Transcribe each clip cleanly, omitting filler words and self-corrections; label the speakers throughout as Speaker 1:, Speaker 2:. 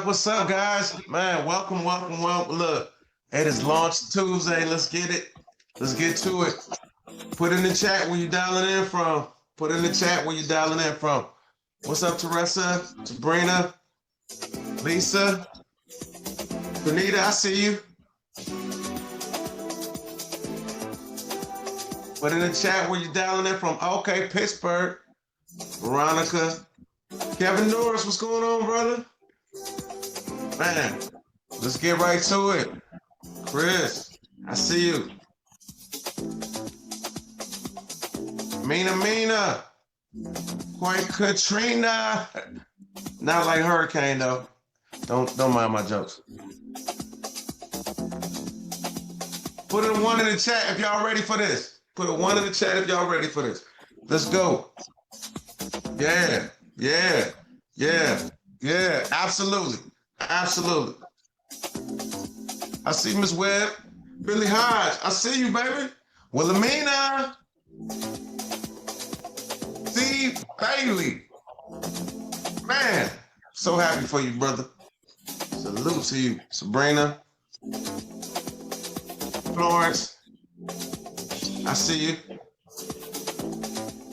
Speaker 1: What's up, guys? Man, welcome, welcome, welcome. Look, it is Launch Tuesday. Let's get it. Let's get to it. Put in the chat where you dialing in from. Put in the chat where you dialing in from. What's up, Teresa, Sabrina, Lisa, Benita? I see you. Put in the chat where you dialing in from. Okay, Pittsburgh, Veronica, Kevin Norris. What's going on, brother? Man, let's get right to it. Chris, I see you. Mina, quite Katrina. Not like Hurricane though. Don't mind my jokes. Put a 1 in the chat if y'all ready for this. Put a 1 in the chat if y'all ready for this. Let's go. Yeah. Absolutely. I see Miss Webb. Billy Hodge, I see you, baby. Wilhelmina. Steve Bailey. Man, so happy for you, brother. Salute to you. Sabrina. Florence. I see you.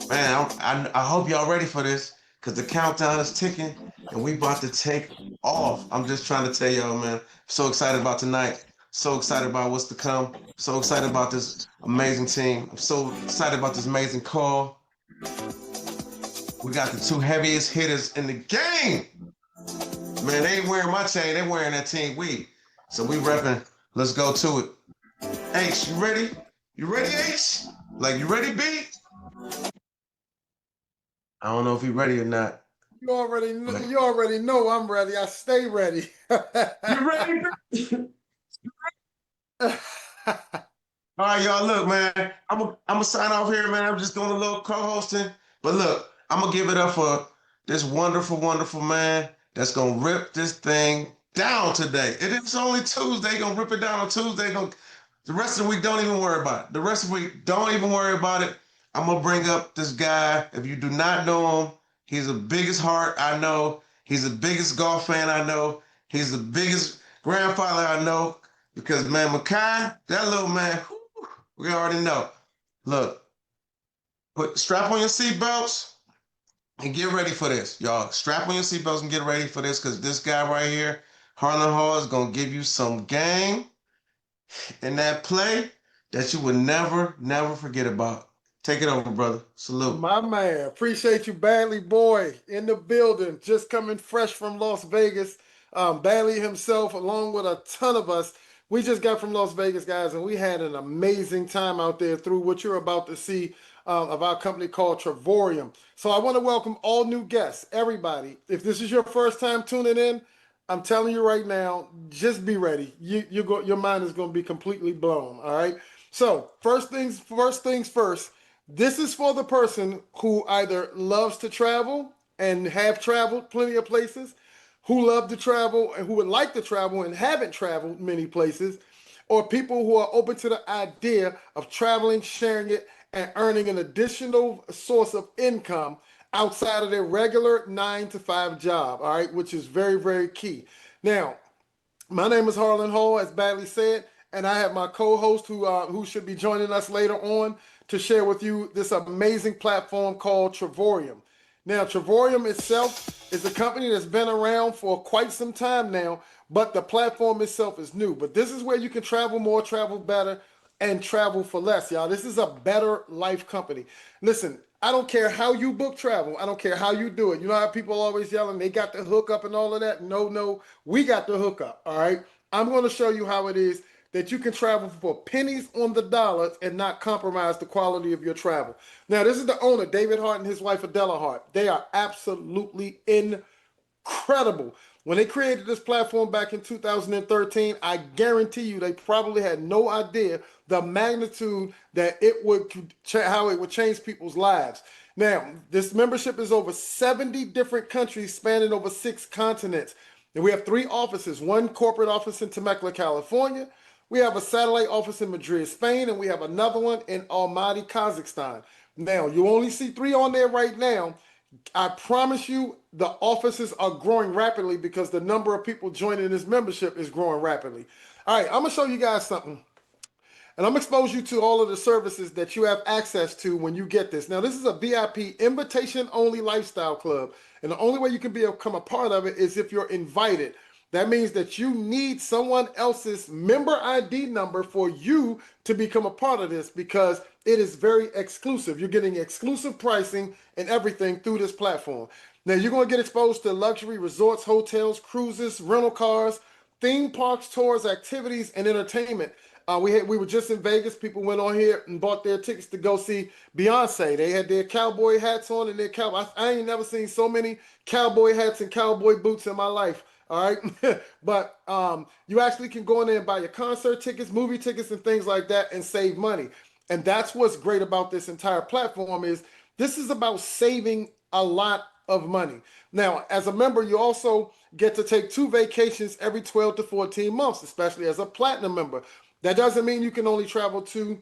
Speaker 1: Man, I hope y'all ready for this because the countdown is ticking and we about to take off. I'm just trying to tell y'all, man. So excited about tonight. So excited about what's to come. So excited about this amazing team. I'm so excited about this amazing call. We got the 2 heaviest hitters in the game. Man, they ain't wearing my chain. They wearing that Team We. So we repping. Let's go to it. H, you ready? You ready, H? Like, you ready, B? I don't know if you ready or not.
Speaker 2: You already know I'm ready. I stay ready.
Speaker 1: You ready? All right, y'all. Look, man. I'm gonna sign off here, man. I'm just doing a little co-hosting. But look, I'm gonna give it up for this wonderful, wonderful man that's gonna rip this thing down today. It is only Tuesday. Gonna rip it down on Tuesday. The rest of the week, don't even worry about it. The rest of the week, don't even worry about it. I'm gonna bring up this guy. If you do not know him, he's the biggest heart I know. He's the biggest golf fan I know. He's the biggest grandfather I know. Because, man, Makai, that little man, whew, we already know. Look, strap on your seatbelts and get ready for this, y'all. Strap on your seatbelts and get ready for this because this guy right here, Harlan Hall, is going to give you some game in that play that you would never, never forget about. Take it over, brother. Salute.
Speaker 2: My man, appreciate you, Bailey boy, in the building, just coming fresh from Las Vegas. Bailey himself, along with a ton of us, we just got from Las Vegas, guys, and we had an amazing time out there through what you're about to see. of our company called Travorium. So I want to welcome all new guests, everybody. If this is your first time tuning in, I'm telling you right now, just be ready. Your mind is going to be completely blown. All right. So first things first. This is for the person who either loves to travel and have traveled plenty of places, who love to travel and who would like to travel and haven't traveled many places, or people who are open to the idea of traveling, sharing it, and earning an additional source of income outside of their regular 9 to 5 job, all right, which is very, very key. Now, my name is Harlan Hall, as Badly said, and I have my co-host who should be joining us later on to share with you this amazing platform called Travorium. Now, Travorium itself is a company that's been around for quite some time now, but the platform itself is new. But this is where you can travel more, travel better, and travel for less, y'all. This is a better life company. Listen, I don't care how you book travel. I don't care how you do it. You know how people always yelling, they got the hookup and all of that? No, no, we got the hookup, all right? I'm going to show you how it is that you can travel for pennies on the dollar and not compromise the quality of your travel. Now, this is the owner, David Hart, and his wife, Adela Hart. They are absolutely incredible. When they created this platform back in 2013, I guarantee you they probably had no idea the magnitude that it would, how it would change people's lives. Now, this membership is over 70 different countries spanning over 6 continents. And we have 3 offices, one corporate office in Temecula, California. We have a satellite office in Madrid, Spain, and we have another one in Almaty, Kazakhstan. Now, you only see 3 on there right now. I promise you the offices are growing rapidly because the number of people joining this membership is growing rapidly. All right, I'm going to show you guys something. And I'm expose you to all of the services that you have access to when you get this. Now, this is a VIP invitation only lifestyle club. And the only way you can become a part of it is if you're invited. That means that you need someone else's member ID number for you to become a part of this because it is very exclusive. You're getting exclusive pricing and everything through this platform. Now, you're going to get exposed to luxury resorts, hotels, cruises, rental cars, theme parks, tours, activities, and entertainment. We were just in Vegas. People went on here and bought their tickets to go see Beyonce. They had their cowboy hats on and their cowboy. I ain't never seen so many cowboy hats and cowboy boots in my life. All right, but you actually can go in there and buy your concert tickets, movie tickets, and things like that, and save money. And that's what's great about this entire platform is this is about saving a lot of money. Now, as a member, you also get to take 2 vacations every 12 to 14 months, especially as a platinum member. That doesn't mean you can only travel 2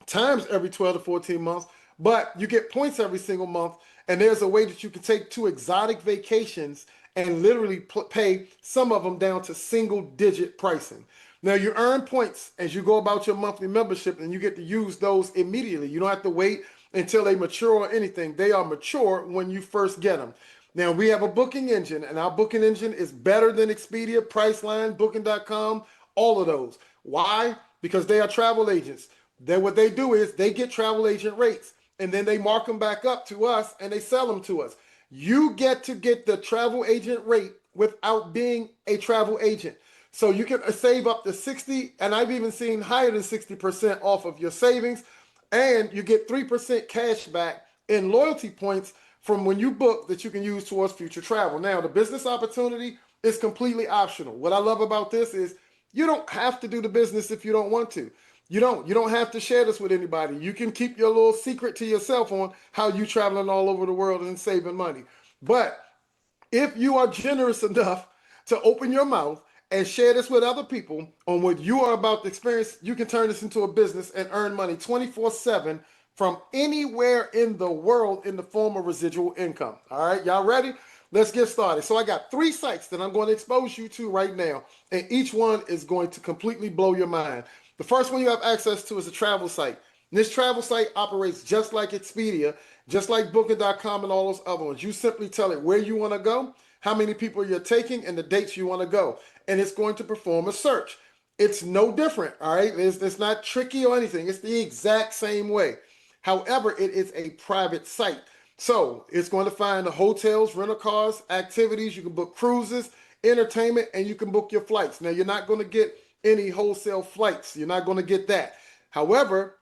Speaker 2: times every 12 to 14 months, but you get points every single month. And there's a way that you can take 2 exotic vacations and literally pay some of them down to single-digit pricing. Now, you earn points as you go about your monthly membership, and you get to use those immediately. You don't have to wait until they mature or anything. They are mature when you first get them. Now, we have a booking engine, and our booking engine is better than Expedia, Priceline, Booking.com, all of those. Why? Because they are travel agents. What they do is they get travel agent rates, and then they mark them back up to us, and they sell them to us. You get to get the travel agent rate without being a travel agent. So you can save up to 60, and I've even seen higher than 60% off of your savings. And you get 3% cash back in loyalty points from when you book that you can use towards future travel. Now, the business opportunity is completely optional. What I love about this is you don't have to do the business if you don't want to. You don't have to share this with anybody. You can keep your little secret to yourself on how you traveling all over the world and saving money. But if you are generous enough to open your mouth and share this with other people on what you are about to experience, you can turn this into a business and earn money 24/7 from anywhere in the world in the form of residual income. All right, y'all ready? Let's get started. So I got 3 sites that I'm going to expose you to right now, and each one is going to completely blow your mind. The first one you have access to is a travel site. And this travel site operates just like Expedia, just like Booking.com and all those other ones. You simply tell it where you want to go, how many people you're taking, and the dates you want to go. And it's going to perform a search. It's no different, all right? It's not tricky or anything. It's the exact same way. However, it is a private site. So it's going to find the hotels, rental cars, activities. You can book cruises, entertainment, and you can book your flights. Now, you're not going to get any wholesale flights. You're not going to get that. However,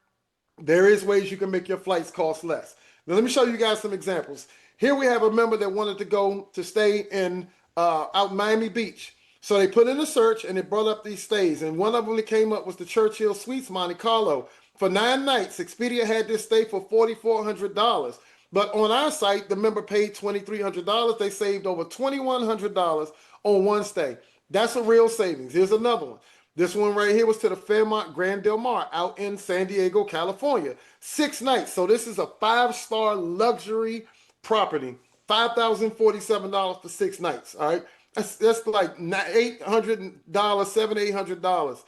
Speaker 2: there is ways you can make your flights cost less. Now, let me show you guys some examples. Here we have a member that wanted to go to stay in out Miami Beach. So they put in a search and it brought up these stays. And one of them that came up was the Churchill Suites, Monte Carlo. For 9 nights, Expedia had this stay for $4,400. But on our site, the member paid $2,300. They saved over $2,100 on one stay. That's a real savings. Here's another one. This one right here was to the Fairmont Grand Del Mar out in San Diego, California. 6 nights. So this is a 5-star luxury property. $5,047 for 6 nights. All right. That's like $800, $700, $800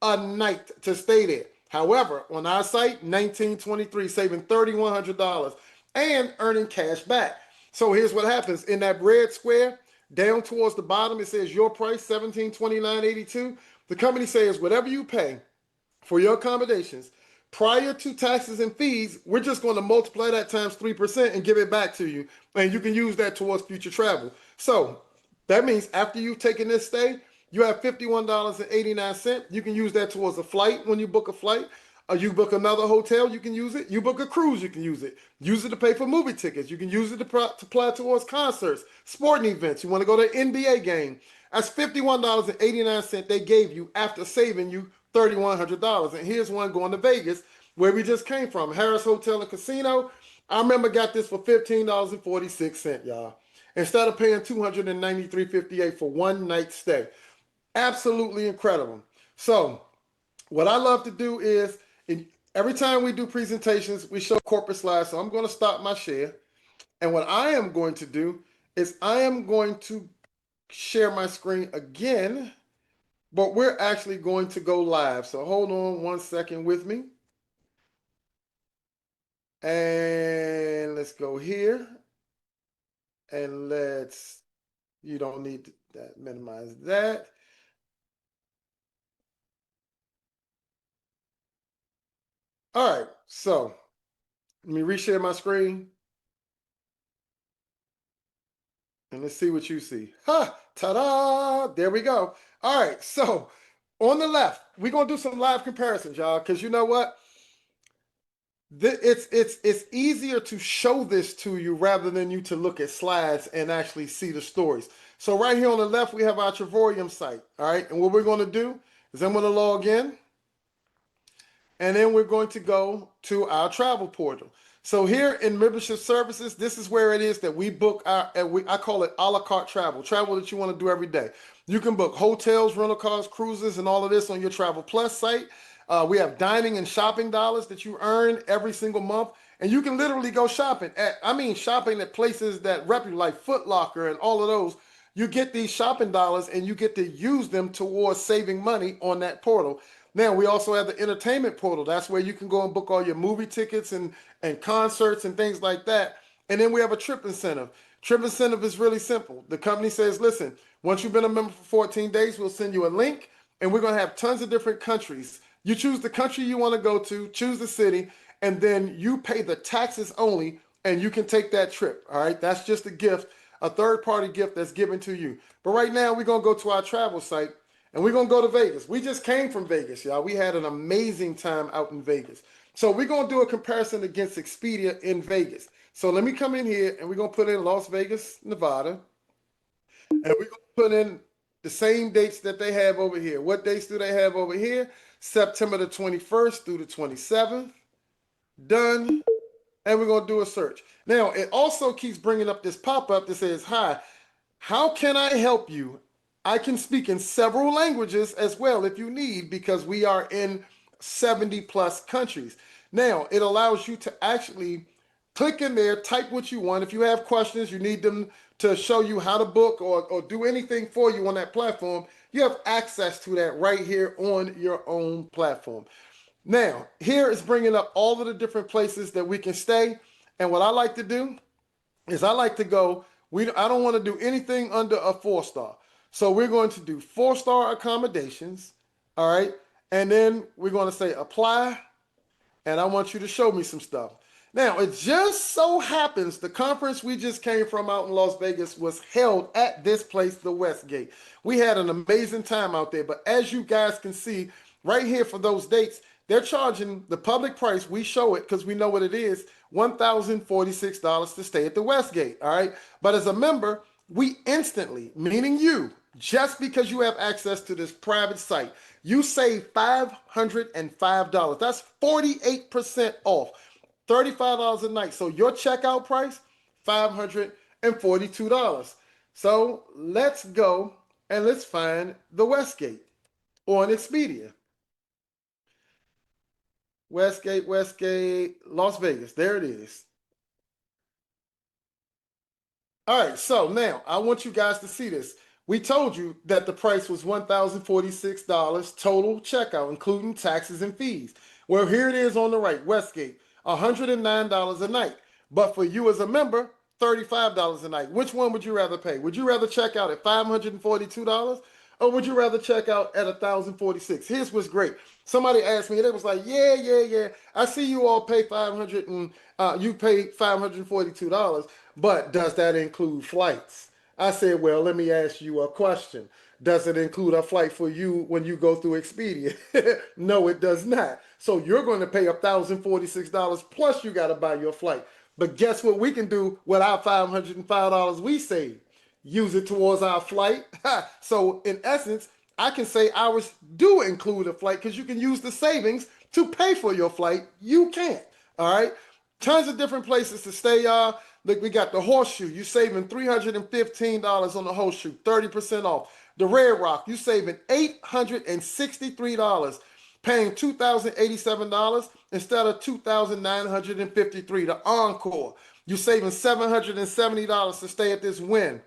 Speaker 2: a night to stay there. However, on our site, $1,923, saving $3,100 and earning cash back. So here's what happens. In that red square, down towards the bottom, it says your price, $1,729.82. The company says whatever you pay for your accommodations prior to taxes and fees, we're just going to multiply that times 3% and give it back to you. And you can use that towards future travel. So that means after you've taken this stay, you have $51.89. You can use that towards a flight when you book a flight. You book another hotel, you can use it. You book a cruise, you can use it. Use it to pay for movie tickets. You can use it to apply towards concerts, sporting events. You want to go to an NBA game. That's $51.89 they gave you after saving you $3,100. And here's one going to Vegas, where we just came from. Harris Hotel and Casino. I remember got this for $15.46, y'all. Instead of paying $293.58 for one night stay. Absolutely incredible. So what I love to do is, every time we do presentations, we show corporate slides. So I'm going to stop my share. And what I am going to do is I am going to share my screen again, but we're actually going to go live. So hold on one second with me. And let's go here. And you don't need that, minimize that. All right, so let me reshare my screen. And let's see what you see. Ha! Ta-da! There we go. All right, so on the left, we're going to do some live comparisons, y'all, because you know what? It's easier to show this to you rather than you to look at slides and actually see the stories. So right here on the left, we have our Travorium site, all right? And what we're going to do is I'm going to log in, and then we're going to go to our travel portal. So here in membership services, this is where it is that we book I call it a la carte travel that you want to do every day. You can book hotels, rental cars, cruises, and all of this on your Travel Plus site. We have dining and shopping dollars that you earn every single month. And you can literally go shopping shopping at places that rep you, like Foot Locker and all of those. You get these shopping dollars and you get to use them towards saving money on that portal. Now, we also have the entertainment portal. That's where you can go and book all your movie tickets and concerts and things like that. And then we have a trip incentive. Trip incentive is really simple. The company says, listen, once you've been a member for 14 days, we'll send you a link, and we're going to have tons of different countries. You choose the country you want to go to, choose the city, and then you pay the taxes only, and you can take that trip. All right, that's just a gift, a third-party gift that's given to you. But right now, we're going to go to our travel site, and we're going to go to Vegas. We just came from Vegas, y'all. We had an amazing time out in Vegas. So we're going to do a comparison against Expedia in Vegas. So let me come in here, and we're going to put in Las Vegas, Nevada. And we're going to put in the same dates that they have over here. What dates do they have over here? September the 21st through the 27th. Done. And we're going to do a search. Now, it also keeps bringing up this pop-up that says, hi, how can I help you? I can speak in several languages as well if you need, because we are in 70 plus countries. Now, it allows you to actually click in there, type what you want. If you have questions, you need them to show you how to book or do anything for you on that platform, you have access to that right here on your own platform. Now, here is bringing up all of the different places that we can stay. And what I like to do is I like to go, I don't want to do anything under a 4-star. So we're going to do 4-star accommodations, all right? And then we're going to say apply, and I want you to show me some stuff. Now, it just so happens the conference we just came from out in Las Vegas was held at this place, the Westgate. We had an amazing time out there, but as you guys can see right here for those dates, they're charging the public price. We show it because we know what it is, $1,046 to stay at the Westgate. All right. But as a member, we instantly, meaning you, just because you have access to this private site, you save $505. That's 48% off. $35 a night. So your checkout price, $542. So let's go and let's find the Westgate on Expedia. Westgate, Las Vegas. There it is. All right, so now I want you guys to see this. We told you that the price was $1,046 total checkout, including taxes and fees. Well, here it is on the right, Westgate, $109 a night. But for you as a member, $35 a night. Which one would you rather pay? Would you rather check out at $542? Or would you rather check out at $1,046? Here's what's great. Somebody asked me, and it was like, yeah. I see you all pay you pay $542, but does that include flights? I said, well, let me ask you a question. Does it include a flight for you when you go through Expedia? No, it does not. So you're going to pay $1,046 plus you got to buy your flight. But guess what we can do with our $505 we save? Use it towards our flight. So in essence, I can say ours do include a flight because you can use the savings to pay for your flight. You can't. All right. Tons of different places to stay, y'all. Look, we got the Horseshoe. You saving $315 on the Horseshoe, 30% off. The Red Rock, you saving $863, paying $2,087 instead of $2,953. The Encore, you saving $770 to stay at this Wynn.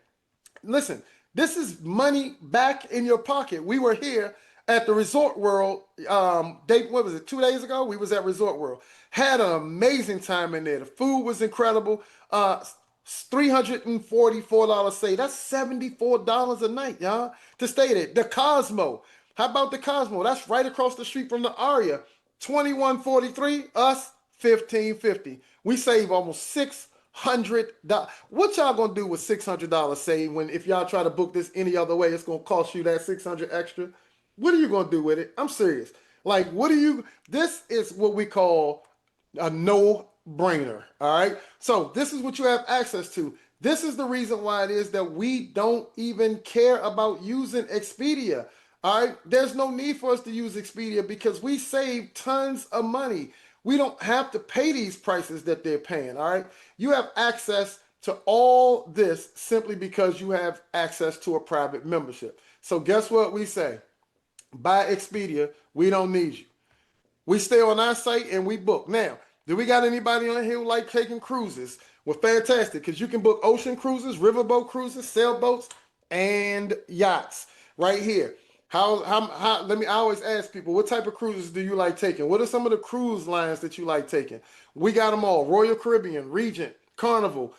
Speaker 2: Listen, this is money back in your pocket. We were here at the Resort World. What was it? 2 days ago, we was at Resort World. Had an amazing time in there. The food was incredible. $344 save. That's $74 a night, y'all, to stay there. The Cosmo. How about the Cosmo? That's right across the street from the Aria. $21.43. Us $15.50. We save almost $600. What y'all gonna do with $600 save when if y'all try to book this any other way, it's gonna cost you that $600 extra? What are you gonna do with it? I'm serious. Like, this is what we call a no-brainer. All right. So this is what you have access to. This is the reason why it is that we don't even care about using Expedia. All right. There's no need for us to use Expedia because we save tons of money. We don't have to pay these prices that they're paying. All right. You have access to all this simply because you have access to a private membership. So guess what we say? By Expedia, we don't need you. We stay on our site and we book. Now, do we got anybody on here who like taking cruises? Well, fantastic, because you can book ocean cruises, riverboat cruises, sailboats, and yachts right here. I always ask people, what type of cruises do you like taking? What are some of the cruise lines that you like taking? We got them all. Royal Caribbean, Regent, Carnival,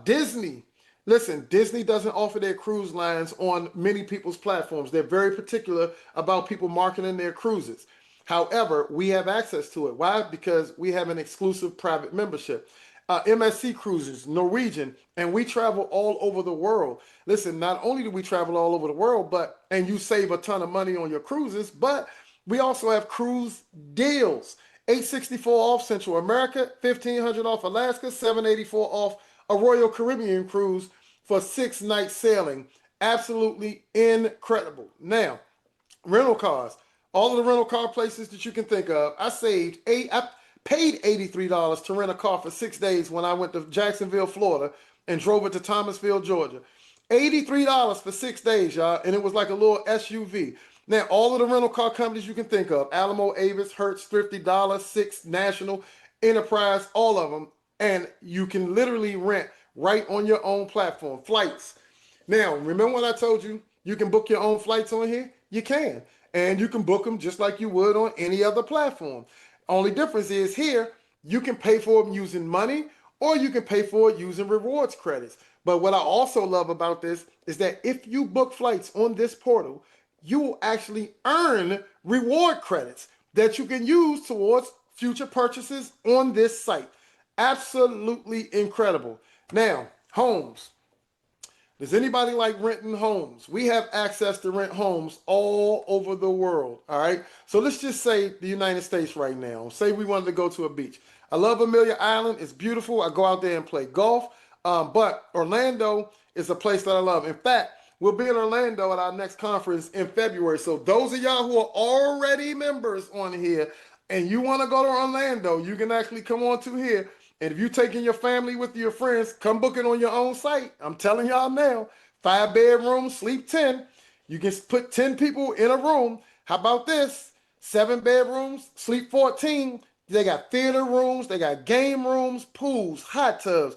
Speaker 2: Disney. Listen, Disney doesn't offer their cruise lines on many people's platforms. They're very particular about people marketing their cruises. However, we have access to it. Why? Because we have an exclusive private membership. MSC Cruises, Norwegian, and we travel all over the world. Listen, not only do we travel all over the world, and you save a ton of money on your cruises, but we also have cruise deals. $864 off Central America, $1,500 off Alaska, $784 off a Royal Caribbean cruise for 6 nights sailing. Absolutely incredible. Now, rental cars. All of the rental car places that you can think of. I paid $83 to rent a car for 6 days when I went to Jacksonville, Florida, and drove it to Thomasville, Georgia. $83 for 6 days, y'all, and it was like a little SUV. Now, all of the rental car companies you can think of, Alamo, Avis, Hertz, Thrifty, Dollar, Six, National, Enterprise, all of them, and you can literally rent right on your own platform. Flights. Now, remember when I told you you can book your own flights on here? You can. And you can book them just like you would on any other platform. Only difference is here, you can pay for them using money or you can pay for it using rewards credits. But what I also love about this is that if you book flights on this portal, you will actually earn reward credits that you can use towards future purchases on this site. Absolutely incredible. Now, homes. Does anybody like renting homes? We have access to rent homes all over the world. All right. So let's just say the United States right now. Say we wanted to go to a beach. I love Amelia Island. It's beautiful. I go out there and play golf. But Orlando is a place that I love. In fact, we'll be in Orlando at our next conference in February. So those of y'all who are already members on here and you want to go to Orlando, you can actually come on to here. And if you're taking your family with your friends, come book it on your own site. I'm telling y'all now, 5 bedrooms, sleep 10. You can put 10 people in a room. How about this? 7 bedrooms, sleep 14. They got theater rooms, they got game rooms, pools, hot tubs.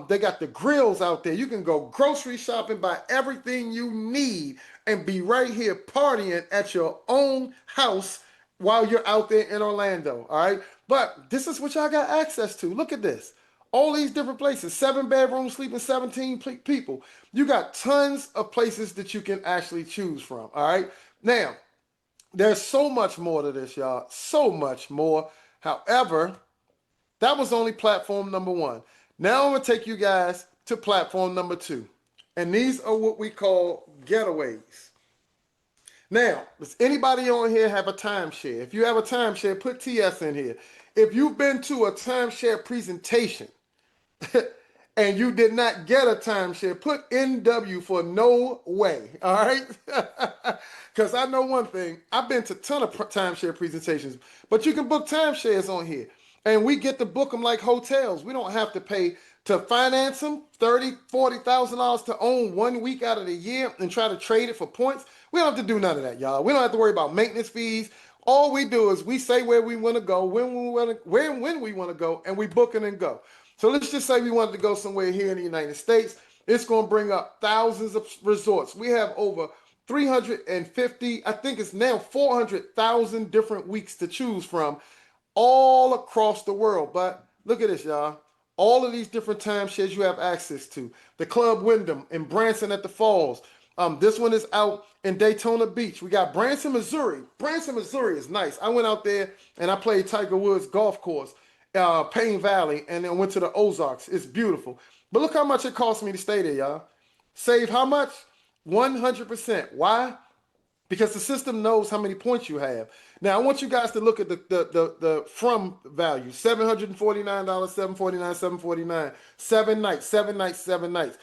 Speaker 2: They got the grills out there. You can go grocery shopping, buy everything you need, and be right here partying at your own house while you're out there in Orlando. All right. But this is what y'all got access to. Look at this. All these different places, 7 bedrooms, sleeping 17 people. You got tons of places that you can actually choose from. All right. Now, there's so much more to this, y'all. So much more. However, that was only platform number one. Now I'm going to take you guys to platform number two. And these are what we call getaways. Now, does anybody on here have a timeshare? If you have a timeshare, put TS in here. If you've been to a timeshare presentation and you did not get a timeshare, put NW for no way. All right? Because I know one thing. I've been to a ton of timeshare presentations, but you can book timeshares on here. And we get to book them like hotels. We don't have to pay to finance them $30,000, $40,000 to own 1 week out of the year and try to trade it for points. We don't have to do none of that, y'all. We don't have to worry about maintenance fees. All we do is we say where we want to go, when we want to go, and we book it and go. So let's just say we wanted to go somewhere here in the United States. It's going to bring up thousands of resorts. We have over 350, I think it's now 400,000 different weeks to choose from all across the world. But look at this, y'all. All of these different timeshares you have access to. The Club Wyndham in Branson at the Falls. This one is out in Daytona Beach. We got Branson, Missouri. Branson, Missouri is nice. I went out there and I played Tiger Woods golf course, Payne Valley, and then went to the Ozarks. It's beautiful. But look how much it cost me to stay there, y'all. Save how much? 100%. Why? Because the system knows how many points you have. Now, I want you guys to look at the from value. $749, $749, $749. 7 nights, 7 nights, 7 nights.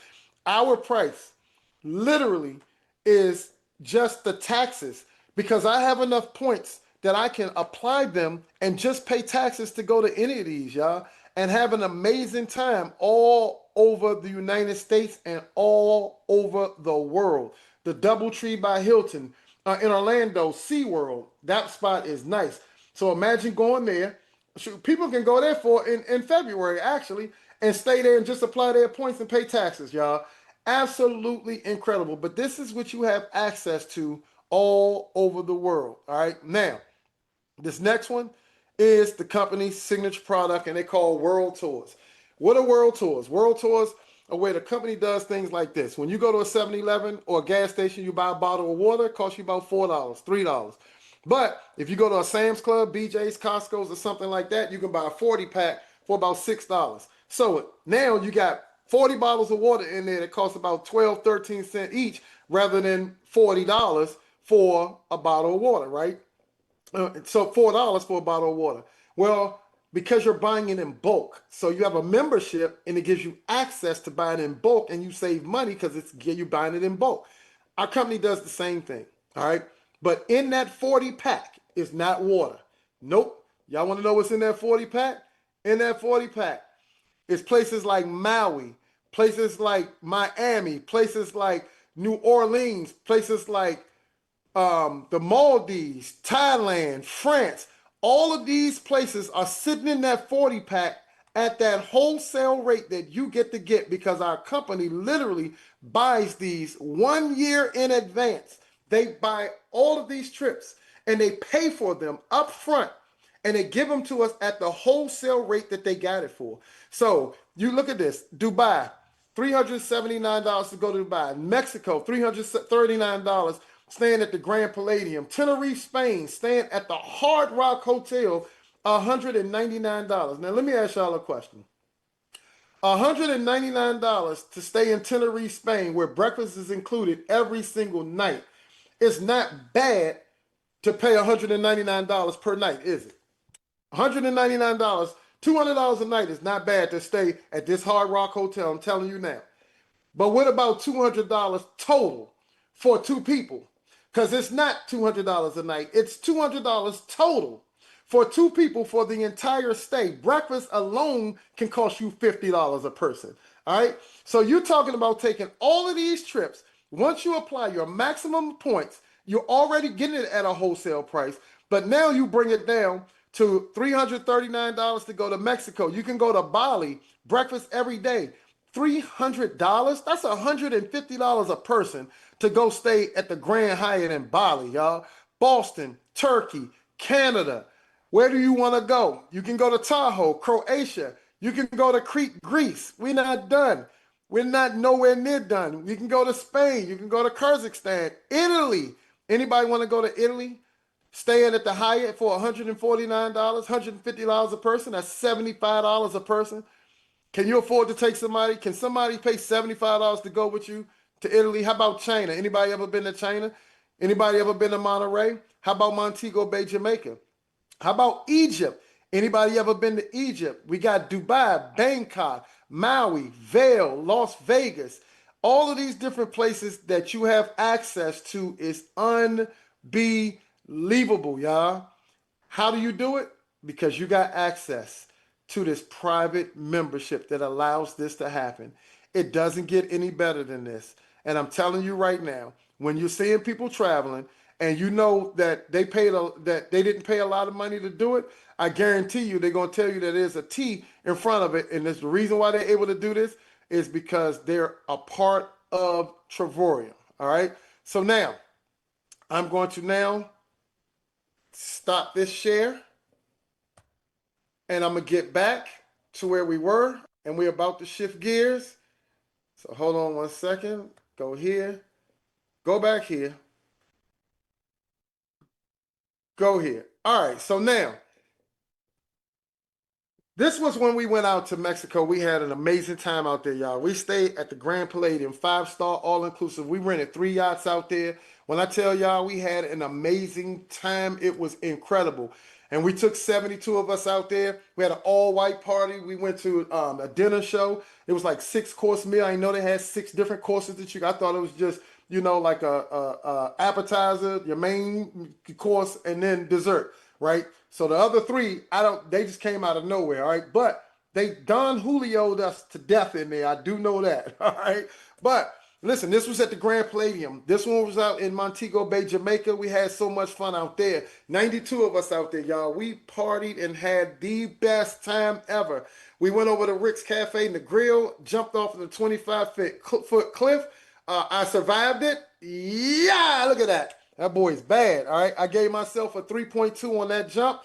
Speaker 2: Our price literally is just the taxes because I have enough points that I can apply them and just pay taxes to go to any of these, y'all, and have an amazing time all over the United States and all over the world. The Doubletree by Hilton in Orlando, SeaWorld, that spot is nice. So imagine going there. People can go there for in February, actually, and stay there and just apply their points and pay taxes, y'all. Absolutely incredible. But this is what you have access to all over the world. All right. Now, this next one is the company's signature product, and they call World Tours. What are World Tours? World Tours are where the company does things like this. When you go to a 7-Eleven or a gas station, you buy a bottle of water, it costs you about $4, $3. But if you go to a Sam's Club, BJ's, Costco's, or something like that, you can buy a 40-pack for about $6. So now you got 40 bottles of water in there that cost about 12, 13 cents each rather than $40 for a bottle of water, right? So $4 for a bottle of water. Well, because you're buying it in bulk. So you have a membership and it gives you access to buy it in bulk and you save money because it's you buying it in bulk. Our company does the same thing. All right. But in that 40 pack is not water. Nope. Y'all want to know what's in that 40 pack? In that 40 pack is places like Maui, places like Miami, places like New Orleans, places like the Maldives, Thailand, France. All of these places are sitting in that 40 pack at that wholesale rate that you get to get because our company literally buys these 1 year in advance. They buy all of these trips and they pay for them up front and they give them to us at the wholesale rate that they got it for. So you look at this, Dubai, $379 to go to Dubai. Mexico, $339 staying at the Grand Palladium. Tenerife, Spain, staying at the Hard Rock Hotel, $199. Now let me ask y'all a question. $199 to stay in Tenerife, Spain, where breakfast is included every single night. It's not bad to pay $199 per night, is it? $199, $200 a night is not bad to stay at this Hard Rock Hotel, I'm telling you now. But what about $200 total for two people? Because it's not $200 a night, it's $200 total for two people for the entire stay. Breakfast alone can cost you $50 a person. All right. So you're talking about taking all of these trips. Once you apply your maximum points, you're already getting it at a wholesale price. But now you bring it down to $339 to go to Mexico. You can go to Bali, breakfast every day. $300? That's $150 a person to go stay at the Grand Hyatt in Bali, y'all. Boston, Turkey, Canada. Where do you want to go? You can go to Tahoe, Croatia. You can go to Crete, Greece. We're not done. We're not nowhere near done. You can go to Spain. You can go to Kazakhstan, Italy. Anybody want to go to Italy? Staying at the Hyatt for $149, $150 a person. That's $75 a person. Can you afford to take somebody? Can somebody pay $75 to go with you to Italy? How about China? Anybody ever been to China? Anybody ever been to Monterey? How about Montego Bay, Jamaica? How about Egypt? Anybody ever been to Egypt? We got Dubai, Bangkok, Maui, Vail, Las Vegas. All of these different places that you have access to is unbelievable, y'all. How do you do it? Because you got access to this private membership that allows this to happen. It doesn't get any better than this. And I'm telling you right now, when you're seeing people traveling and you know that they didn't pay a lot of money to do it, I guarantee you they're going to tell you that there's a T in front of it. And the reason why they're able to do this is because they're a part of Travorium. All right. So now I'm going to now stop this share. And I'm going to get back to where we were, and we're about to shift gears. So hold on one second. Go here. Go back here. Go here. All right, so now, this was when we went out to Mexico. We had an amazing time out there, y'all. We stayed at the Grand Palladium, 5-star, all-inclusive. We rented 3 yachts out there. When I tell y'all we had an amazing time, it was incredible. And we took 72 of us out there. We had an all-white party. We went to a dinner show. It was like 6-course meal. I know they had 6 different courses that I thought it was just, like a appetizer, your main course, and then dessert, right? So the other 3, they just came out of nowhere, all right? But they Don Julio'd us to death in there. I do know that, all right? But listen, this was at the Grand Palladium. This one was out in Montego Bay, Jamaica. We had so much fun out there. 92 of us out there, y'all. We partied and had the best time ever. We went over to Rick's Cafe and the Grill, jumped off of the 25-foot cliff. I survived it. Yeah, look at that. That boy's bad, all right? I gave myself a 3.2 on that jump.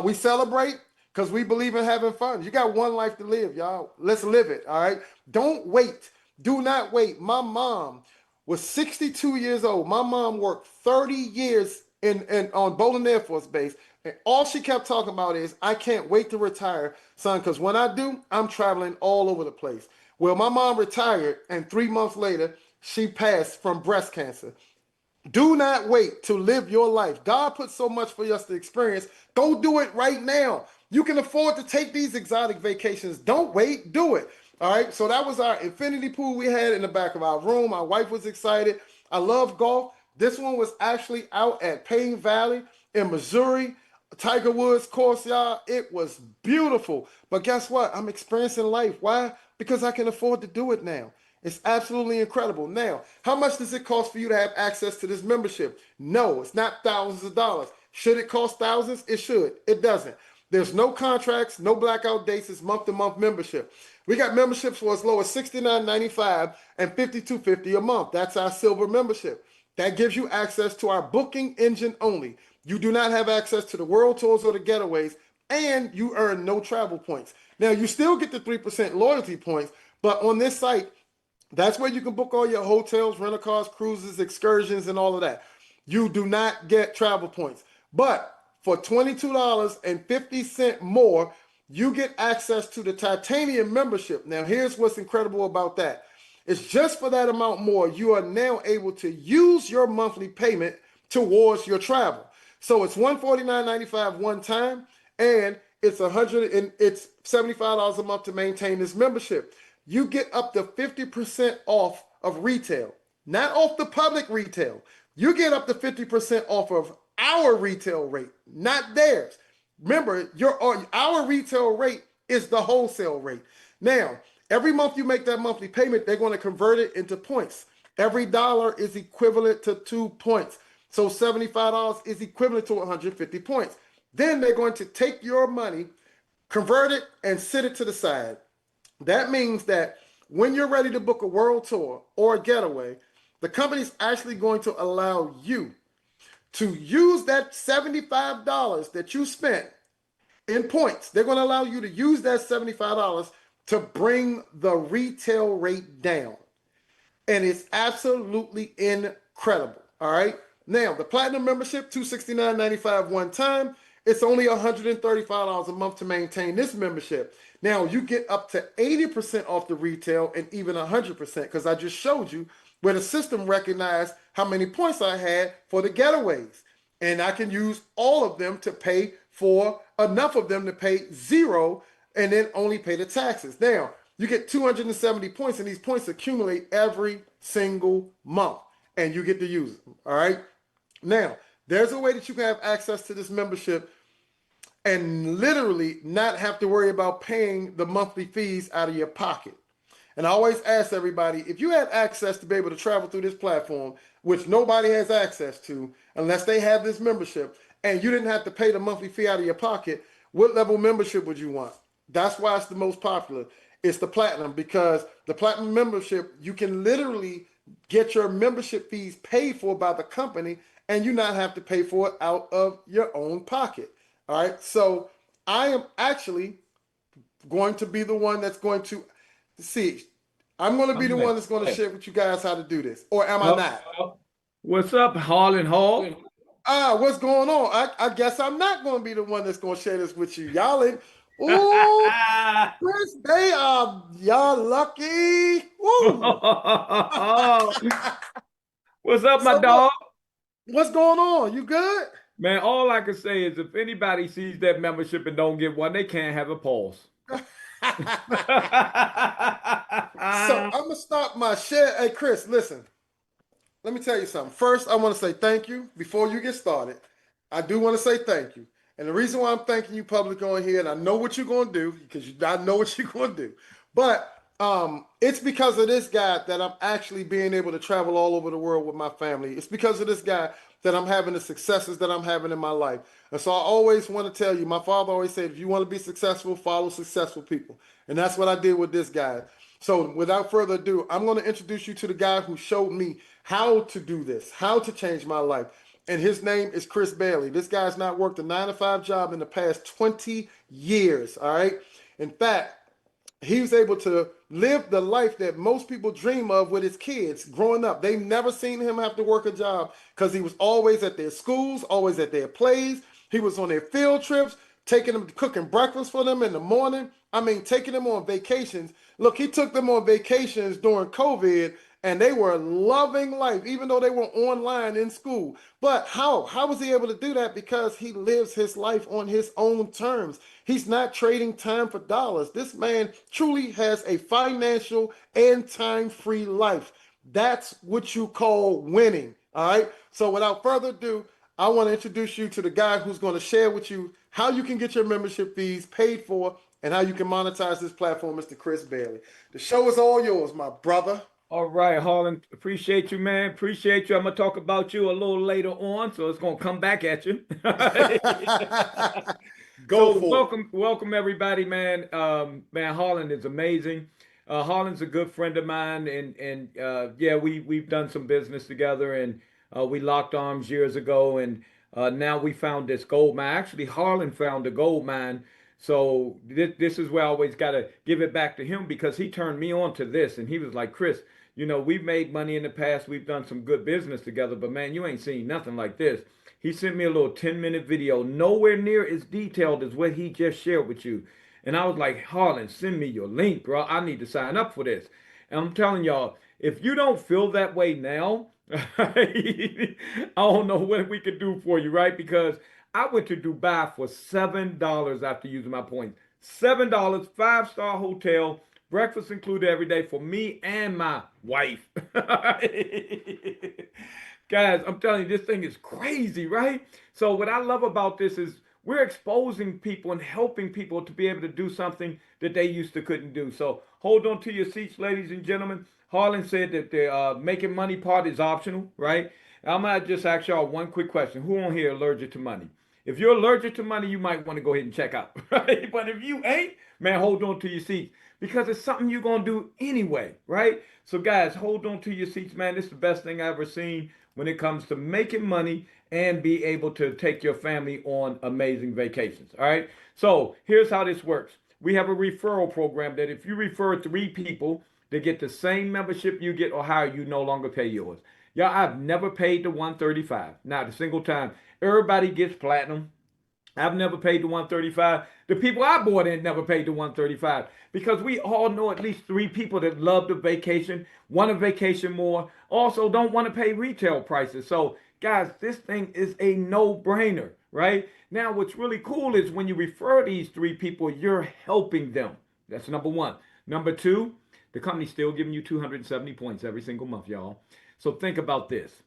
Speaker 2: We celebrate because we believe in having fun. You got one life to live, y'all. Let's live it, all right? Don't wait. Do not wait. My mom was 62 years old. My mom worked 30 years on Bolin Air Force Base. And all she kept talking about is, I can't wait to retire, son, because when I do, I'm traveling all over the place. Well, my mom retired, and 3 months later, she passed from breast cancer. Do not wait to live your life. God put so much for us to experience. Go do it right now. You can afford to take these exotic vacations. Don't wait. Do it. All right. So that was our infinity pool we had in the back of our room. My wife was excited. I love golf. This one was actually out at Payne Valley in Missouri. Tiger Woods course, y'all. It was beautiful. But guess what? I'm experiencing life. Why? Because I can afford to do it now. It's absolutely incredible. Now, how much does it cost for you to have access to this membership? No, it's not thousands of dollars. Should it cost thousands? It should. It doesn't. There's no contracts, no blackout dates. It's month-to-month membership. We got memberships for as low as $69.95 and $52.50 a month. That's our silver membership. That gives you access to our booking engine only. You do not have access to the world tours or the getaways, and you earn no travel points. Now, you still get the 3% loyalty points, but on this site, that's where you can book all your hotels, rental cars, cruises, excursions, and all of that. You do not get travel points. But for $22.50 more, you get access to the titanium membership. Now, here's what's incredible about that. It's just for that amount more, you are now able to use your monthly payment towards your travel. So it's $149.95 one time, and it's $75 a month to maintain this membership. You get up to 50% off of retail, not off the public retail. You get up to 50% off of our retail rate, not theirs. Remember, our retail rate is the wholesale rate. Now, every month you make that monthly payment, they're going to convert it into points. Every dollar is equivalent to 2 points. So $75 is equivalent to 150 points. Then they're going to take your money, convert it, and sit it to the side. That means that when you're ready to book a world tour or a getaway, the company's actually going to allow you to use that $75 that you spent in points. They're going to allow you to use that $75 to bring the retail rate down. And it's absolutely incredible. All right. Now, the platinum membership, $269.95 one time. It's only $135 a month to maintain this membership. Now, you get up to 80% off the retail and even 100% because I just showed you where the system recognized how many points I had for the getaways. And I can use all of them to pay for enough of them to pay zero and then only pay the taxes. Now, you get 270 points, and these points accumulate every single month, and you get to use them. All right. Now, there's a way that you can have access to this membership and literally not have to worry about paying the monthly fees out of your pocket. And I always ask everybody, if you had access to be able to travel through this platform, which nobody has access to unless they have this membership, and you didn't have to pay the monthly fee out of your pocket, what level membership would you want? That's why it's the most popular. It's the platinum, because the platinum membership, you can literally get your membership fees paid for by the company and you not have to pay for it out of your own pocket. All right. So I am actually going to be the one that's going to see. I'm going to be the one that's going to share with you guys how to do this. Or am I not?
Speaker 3: What's up, Harlan Hall?
Speaker 2: What's going on? I guess I'm not going to be the one that's going to share this with you. Y'all ain't. Ooh, Chris, y'all lucky. Woo.
Speaker 3: What's up, my dog?
Speaker 2: What's going on? You good?
Speaker 3: Man, all I can say is if anybody sees that membership and don't get one, they can't have a pulse.
Speaker 2: So I'm going to start my share. Hey, Chris, listen. Let me tell you something. First, I want to say thank you. Before you get started, I do want to say thank you. And the reason why I'm thanking you publicly on here, and I know what you're going to do, because I know what you're going to do, but it's because of this guy that I'm actually being able to travel all over the world with my family. It's because of this guy that I'm having the successes that I'm having in my life. And so I always want to tell you, my father always said, if you want to be successful, follow successful people. And that's what I did with this guy. So without further ado, I'm going to introduce you to the guy who showed me how to do this, how to change my life. And his name is Chris Bailey. This guy's not worked a 9-to-5 job in the past 20 years, all right? In fact, he was able to live the life that most people dream of with his kids growing up. They've never seen him have to work a job because he was always at their schools, always at their plays. He was on their field trips, taking them, cooking breakfast for them in the morning. I mean, taking them on vacations. Look, he took them on vacations during COVID, and they were loving life, even though they were online in school. But how? How was he able to do that? Because he lives his life on his own terms. He's not trading time for dollars. This man truly has a financial and time-free life. That's what you call winning, all right? So without further ado, I want to introduce you to the guy who's going to share with you how you can get your membership fees paid for and how you can monetize this platform, Mr. Chris Bailey. The show is all yours, my brother.
Speaker 3: All right, Harlan, appreciate you, man. Appreciate you. I'm going to talk about you a little later on, so it's going to come back at you.
Speaker 2: Go for
Speaker 3: it. Welcome everybody, man. Man, Harlan is amazing. Harlan's a good friend of mine, and yeah, we've done some business together, and we locked arms years ago, and now we found this gold mine. Actually, Harlan found a gold mine. So this is where I always got to give it back to him because he turned me on to this, and he was like, Chris, you know, we've made money in the past. We've done some good business together, but man, you ain't seen nothing like this. He sent me a little 10-minute video, nowhere near as detailed as what he just shared with you. And I was like, Harlan, send me your link, bro. I need to sign up for this. And I'm telling y'all, if you don't feel that way now, I don't know what we could do for you, right? Because I went to Dubai for $7 after using my points. $7, 5-star hotel, breakfast included every day for me and my wife. Guys, I'm telling you, this thing is crazy, right? So, what I love about this is we're exposing people and helping people to be able to do something that they used to couldn't do. So, hold on to your seats, ladies and gentlemen. Harlan said that the making money part is optional, right? I'm gonna just ask y'all one quick question: who on here allergic to money? If you're allergic to money, you might want to go ahead and check out, right? But if you ain't, man, hold on to your seats because it's something you're gonna do anyway, right? So, guys, hold on to your seats, man. This is the best thing I've ever seen when it comes to making money and be able to take your family on amazing vacations. All right. So here's how this works. We have a referral program that if you refer 3 people, they get the same membership you get or higher, you no longer pay yours. Y'all, I've never paid the 135, not a single time. Everybody gets platinum. I've never paid the 135. The people I bought in never paid the 135 because we all know at least 3 people that love the vacation, want a vacation more, also don't want to pay retail prices. So, guys, this thing is a no-brainer, right? Now, what's really cool is when you refer these 3 people, you're helping them. That's number one. Number two, the company's still giving you 270 points every single month, y'all. So think about this.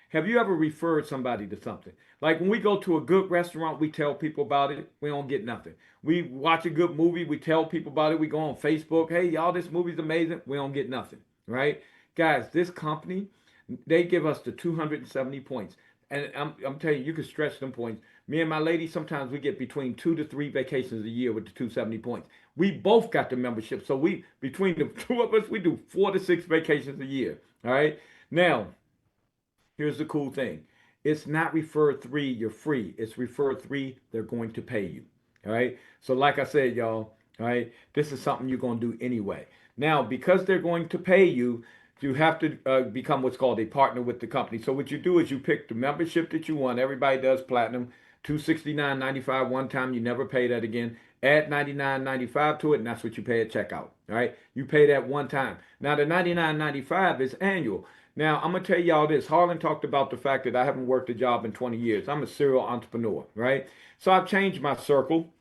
Speaker 3: Have you ever referred somebody to something? Like when we go to a good restaurant, we tell people about it. We don't get nothing. We watch a good movie, we tell people about it. We go on Facebook, hey, y'all, this movie's amazing. We don't get nothing, right? Guys, this company, they give us the 270 points. And I'm telling you, you can stretch them points. Me and my lady, sometimes we get between 2 to 3 vacations a year with the 270 points. We both got the membership. So we, between the two of us, we do 4 to 6 vacations a year. All right. Now, here's the cool thing. It's not refer 3, you're free. It's refer 3, they're going to pay you. All right. So like I said, y'all, all right, this is something you're going to do anyway. Now, because they're going to pay you, you have to become what's called a partner with the company. So what you do is you pick the membership that you want. Everybody does platinum, $269.95 one time. You never pay that again. Add $99.95 to it, and that's what you pay at checkout. All right. You pay that one time. Now the $99.95 is annual. Now, I'm going to tell y'all this. Harlan talked about the fact that I haven't worked a job in 20 years. I'm a serial entrepreneur, right? So I've changed my circle.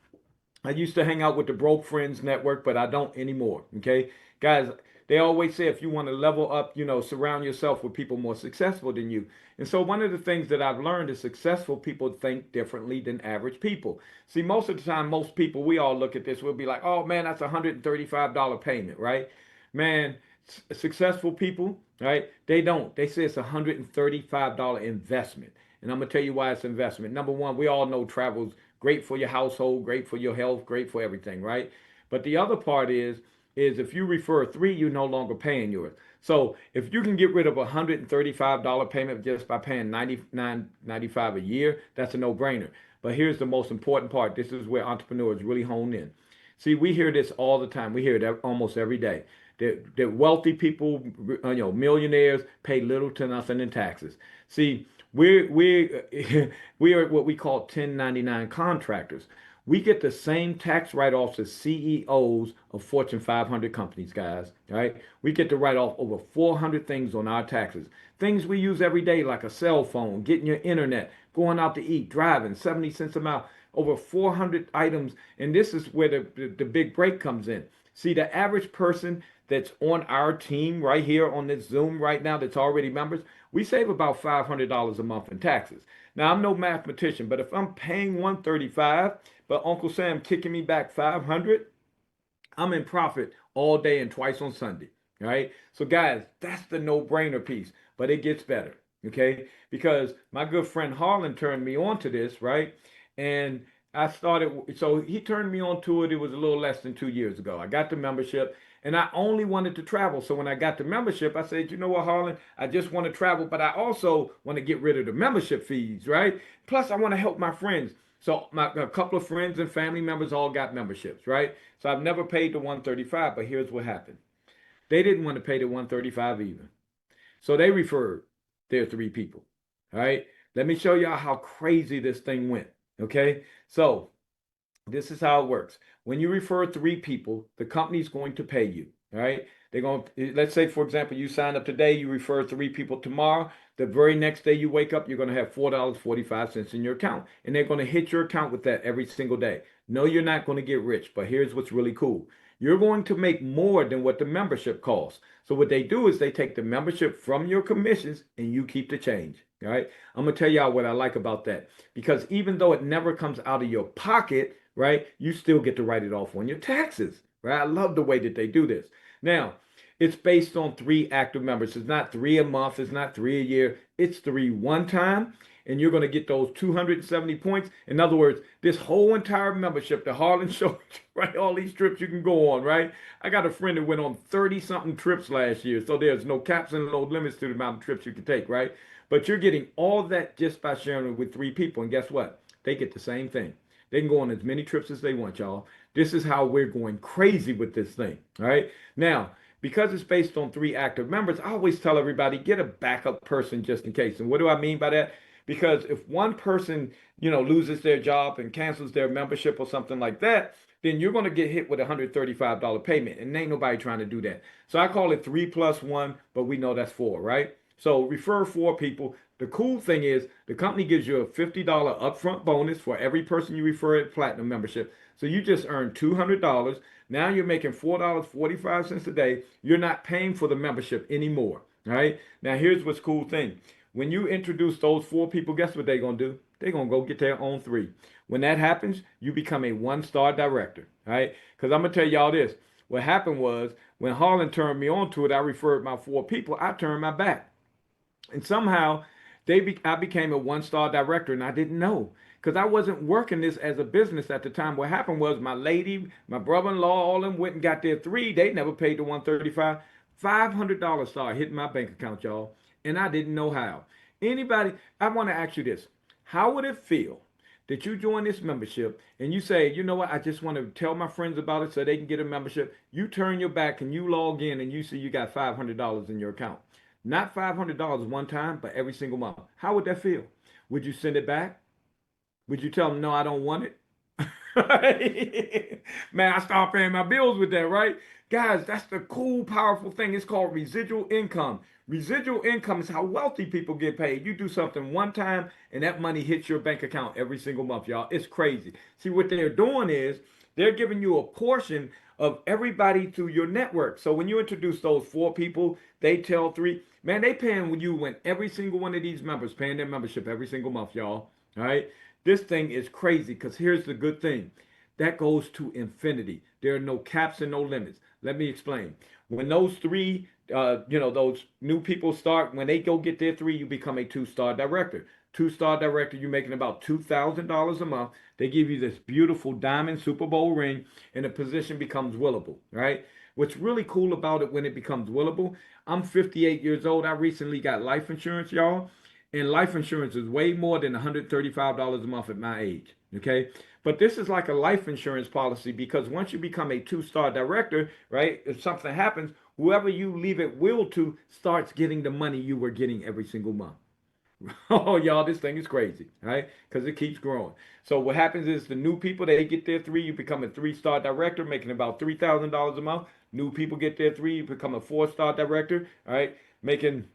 Speaker 3: I used to hang out with the Broke Friends Network, but I don't anymore, okay? Guys, they always say if you want to level up, surround yourself with people more successful than you. And so one of the things that I've learned is successful people think differently than average people. See, most of the time, most people, we all look at this, we'll be like, oh man, that's a $135 payment, right? Man, successful people, right? They don't. They say it's a $135 investment. And I'm gonna tell you why it's investment. Number one, we all know travel's great for your household, great for your health, great for everything, right? But the other part is if you refer 3, you're no longer paying yours. So if you can get rid of a $135 payment just by paying $99.95 a year, that's a no-brainer. But here's the most important part. This is where entrepreneurs really hone in. See, we hear this all the time. We hear it almost every day. That wealthy people, millionaires, pay little to nothing in taxes. See, we we are what we call 1099 contractors. We get the same tax write-offs as CEOs of Fortune 500 companies, guys. Right? We get to write off over 400 things on our taxes. Things we use every day, like a cell phone, getting your internet, going out to eat, driving, 70 cents a mile, over 400 items. And this is where the big break comes in. See, the average person that's on our team right here on this Zoom right now that's already members, we save about $500 a month in taxes. Now, I'm no mathematician, but if I'm paying 135, but Uncle Sam kicking me back 500, I'm in profit all day and twice on Sunday. All right. So, guys, that's the no-brainer piece, but it gets better. Okay. Because my good friend Harlan turned me on to this, right? And I started, so he turned me on to it. It was a little less than 2 years ago. I got the membership and I only wanted to travel. So when I got the membership, I said, you know what, Harlan, I just want to travel, but I also want to get rid of the membership fees, right? Plus, I want to help my friends. So a couple of friends and family members all got memberships, right? So I've never paid the 135, but here's what happened. They didn't want to pay the 135 even. So they referred their 3 people. All right. Let me show y'all how crazy this thing went. Okay. So This is how it works. When you refer 3 people, the company's going to pay you. All right. They're going to, let's say, for example, you sign up today, you refer 3 people tomorrow. The very next day you wake up, you're going to have $4.45 in your account. And they're going to hit your account with that every single day. No, you're not going to get rich, but here's what's really cool. You're going to make more than what the membership costs. So what they do is they take the membership from your commissions and you keep the change. All right. I'm going to tell y'all what I like about that. Because even though it never comes out of your pocket, right, you still get to write it off on your taxes. Right. I love the way that they do this. Now, it's based on 3 active members. It's not 3 a month. It's not 3 a year. It's 3 one time. And you're going to get those 270 points. In other words, this whole entire membership, the Harlan Show, right? All these trips you can go on, right? I got a friend that went on 30 something trips last year. So there's no caps and no limits to the amount of trips you can take, right? But you're getting all that just by sharing it with 3 people. And guess what? They get the same thing. They can go on as many trips as they want, y'all. This is how we're going crazy with this thing, all right? Now, because it's based on 3 active members, I always tell everybody get a backup person just in case. And what do I mean by that? Because if one person, loses their job and cancels their membership or something like that, then you're going to get hit with a $135 payment. And ain't nobody trying to do that. So I call it 3+1, but we know that's 4, right? So refer 4 people. The cool thing is the company gives you a $50 upfront bonus for every person you refer at Platinum membership. So you just earned $200. Now you're making $4.45 a day. You're not paying for the membership anymore. All right. Now here's what's cool thing. When you introduce those 4 people, guess what they're gonna do? They're gonna go get their own 3. When that happens, you become a 1-star director. All right. Because I'm gonna tell y'all this. What happened was when Harlan turned me on to it, I referred my 4 people. I turned my back. And somehow I became a 1-star director and I didn't know because I wasn't working this as a business at the time. What happened was my lady, my brother-in-law, all of them went and got their 3. They never paid the 135. $500 started hitting my bank account, y'all. And I didn't know how. Anybody, I want to ask you this. How would it feel that you join this membership and you say, you know what, I just want to tell my friends about it so they can get a membership. You turn your back and you log in and you see you got $500 in your account. Not $500 one time, but every single month. How would that feel? Would you send it back? Would you tell them, no, I don't want it? Man, I start paying my bills with that, right? Guys, that's the cool, powerful thing. It's called residual income. Residual income is how wealthy people get paid. You do something one time and that money hits your bank account every single month, y'all. It's crazy. See, what they're doing is they're giving you a portion of everybody through your network. So when you introduce those 4 people, they tell 3, man, they paying you when every single one of these members paying their membership every single month, y'all. All right. This thing is crazy because here's the good thing. That goes to infinity. There are no caps and no limits. Let me explain. When those 3, those new people start, when they go get their 3, you become a 2-star director. 2-star director, you're making about $2,000 a month. They give you this beautiful diamond Super Bowl ring, and the position becomes willable, right? What's really cool about it when it becomes willable, I'm 58 years old. I recently got life insurance, y'all. And life insurance is way more than $135 a month at my age. Okay. But this is like a life insurance policy because once you become a 2-star director, right, if something happens, whoever you leave it will to starts getting the money you were getting every single month. Oh, y'all, this thing is crazy, right? Because it keeps growing. So what happens is the new people, they get their 3, you become a 3-star director, making about $3,000 a month. New people get their 3, you become a 4-star director, all right, making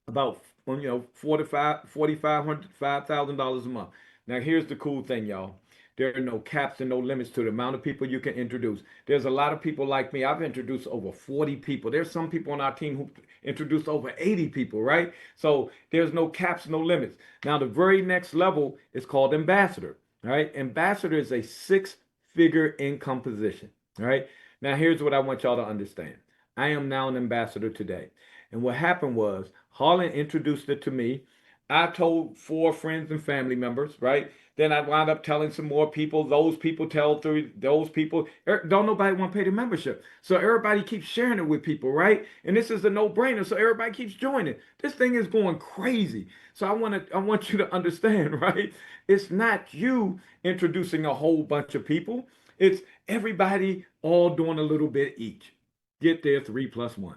Speaker 3: about 4,500, $5,000 a month. Now here's the cool thing, y'all. There are no caps and no limits to the amount of people you can introduce. There's a lot of people like me. I've introduced over 40 people. There's some people on our team who introduced over 80 people, right? So there's no caps, no limits. Now the very next level is called ambassador, right? Ambassador is a 6-figure income position, all right? Now here's what I want y'all to understand. I am now an ambassador today. And what happened was Harlan introduced it to me. I told 4 friends and family members, right? Then I wound up telling some more people. Those people tell 3 those people. Don't nobody want to pay the membership. So everybody keeps sharing it with people, right? And this is a no-brainer. So everybody keeps joining. This thing is going crazy. So I want you to understand, right? It's not you introducing a whole bunch of people. It's everybody all doing a little bit each. Get there 3+1.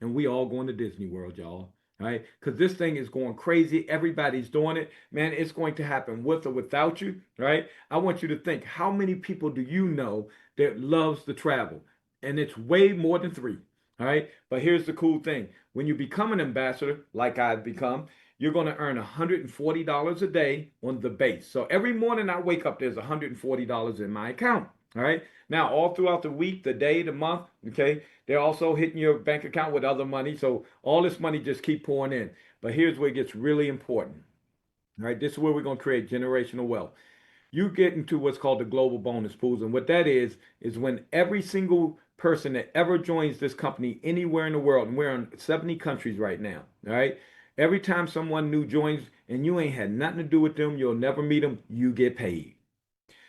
Speaker 3: And we all going to Disney World, y'all. All right? Because this thing is going crazy. Everybody's doing it. Man, it's going to happen with or without you, right? I want you to think, how many people do you know that loves to travel? And it's way more than three, all right? But here's the cool thing. When you become an ambassador, like I've become, you're going to earn $140 a day on the base. So every morning I wake up, there's $140 in my account. All right. Now, all throughout the week, the day, the month, okay, they're also hitting your bank account with other money. So all this money just keep pouring in. But here's where it gets really important. All right. This is where we're going to create generational wealth. You get into what's called the global bonus pools. And what that is when every single person that ever joins this company anywhere in the world, and we're in 70 countries right now, all right? Every time someone new joins and you ain't had nothing to do with them, you'll never meet them, you get paid.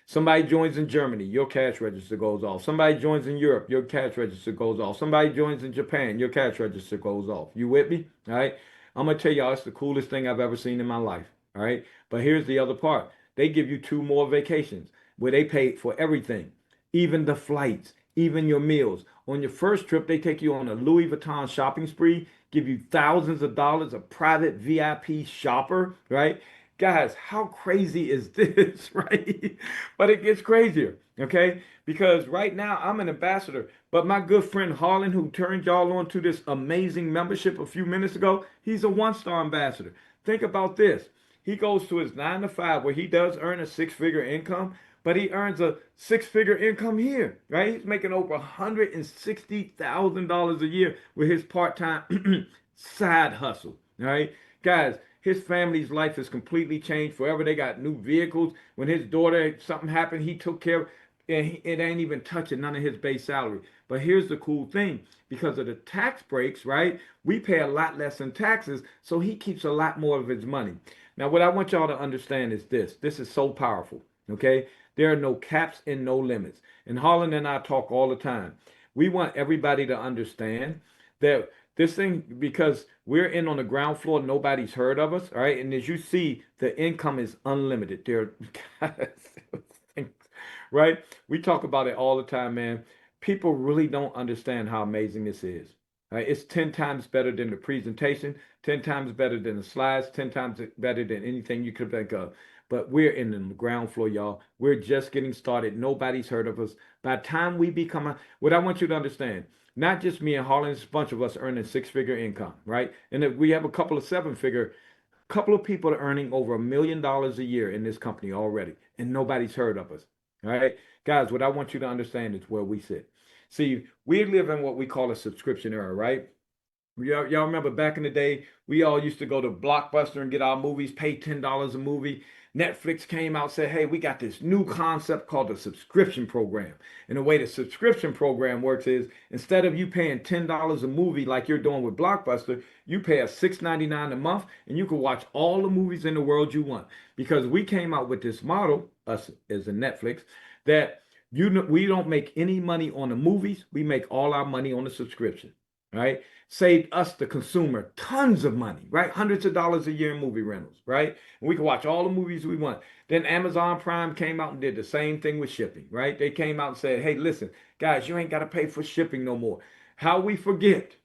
Speaker 3: Somebody joins in Germany, your cash register goes off. Somebody joins in Europe, your cash register goes off. Somebody joins in Japan, your cash register goes off. You with me? All right. I'm gonna tell y'all it's the coolest thing I've ever seen in my life. All right. But here's the other part. They give you 2 more vacations where they pay for everything, even the flights, even your meals. On your first trip, they take you on a Louis Vuitton shopping spree, give you thousands of dollars, a private VIP shopper, right? Guys, how crazy is this, right? But it gets crazier, okay? Because right now I'm an ambassador, but my good friend Harlan, who turned y'all on to this amazing membership a few minutes ago, he's a 1-star ambassador. Think about this. He goes to his 9 to 5 where he does earn a 6-figure income, but he earns a 6-figure income here, right? He's making over $160,000 a year with his part-time side hustle, all right? Guys, his family's life has completely changed forever. They got new vehicles. When his daughter, something happened, he took care of, and it ain't even touching none of his base salary. But here's the cool thing. Because of the tax breaks, right, we pay a lot less in taxes, so he keeps a lot more of his money. Now, what I want y'all to understand is this. This is so powerful, okay? There are no caps and no limits. And Harlan and I talk all the time. We want everybody to understand that this thing, because we're in on the ground floor, nobody's heard of us, all right? And as you see, the income is unlimited. There, right? We talk about it all the time, man. People really don't understand how amazing this is. Right? It's 10 times better than the presentation, 10 times better than the slides, 10 times better than anything you could think of. But we're in the ground floor, y'all. We're just getting started. Nobody's heard of us. By the time we become what I want you to understand, not just me and Harlan, it's a bunch of us earning 6-figure income, right? And if we have a couple of 7-figure, couple of people are earning over $1 million a year in this company already, and nobody's heard of us. All right, guys, what I want you to understand is where we sit. See, we live in what we call a subscription era, right? Y'all remember back in the day, we all used to go to Blockbuster and get our movies, pay $10 a movie. Netflix came out, said, hey, we got this new concept called the subscription program. And the way the subscription program works is instead of you paying $10 a movie like you're doing with Blockbuster, you pay a $6.99 a month and you can watch all the movies in the world you want. Because we came out with this model, us as a Netflix, that we don't make any money on the movies. We make all our money on the subscription, right? Saved us, the consumer, tons of money, right? Hundreds of dollars a year in movie rentals, right? And we can watch all the movies we want. Then Amazon Prime came out and did the same thing with shipping, right? They came out and said, hey, listen, guys, you ain't got to pay for shipping no more. How we forget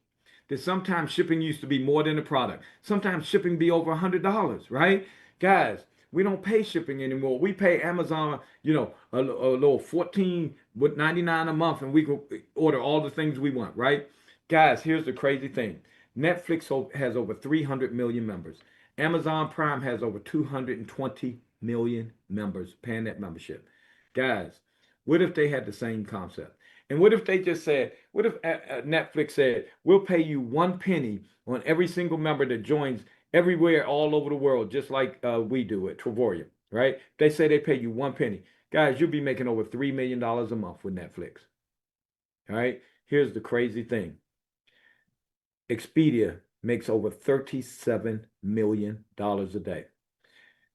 Speaker 3: that sometimes shipping used to be more than the product. Sometimes shipping be over $100, right? Guys, we don't pay shipping anymore. We pay Amazon, a little $14.99 a month, and we can order all the things we want, right? Guys, here's the crazy thing. Netflix has over 300 million members. Amazon Prime has over 220 million members paying that membership. Guys, what if they had the same concept? And what if they just said, what if Netflix said, we'll pay you 1 penny on every single member that joins everywhere all over the world, just like we do at Travorium, right? They say they pay you 1 penny. Guys, you'll be making over $3 million a month with Netflix. All right? Here's the crazy thing. Expedia makes over $37 million a day.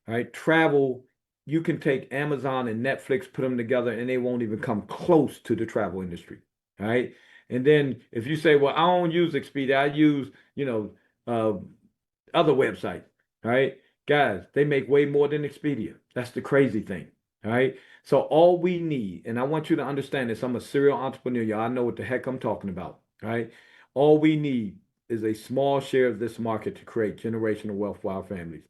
Speaker 3: All right? Travel, you can take Amazon and Netflix, put them together, and they won't even come close to the travel industry. All right? And then if you say, well, I don't use Expedia, I use, other websites, all right? Guys, they make way more than Expedia. That's the crazy thing, all right? So all we need, and I want you to understand this, I'm a serial entrepreneur, y'all. I know what the heck I'm talking about, all right? All we need is a small share of this market to create generational wealth for our families,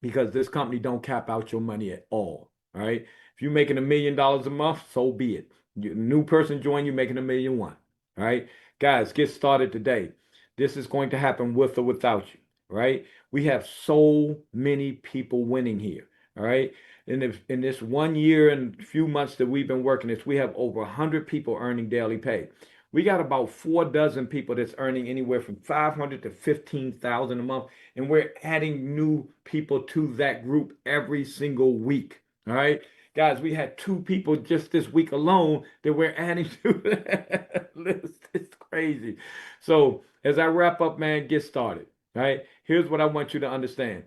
Speaker 3: because this company don't cap out your money at all. All right. If you're making $1 million a month, so be it. You, new person join you making $1.1 million. All right. Guys, get started today. This is going to happen with or without you. Right. We have so many people winning here. All right. In this 1 year and few months that we've been working this, we have over 100 people earning daily pay. We got about 4 dozen people that's earning anywhere from 500 to 15,000 a month, and we're adding new people to that group every single week. All right, guys, we had 2 people just this week alone that we're adding to that list. It's crazy. So as I wrap up, man, get started. All right, here's what I want you to understand: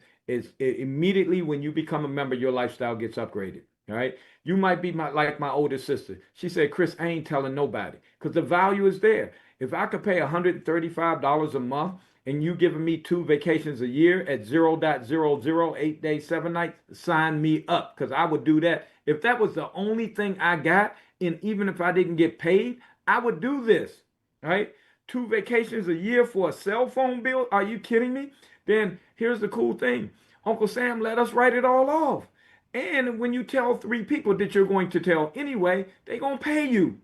Speaker 3: immediately when you become a member, your lifestyle gets upgraded. All right. You might be like my oldest sister. She said, Chris, I ain't telling nobody because the value is there. If I could pay $135 a month and you giving me 2 vacations a year at 0.00 8 days, 7 nights, sign me up, because I would do that. If that was the only thing I got, and even if I didn't get paid, I would do this. All right. 2 vacations a year for a cell phone bill. Are you kidding me? Then here's the cool thing. Uncle Sam let us write it all off. And when you tell 3 people that you're going to tell anyway, they're going to pay you.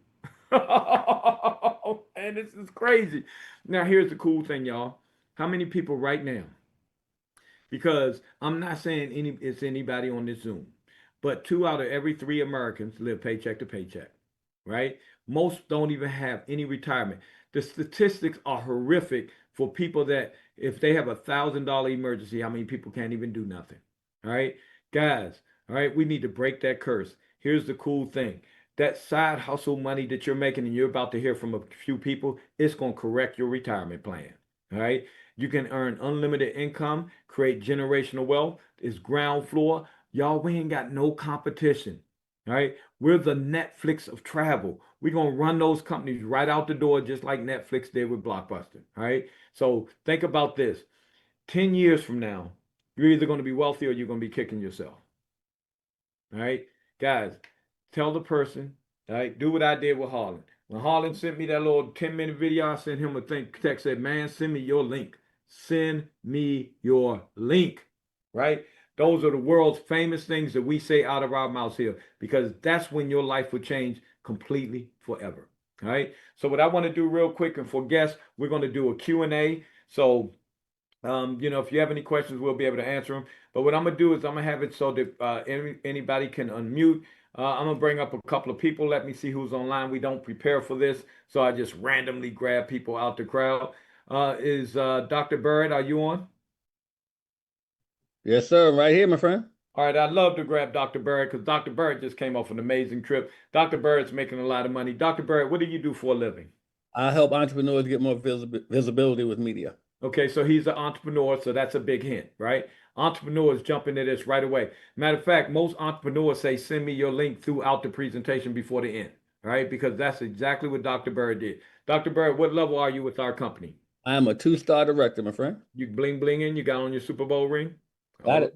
Speaker 3: And this is crazy. Now, here's the cool thing, y'all. How many people right now? Because I'm not saying it's anybody on this Zoom, but 2 out of every 3 Americans live paycheck to paycheck, right? Most don't even have any retirement. The statistics are horrific for people that if they have $1,000 emergency, how many people can't even do nothing? All right, guys. All right, we need to break that curse. Here's the cool thing. That side hustle money that you're making and you're about to hear from a few people, it's going to correct your retirement plan. All right. You can earn unlimited income, create generational wealth. It's ground floor. Y'all, we ain't got no competition. All right. We're the Netflix of travel. We're going to run those companies right out the door, just like Netflix did with Blockbuster. All right. So think about this. 10 years from now, you're either going to be wealthy or you're going to be kicking yourself. All right, guys, tell the person, all right, do what I did with Harlan. When Harlan sent me that little 10-minute video, I sent him a text, said, man, send me your link. Send me your link, right? Those are the world's famous things that we say out of our mouths here, because that's when your life will change completely forever. All right. So what I want to do real quick, and for guests, we're going to do a Q&A. So if you have any questions, we'll be able to answer them. But what I'm gonna do is I'm gonna have it so that anybody can unmute. I'm gonna bring up a couple of people. Let me see who's online. We don't prepare for this, so I just randomly grab people out the crowd. Is Dr. Bird? Are you on?
Speaker 4: Yes, sir. Right here, my friend.
Speaker 3: All right, I'd love to grab Dr. Bird because Dr. Bird just came off an amazing trip. Dr. Bird's making a lot of money. Dr. Bird, what do you do for a living?
Speaker 4: I help entrepreneurs get more visibility with media.
Speaker 3: Okay, so he's an entrepreneur, so that's a big hint, right? Entrepreneurs jump into this right away. Matter of fact, most entrepreneurs say, send me your link throughout the presentation before the end, right? Because that's exactly what Dr. Bird did. Dr. Bird, what level are you with our company?
Speaker 4: I am a 2-star director, my friend.
Speaker 3: You bling in, you got on your Super Bowl ring?
Speaker 4: Got it.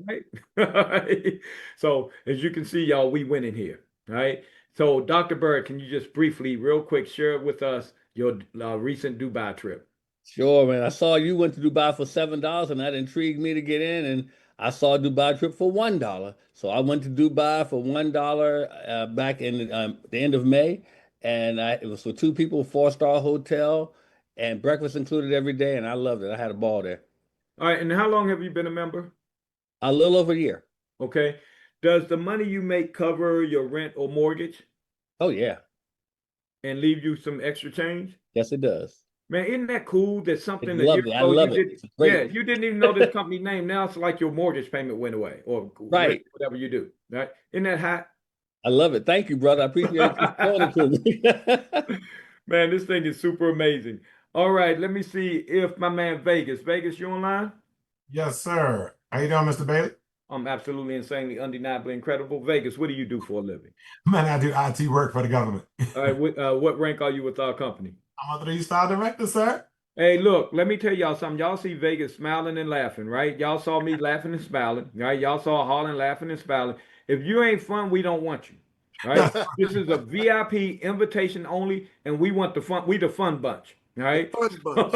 Speaker 3: Right. So as you can see, y'all, we winning here, right? So Dr. Bird, can you just briefly, real quick, share with us your recent Dubai trip?
Speaker 4: Sure, man. I saw you went to Dubai for $7, and that intrigued me to get in. And I saw a Dubai trip for $1, so I went to Dubai for $1 back in the end of May, and it was for 2 people, 4-star hotel, and breakfast included every day, and I loved it. I had a ball there.
Speaker 3: All right, and how long have you been a member?
Speaker 4: A little over a year.
Speaker 3: Okay. Does the money you make cover your rent or mortgage
Speaker 4: Oh yeah,
Speaker 3: and leave you some extra change?
Speaker 4: yes it does.
Speaker 3: Man, isn't that cool that something
Speaker 4: It's
Speaker 3: a year
Speaker 4: lovely. I
Speaker 3: ago you
Speaker 4: love it.
Speaker 3: didn't,
Speaker 4: It's great.
Speaker 3: yeah, you didn't even know this company name. Now it's like your mortgage payment went away or
Speaker 4: Right.
Speaker 3: whatever you do, right? Isn't that hot?
Speaker 4: I love it. Thank you, brother. I appreciate you showing it to me.
Speaker 3: Man, this thing is super amazing. All right, let me see if my man Vegas. Vegas, you online?
Speaker 5: Yes, sir. How you doing, Mr. Bailey?
Speaker 3: I'm absolutely insanely, undeniably incredible. Vegas, what do you do for a living?
Speaker 5: Man, I do IT work for the government.
Speaker 3: All right, what rank are you with our company?
Speaker 5: I'm a 3-star director, sir.
Speaker 3: Hey, look, let me tell y'all something. Y'all see Vegas smiling and laughing, right? Y'all saw me laughing and smiling, right? Y'all saw Harlan laughing and smiling. If you ain't fun, we don't want you, right? This is a VIP invitation only, and we want the fun. We the fun bunch, right?
Speaker 2: Fun bunch.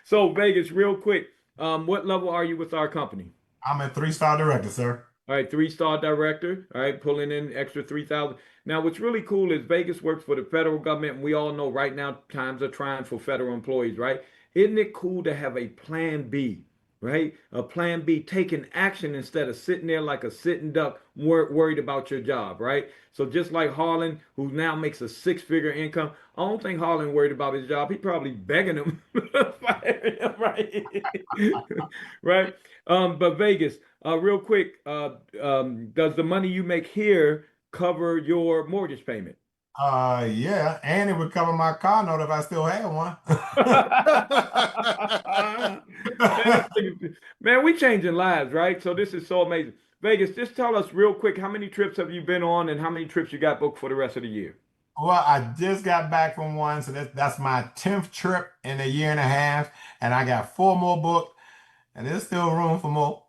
Speaker 3: So Vegas, real quick, what level are you with our company?
Speaker 5: I'm a 3-star director, sir.
Speaker 3: All right, three-star director. All right, pulling in extra 3,000. Now, what's really cool is Vegas works for the federal government, and we all know right now times are trying for federal employees, right? Isn't it cool to have a plan B, right? A plan B, taking action instead of sitting there like a sitting duck, worried about your job, right? So just like Harlan, who now makes a six-figure income, I don't think Harlan worried about his job. He probably begging him, fire him, right? Right? But Vegas, real quick, does the money you make here cover your mortgage payment?
Speaker 5: Yeah, and it would cover my car note if I still had one.
Speaker 3: Man, we changing lives, right? So this is so amazing. Vegas, just tell us real quick, how many trips have you been on and how many trips you got booked for the rest of the year?
Speaker 5: Well, I just got back from one, so that's my 10th trip in a year and a half, and I got 4 more booked, and there's still room for more.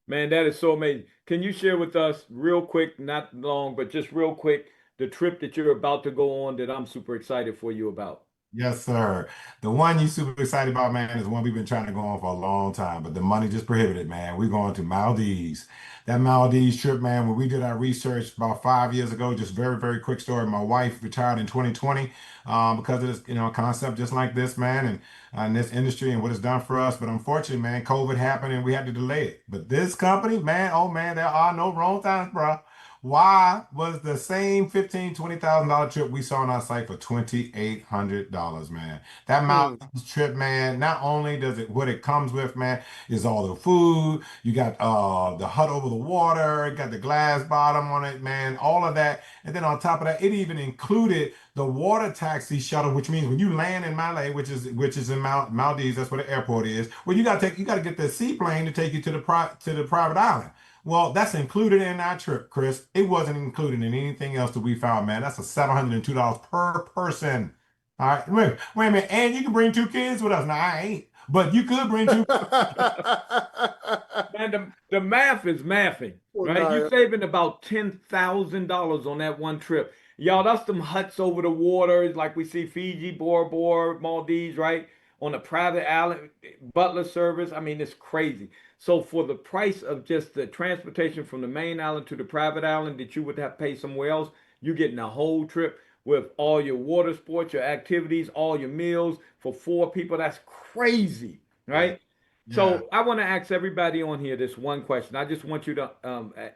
Speaker 3: Man, that is so amazing. Can you share with us real quick, not long, but just real quick, the trip that you're about to go on that I'm super excited for you about?
Speaker 5: Yes, sir. The one you super excited about, man, is one we've been trying to go on for a long time, but the money just prohibited, man. We're going to Maldives. That Maldives trip, man, when we did our research about 5 years ago, just very, very quick story. My wife retired in 2020 because of this, concept just like this, man, and this industry and what it's done for us. But unfortunately, man, COVID happened and we had to delay it. But this company, man, oh man, there are no wrong times, bro. Why was the same $20,000 trip we saw on our site for $2,800, man? That
Speaker 2: Hmm.
Speaker 5: mountains trip, man, not only does it what it comes with, man, is all the food. You got the hut over the water, you got the glass bottom on it, man, all of that. And then on top of that, it even included the water taxi shuttle, which means when you land in Malay, which is in Maldives, that's where the airport is. Well, you got to get the seaplane to take you to the private island. Well, that's included in our trip, Chris. It wasn't included in anything else that we found, man. That's a $702 per person. All right. Wait a minute. And you can bring 2 kids with us. Now, I ain't, but you could bring two.
Speaker 3: Man, the math is mathing,
Speaker 2: Well,
Speaker 3: right? You're
Speaker 2: nah,
Speaker 3: saving about $10,000 on that one trip. Y'all, that's some huts over the water, like we see Fiji, Bora Bora, Maldives, right? On a private island, butler service. I mean, it's crazy. So for the price of just the transportation from the main island to the private island that you would have to pay somewhere else, you're getting a whole trip with all your water sports, your activities, all your meals for 4 people. That's crazy,
Speaker 5: Yeah.
Speaker 3: right?
Speaker 5: Yeah.
Speaker 3: So I want to ask everybody on here this one question. I just want you to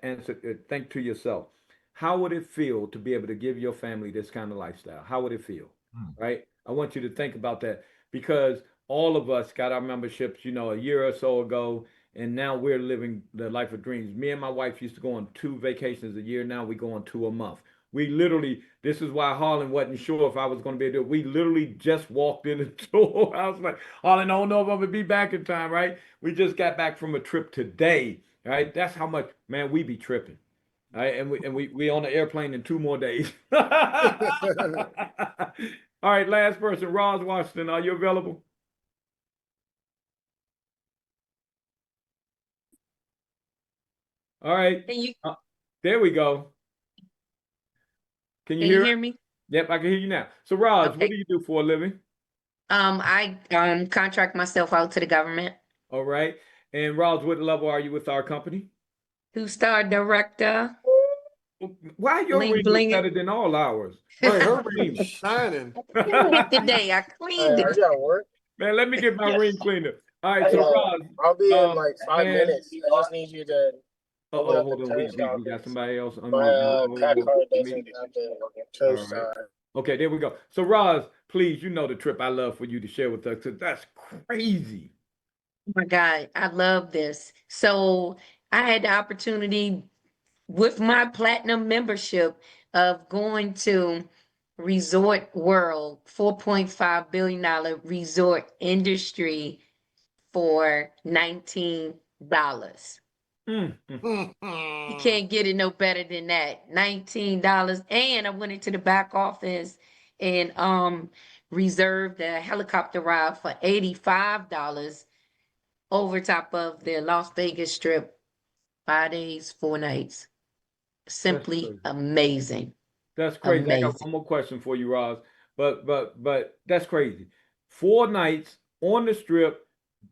Speaker 3: answer, think to yourself, how would it feel to be able to give your family this kind of lifestyle? How would it feel?
Speaker 5: Hmm.
Speaker 3: Right? I want you to think about that because all of us got our memberships, a year or so ago, and now we're living the life of dreams. Me and my wife used to go on 2 vacations a year. Now we go on 2 a month. We literally, this is why Harlan wasn't sure if I was going to be able to do it. We literally just walked in the door. I was like, Harlan, I don't know if I'm going to be back in time, right? We just got back from a trip today, right? That's how much, man, we be tripping. Right? And we on the airplane in 2 more days. All right, last person, Roz Washington, are you available? All right.
Speaker 6: Can you
Speaker 3: There we go. Can you
Speaker 6: can you
Speaker 3: hear
Speaker 6: hear
Speaker 3: it?
Speaker 6: me?
Speaker 3: Yep, I can hear you now. So, Roz, what
Speaker 6: Okay.
Speaker 3: do you do for a living?
Speaker 6: I contract myself out to the government.
Speaker 3: All right. And Roz, what level are you with our company?
Speaker 6: 2-star director.
Speaker 3: Why your
Speaker 6: Bling
Speaker 3: ring look
Speaker 6: bling
Speaker 3: better
Speaker 6: it.
Speaker 3: than all ours?
Speaker 2: right,
Speaker 3: You
Speaker 2: her ring is
Speaker 3: clean.
Speaker 2: shining.
Speaker 6: I cleaned it today. I cleaned
Speaker 7: Are
Speaker 6: it.
Speaker 7: you at work?
Speaker 3: Man, let me get my ring cleaner. All right, so
Speaker 7: Yeah,
Speaker 3: Roz,
Speaker 7: I'll be in like 5 minutes.
Speaker 3: man.
Speaker 7: I just need you to open up the
Speaker 3: Hold on. We
Speaker 7: turnstile,
Speaker 3: got
Speaker 7: please.
Speaker 3: somebody else
Speaker 7: My
Speaker 3: unmuted.
Speaker 7: card
Speaker 3: Let me.
Speaker 7: doesn't have the
Speaker 3: All right.
Speaker 7: turnstile.
Speaker 3: Okay, there we go. So, Roz, please, the trip I love for you to share with us because that's crazy.
Speaker 6: Oh my God, I love this. So I had the opportunity with my platinum membership of going to Resort World, $4.5 billion resort industry for $19.
Speaker 3: Mm, mm.
Speaker 6: You can't get it no better than that. $19. And I went into the back office and reserved a helicopter ride for $85 over top of the Las Vegas Strip, 5 days, 4 nights.
Speaker 3: That's
Speaker 6: Simply
Speaker 3: crazy.
Speaker 6: amazing.
Speaker 3: That's crazy. I got
Speaker 6: Amazing.
Speaker 3: one more question for you, Roz. But that's crazy. 4 nights on the strip,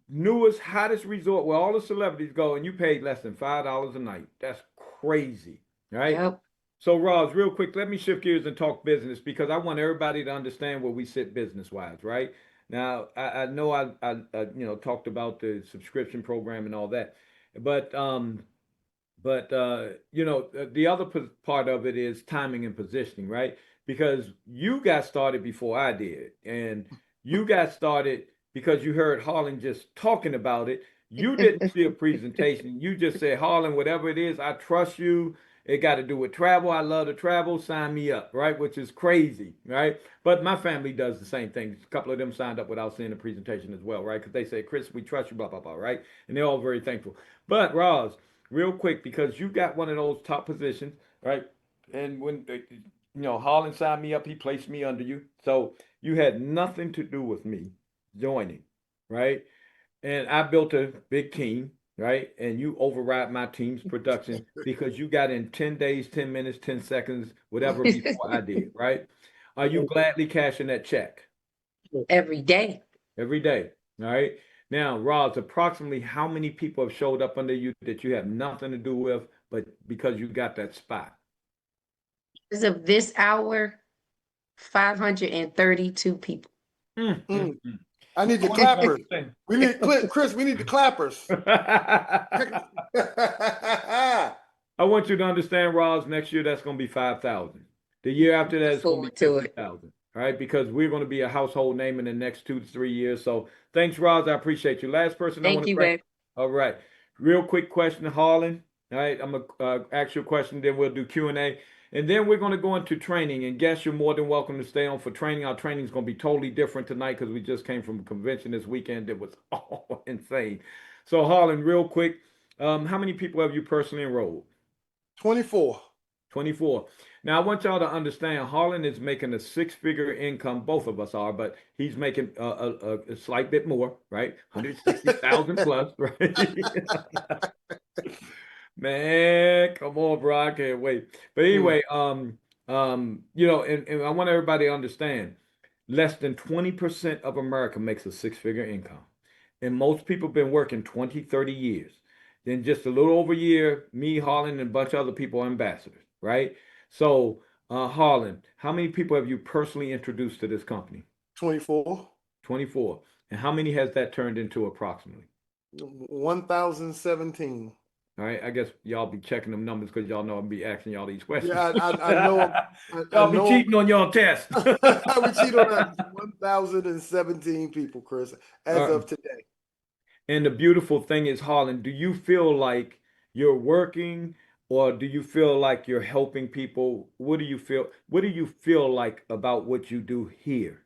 Speaker 3: newest, hottest resort where all the celebrities go, and you paid less than $5 a night. That's crazy, right?
Speaker 6: Yep.
Speaker 3: So, Roz, real quick, let me shift gears and talk business because I want everybody to understand where we sit business wise, right? Now, I know I talked about the subscription program and all that, but the other part of it is timing and positioning, right? Because you got started before I did, and you got started because you heard Harlan just talking about it. You didn't see a presentation. You just said, Harlan, whatever it is, I trust you. It got to do with travel. I love to travel. Sign me up, right? Which is crazy, right? But my family does the same thing. A couple of them signed up without seeing a presentation as well, right? Because they say, Chris, we trust you, blah, blah, blah, right? And they're all very thankful. But Roz, real quick, because you got one of those top positions, right? And when Harlan signed me up, he placed me under you. So you had nothing to do with me joining, right? And I built a big team, right? And you override my team's production because you got in 10 days, 10 minutes, 10 seconds, whatever before I did, right? Are you gladly cashing that check
Speaker 6: Every day.
Speaker 3: every day? All right. Now, Roz, approximately how many people have showed up under you that you have nothing to do with, but because you got that spot?
Speaker 6: As of this hour, 532 people.
Speaker 2: Mm. I need the
Speaker 3: I want you to
Speaker 2: clappers. We need Chris. We need the clappers.
Speaker 3: understand- I want you to understand, Roz, next year that's going to be 5,000. The year after that, it's going to
Speaker 6: Forward
Speaker 3: be
Speaker 6: to it.
Speaker 3: 50,000. All right, because we're going to be a household name in the next 2 to 3 years. So thanks, Roz. I appreciate you. Last person I
Speaker 6: Thank
Speaker 3: want to
Speaker 6: you,
Speaker 3: bring.
Speaker 6: babe.
Speaker 3: All right, real quick question, Harlan. All right, I'm gonna ask you a question, then we'll do Q&A, and then we're going to go into training. And guess you're more than welcome to stay on for training. Our training is going to be totally different tonight because we just came from a convention this weekend that was all insane. So Harlan, real quick, how many people have you personally enrolled?
Speaker 2: 24.
Speaker 3: 24. Now, I want y'all to understand, Harlan is making a six-figure income. Both of us are, but he's making a slight bit more, right? 160,000 plus, right? Man, come on, bro. I can't wait. But anyway, and I want everybody to understand, less than 20% of America makes a six-figure income. And most people have been working 20, 30 years. Then just a little over a year, me, Harlan, and a bunch of other people are ambassadors, right? So, Harlan, how many people have you personally introduced to this company?
Speaker 2: 24.
Speaker 3: 24. And how many has that turned into approximately?
Speaker 2: 1,017.
Speaker 3: All right, I guess y'all be checking them numbers because y'all know I'm be asking y'all these questions.
Speaker 2: Yeah, I know.
Speaker 3: Y'all be cheating on y'all test.
Speaker 2: We cheat on that. 1,017 people, Chris, as of today.
Speaker 3: And the beautiful thing is, Harlan, do you feel like you're working or do you feel like you're helping people? What do you feel? What do you feel like about what you do here?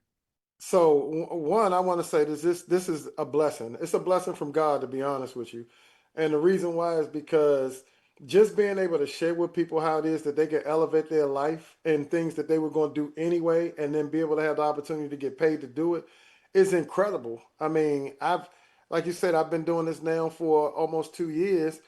Speaker 2: So one, I want to say this is a blessing. It's a blessing from God, to be honest with you. And the reason why is because just being able to share with people how it is that they can elevate their life and things that they were going to do anyway, and then be able to have the opportunity to get paid to do it is incredible. I mean, like you said, I've been doing this now for almost 2 years,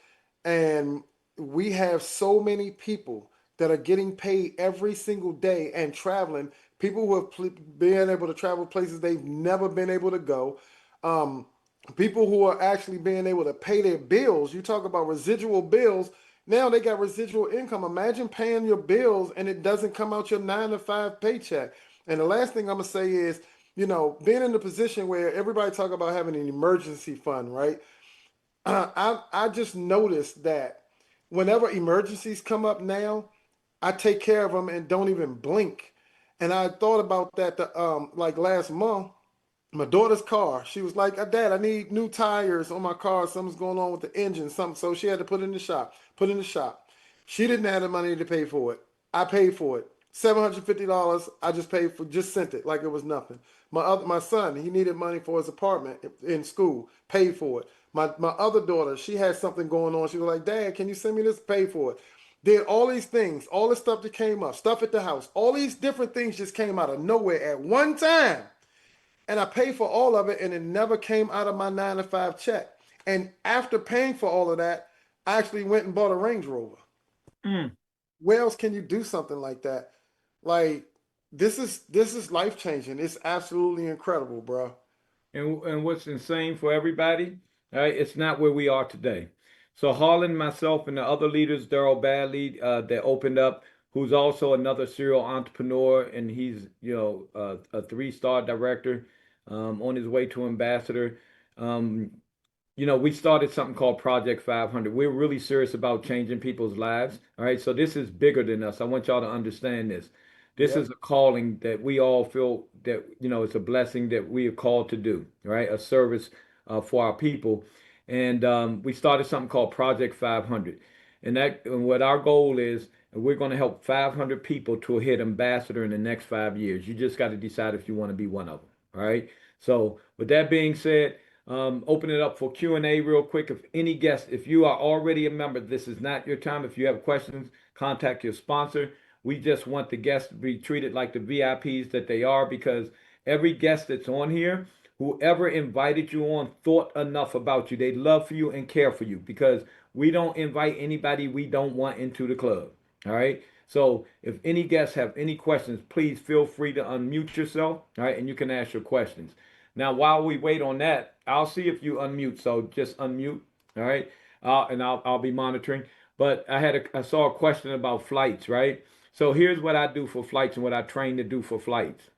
Speaker 2: and we have so many people that are getting paid every single day and traveling. People who have been able to travel places they've never been able to go. Um, People who are actually being able to pay their bills. You talk about residual bills. Now they got residual income. Imagine paying your bills and it doesn't come out your 9 to 5 paycheck. And the last thing I'm gonna say is, being in the position where everybody talk about having an emergency fund, right? I just noticed that whenever emergencies come up now, I take care of them and don't even blink. And I thought about that like last month, my daughter's car. She was like, Dad, I need new tires on my car. Something's going on with the engine, something. So she had to put it in the shop. Put it in the shop. She didn't have the money to pay for it. I paid for it. $750. I just sent it like it was nothing. My son, he needed money for his apartment in school. Paid for it. My other daughter, she had something going on. She was like, Dad, can you send me this? Pay for it. Did all these things, all the stuff that came up, stuff at the house, all these different things just came out of nowhere at one time. And I paid for all of it, and it never came out of my 9 to 5 check. And after paying for all of that, I actually went and bought a Range Rover.
Speaker 3: Mm.
Speaker 2: Where else can you do something like that? Like this is life changing. It's absolutely incredible, bro.
Speaker 3: And what's insane for everybody, right? It's not where we are today. So Harlan, myself, and the other leaders, Daryl Badley, that opened up, who's also another serial entrepreneur, and he's a 3-star director, on his way to ambassador. Um, we started something called Project 500. We're really serious about changing people's lives. All right. So this is bigger than us. I want y'all to understand this. This
Speaker 2: Yep.
Speaker 3: is a calling that we all feel that, it's a blessing that we are called to do, right? A service for our people. And we started something called Project 500. And what our goal is, we're going to help 500 people to hit ambassador in the next 5 years. You just got to decide if you want to be one of them. All right. So with that being said, open it up for Q&A real quick. If any guest, if you are already a member, this is not your time. If you have questions, contact your sponsor. We just want the guests to be treated like the VIPs that they are, because every guest that's on here, whoever invited you on, thought enough about you. They love for you and care for you, because we don't invite anybody we don't want into the club. All right. So if any guests have any questions, please feel free to unmute yourself. All right. And you can ask your questions. Now, while we wait on that, I'll see if you unmute. So just unmute. All right. And I'll be monitoring. But I saw a question about flights, right? So here's what I do for flights and what I train to do for flights.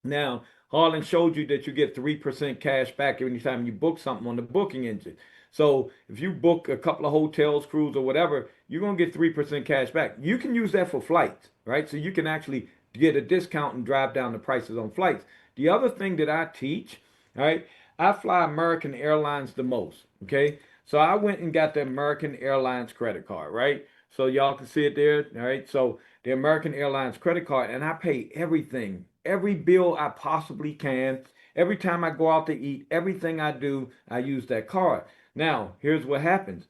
Speaker 3: Now, Harlan showed you that you get 3% cash back every time you book something on the booking engine. So if you book a couple of hotels, cruise, or whatever, you're going to get 3% cash back. You can use that for flights, right? So you can actually get a discount and drive down the prices on flights. The other thing that I teach, right? I fly American Airlines the most, okay? So I went and got the American Airlines credit card, right? So y'all can see it there, all right? So the American Airlines credit card, and I pay everything, every bill I possibly can. Every time I go out to eat, everything I do, I use that card. Now, here's what happens.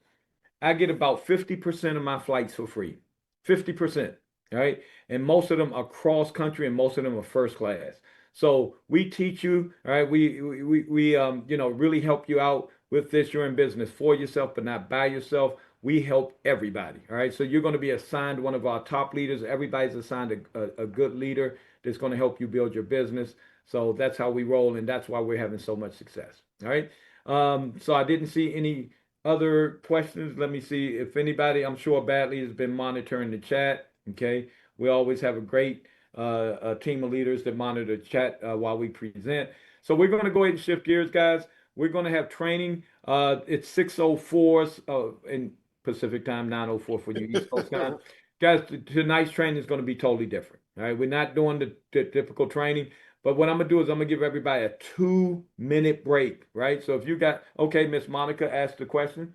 Speaker 3: I get about 50% of my flights for free. 50%, all right? And most of them are cross country, and most of them are first class. So we teach you, all right? We really help you out with this. You're in business for yourself, but not by yourself. We help everybody, all right? So you're going to be assigned one of our top leaders. Everybody's assigned a good leader that's going to help you build your business. So that's how we roll, and that's why we're having so much success, all right? So I didn't see any other questions. Let me see if anybody, I'm sure Badley has been monitoring the chat. Okay. We always have a great team of leaders that monitor the chat while we present. So we're going to go ahead and shift gears, guys. We're going to have training. It's 6:04 in Pacific time, 9:04 for you East Coast time. Guys, tonight's training is going to be totally different. All right. We're not doing the typical training. But what I'm going to do is I'm going to give everybody a 2-minute break, right? So if you got, okay, Miss Monica asked the question.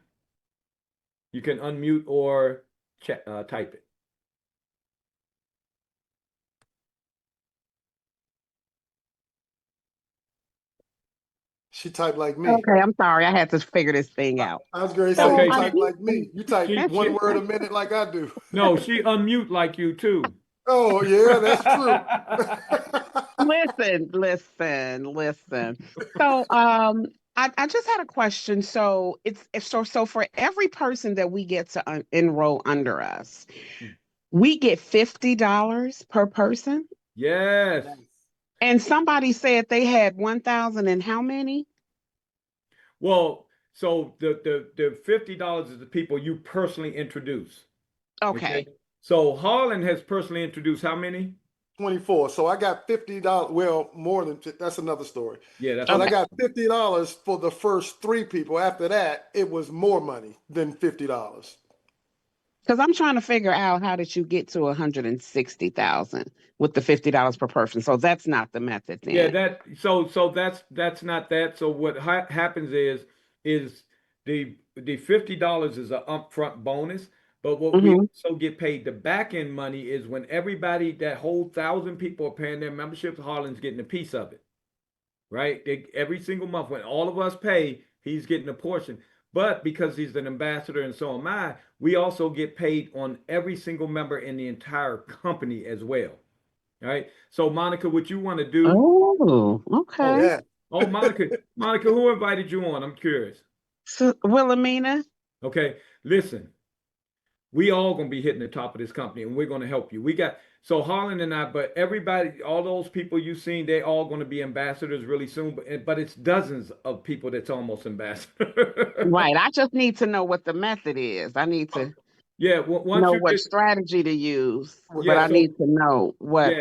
Speaker 3: You can unmute or type it.
Speaker 2: She typed like me.
Speaker 8: Okay, I'm sorry. I had to figure this thing out.
Speaker 2: I was going to say,
Speaker 8: So,
Speaker 2: you
Speaker 3: Okay,
Speaker 2: type like me. You type one word a minute like I do.
Speaker 3: No, she unmute like you too.
Speaker 2: Oh, yeah, that's true.
Speaker 8: listen. So, I just had a question. So so for every person that we get to enroll under us, we get $50 per person.
Speaker 3: Yes.
Speaker 8: And somebody said they had 1,000 and how many?
Speaker 3: Well, so the $50 is the people you personally introduce.
Speaker 8: Okay.
Speaker 3: So Harlan has personally introduced how many?
Speaker 2: 24. So I got $50. Well, more than that's another story.
Speaker 3: Yeah, that's
Speaker 2: But
Speaker 3: okay.
Speaker 2: I got $50 for the first 3 people. After that, it was more money than $50.
Speaker 8: Because I'm trying to figure out how did you get to 160,000 with the $50 per person. So that's not the method then.
Speaker 3: Yeah, that's not that. So what happens is the $50 is an upfront bonus, but what we also get paid the back end money is when everybody, that whole 1,000 people are paying their memberships, Harlan's getting a piece of it, right? Every single month when all of us pay, he's getting a portion. But because he's an ambassador and so am I, we also get paid on every single member in the entire company as well. All right. So Monica, what you want to do?
Speaker 8: Oh, okay.
Speaker 2: Oh, yeah.
Speaker 3: Oh, Monica, who invited you on? I'm curious.
Speaker 8: So, Wilhelmina.
Speaker 3: Okay. Listen, we all gonna be hitting the top of this company, and we're gonna help you. We got So Harlan and I, but everybody, all those people you've seen, they're all going to be ambassadors really soon. But it's dozens of people that's almost ambassador.
Speaker 8: Right. I just need to know what the method is. I need to
Speaker 3: Yeah, once
Speaker 8: know
Speaker 3: you
Speaker 8: what
Speaker 3: get,
Speaker 8: strategy to use, but
Speaker 3: yeah,
Speaker 8: I
Speaker 3: so
Speaker 8: need to know what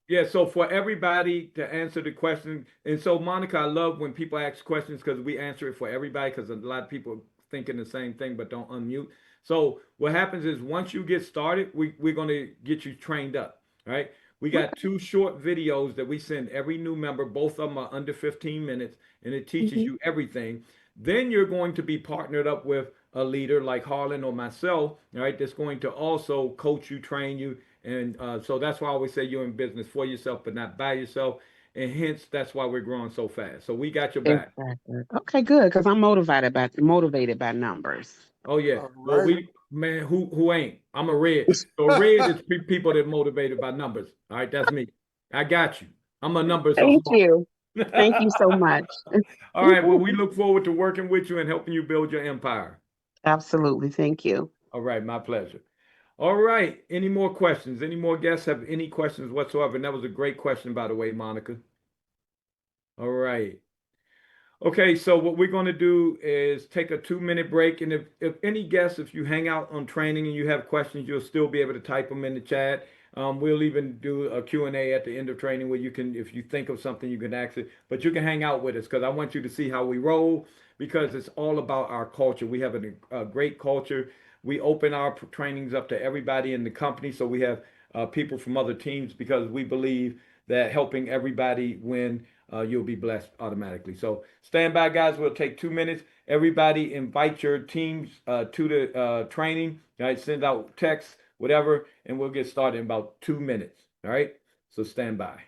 Speaker 3: yeah, so for everybody to answer the question, and so Monica, I love when people ask questions because we answer it for everybody because a lot of people thinking the same thing but don't unmute. So what happens is once you get started, we're gonna get you trained up, right? We got two short videos that we send every new member. Both of them are under 15 minutes, and it teaches
Speaker 8: Mhm.
Speaker 3: you everything. Then you're going to be partnered up with a leader like Harlan or myself, right? That's going to also coach you, train you, and so that's why I always say you're in business for yourself, but not by yourself. And hence, that's why we're growing so fast. So we got your back.
Speaker 8: Exactly. Okay, good. Because I'm motivated by numbers.
Speaker 3: Oh yeah.
Speaker 2: All
Speaker 3: Well,
Speaker 2: right.
Speaker 3: we man, who ain't? I'm a red. So a red is people that motivated by numbers. All right, that's me. I got you. I'm a numbers
Speaker 8: Thank
Speaker 3: hawk.
Speaker 8: you. Thank you so much.
Speaker 3: All right. Well, we look forward to working with you and helping you build your empire.
Speaker 8: Absolutely. Thank you.
Speaker 3: All right, my pleasure. All right. Any more questions? Any more guests have any questions whatsoever? And that was a great question, by the way, Monica. All right. Okay, so what we're going to do is take a 2 minute break. And if any guests, if you hang out on training and you have questions, you'll still be able to type them in the chat. We'll even do a Q&A at the end of training where you can, if you think of something, you can ask it. But you can hang out with us because I want you to see how we roll because it's all about our culture. We have a great culture. We open our trainings up to everybody in the company. So we have people from other teams because we believe that helping everybody win you'll be blessed automatically. So stand by, guys. We'll take 2 minutes. Everybody invite your teams to the training. All right, send out text, whatever, and we'll get started in about 2 minutes. All right, so stand by.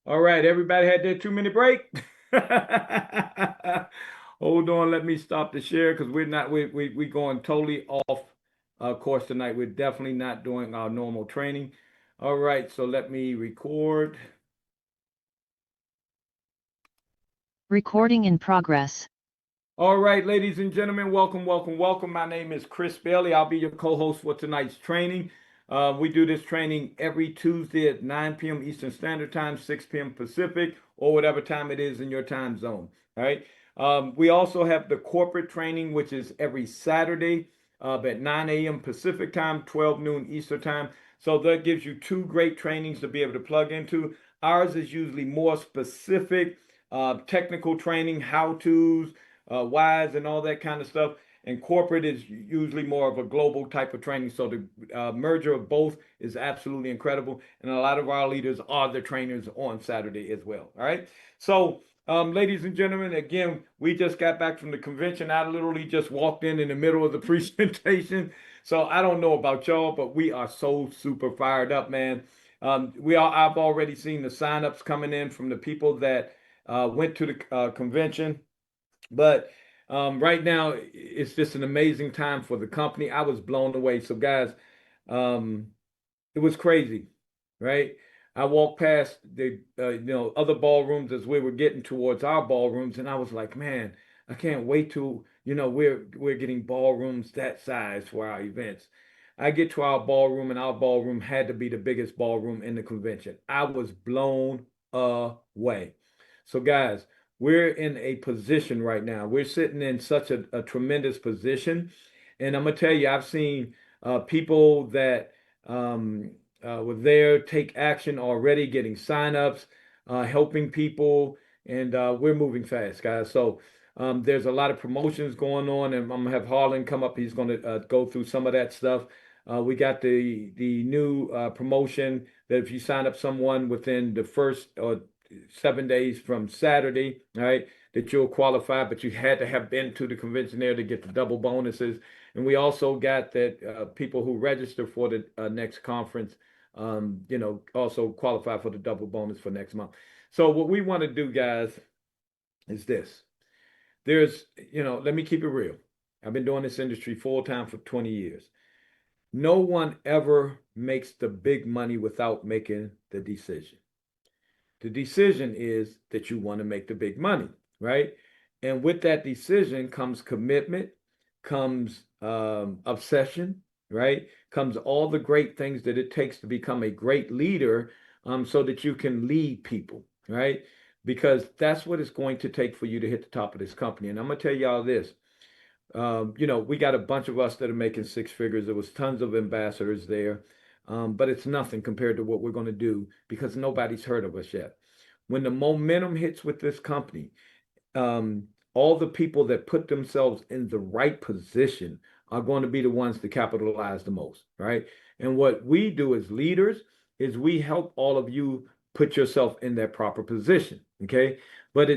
Speaker 3: All right, everybody had their 2 minute break. Hold on, let me stop the share because we going totally off course tonight. We're definitely not doing our normal training. All right, so let me record.
Speaker 9: Recording in progress.
Speaker 3: All right, ladies and gentlemen, welcome, welcome, welcome. My name is Chris Bailey. I'll be your co-host for tonight's training. We do this training every Tuesday at 9 p.m. Eastern Standard Time, 6 p.m. Pacific, or whatever time it is in your time zone. All right. We also have the corporate training, which is every Saturday at 9 a.m. Pacific time, 12 noon Eastern time. So that gives you two great trainings to be able to plug into. Ours is usually more specific, technical training, how-tos, whys, and all that kind of stuff. And corporate is usually more of a global type of training. So the merger of both is absolutely incredible. And a lot of our leaders are the trainers on Saturday as well. All right. So Ladies and gentlemen, again, we just got back from the convention. I literally just walked in the middle of the presentation. So I don't know about y'all, but we are so super fired up, man. I've already seen the signups coming in from the people that went to the convention. But right now, it's just an amazing time for the company. I was blown away. So, guys, um, it was crazy, right? I walked past the other ballrooms as we were getting towards our ballrooms, and I was like, man, I can't wait till we're getting ballrooms that size for our events. I get to our ballroom, and our ballroom had to be the biggest ballroom in the convention. I was blown away. So, guys, we're in a position right now. We're sitting in such a tremendous position, and I'm gonna tell you, I've seen people that were there take action already, getting signups, helping people, and we're moving fast, guys. So there's a lot of promotions going on, and I'm gonna have Harlan come up. He's gonna go through some of that stuff. We got the new promotion that if you sign up someone within the first 7 days from Saturday, right, that you'll qualify, but you had to have been to the convention there to get the double bonuses. And we also got that people who register for the next conference, also qualify for the double bonus for next month. So what we want to do, guys, is this. Let me keep it real. I've been doing this industry full time for 20 years. No one ever makes the big money without making the decision. The decision is that you want to make the big money, right? And with that decision comes commitment, comes obsession, right? Comes all the great things that it takes to become a great leader, so that you can lead people, right? Because that's what it's going to take for you to hit the top of this company. And I'm gonna tell y'all this. We got a bunch of us that are making six figures. There was tons of ambassadors there, but it's nothing compared to what we're going to do because nobody's heard of us yet. When the momentum hits with this company, all the people that put themselves in the right position are going to be the ones to capitalize the most, right? And what we do as leaders is we help all of you put yourself in that proper position, okay? But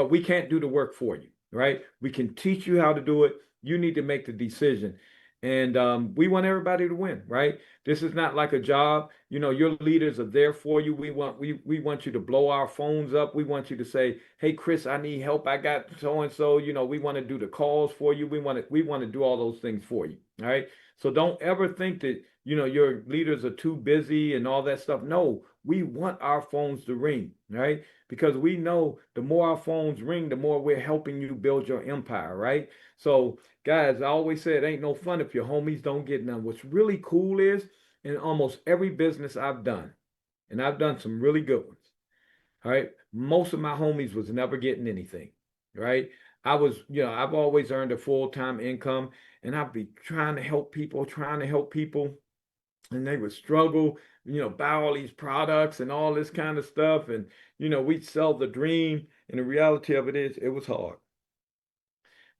Speaker 3: we can't do the work for you, right? We can teach you how to do it. You need to make the decision. And we want everybody to win, right? This is not like a job. Your leaders are there for you. We want you to blow our phones up. We want you to say, "Hey, Chris, I need help. I got so and so." We want to do the calls for you. We want to do all those things for you. All right. So don't ever think that your leaders are too busy and all that stuff. No, we want our phones to ring, right? Because we know the more our phones ring, the more we're helping you build your empire, right? So, guys, I always say it ain't no fun if your homies don't get none. What's really cool is in almost every business I've done, and I've done some really good ones, all right? Most of my homies was never getting anything, right? I've always earned a full-time income, and I'd be trying to help people, and they would struggle, buy all these products and all this kind of stuff. And, we'd sell the dream. And the reality of it is, it was hard.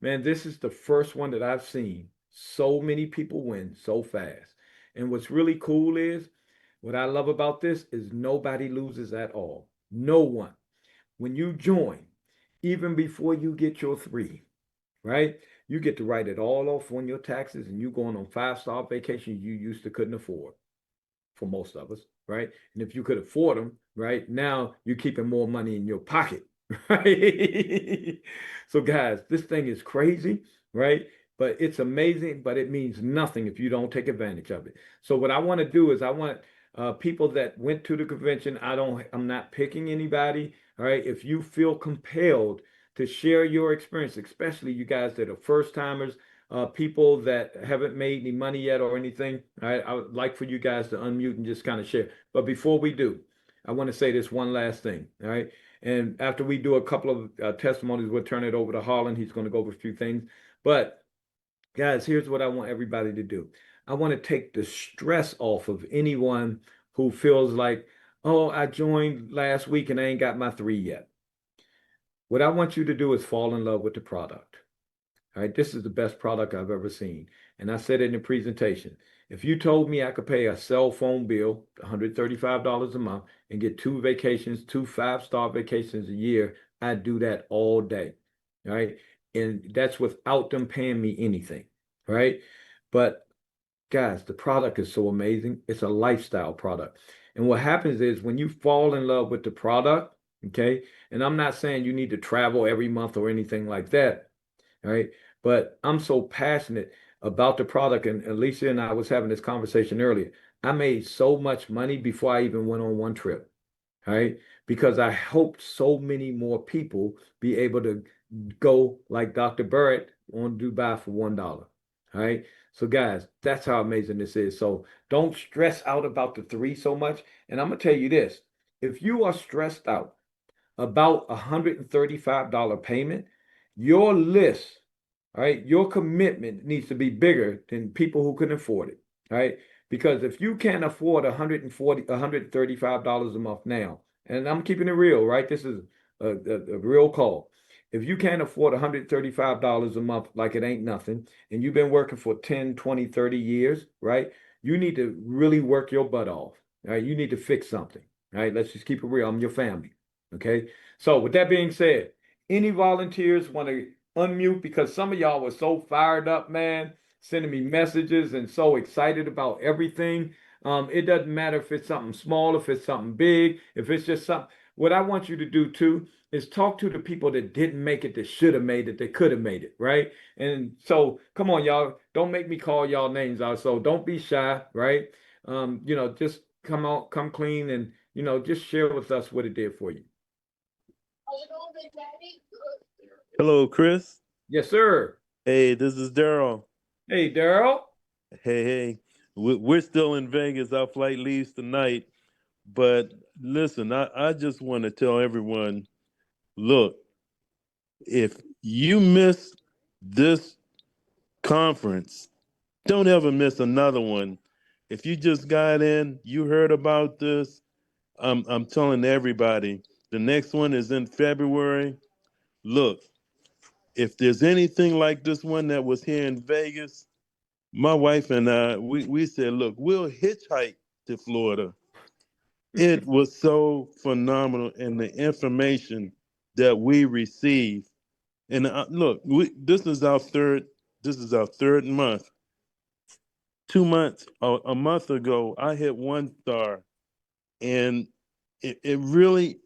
Speaker 3: Man, this is the first one that I've seen so many people win so fast. And what's really cool is, what I love about this is nobody loses at all. No one. When you join, even before you get your 3, right? You get to write it all off on your taxes, and you going on 5-star vacations you used to couldn't afford for most of us, right? And if you could afford them, right, now you're keeping more money in your pocket, right? So guys, this thing is crazy, right? But it's amazing, but it means nothing if you don't take advantage of it. So what I want to do is I want people that went to the convention. I'm not picking anybody, all right? If you feel compelled to share your experience, especially you guys that are first timers, people that haven't made any money yet or anything, all right, I would like for you guys to unmute and just kind of share. But before we do, I want to say this one last thing, all right? And after we do a couple of testimonies, we'll turn it over to Harlan. He's going to go over a few things. But guys, here's what I want everybody to do. I want to take the stress off of anyone who feels like, oh, I joined last week and I ain't got my 3 yet. What I want you to do is fall in love with the product. All right, this is the best product I've ever seen. And I said it in the presentation. If you told me I could pay a cell phone bill, $135 a month, and get 2 vacations, 2 5-star vacations a year I do that all day, right? And that's without them paying me anything, right? But guys, the product is so amazing. It's a lifestyle product. And what happens is when you fall in love with the product, okay, and I'm not saying you need to travel every month or anything like that, right? But I'm so passionate about the product, and Alicia and I was having this conversation earlier. I made so much money before I even went on one trip, right? Because I helped so many more people be able to go like Dr. Barrett on Dubai for $1. Right. So guys, that's how amazing this is. So don't stress out about the three so much. And I'm gonna tell you this, if you are stressed out about $135 payment, your list, right, your commitment needs to be bigger than people who can afford it, right? Because if you can't afford $135 a month now, and I'm keeping it real, right? This is a real call. If you can't afford $135 a month like it ain't nothing, and you've been working for 10, 20, 30 years, right? You need to really work your butt off, right? You need to fix something, right? Let's just keep it real. I'm your family. Okay. So with that being said, any volunteers want to unmute because some of y'all were so fired up, man, sending me messages and so excited about everything. It doesn't matter if it's something small, if it's something big, if it's just something. What I want you to do too is talk to the people that didn't make it, that should have made it, that could have made it, right? And so come on, y'all. Don't make me call y'all names out. So don't be shy, right? Just come out, come clean and just share with us what it did for you.
Speaker 9: Hello, Chris.
Speaker 3: Yes, sir.
Speaker 9: Hey, this is Daryl.
Speaker 3: Hey, Daryl.
Speaker 9: Hey. We're still in Vegas. Our flight leaves tonight. But listen, I just want to tell everyone, look, if you miss this conference, don't ever miss another one. If you just got in, you heard about this, I'm telling everybody, the next one is in February. Look, if there's anything like this one that was here in Vegas, my wife and I, we said, look, we'll hitchhike to Florida. It was so phenomenal, and the information that we received. And look, this is our third month. 2 months, a month ago, I hit 1 star, and it really,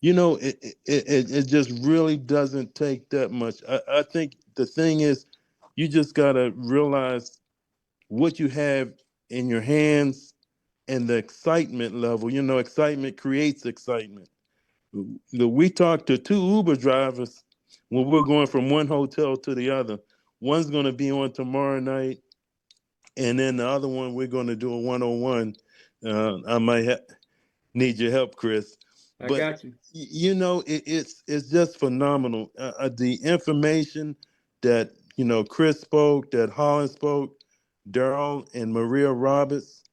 Speaker 9: it just really doesn't take that much. I think the thing is, you just gotta realize what you have in your hands and the excitement level. Excitement creates excitement. We talked to 2 Uber drivers when we're going from one hotel to the other. One's going to be on tomorrow night, and then the other one we're going to do a 101. I might need your help, Chris.
Speaker 3: I got you.
Speaker 9: It's just phenomenal. The information that Chris spoke, that Holland spoke, Daryl and Maria Roberts.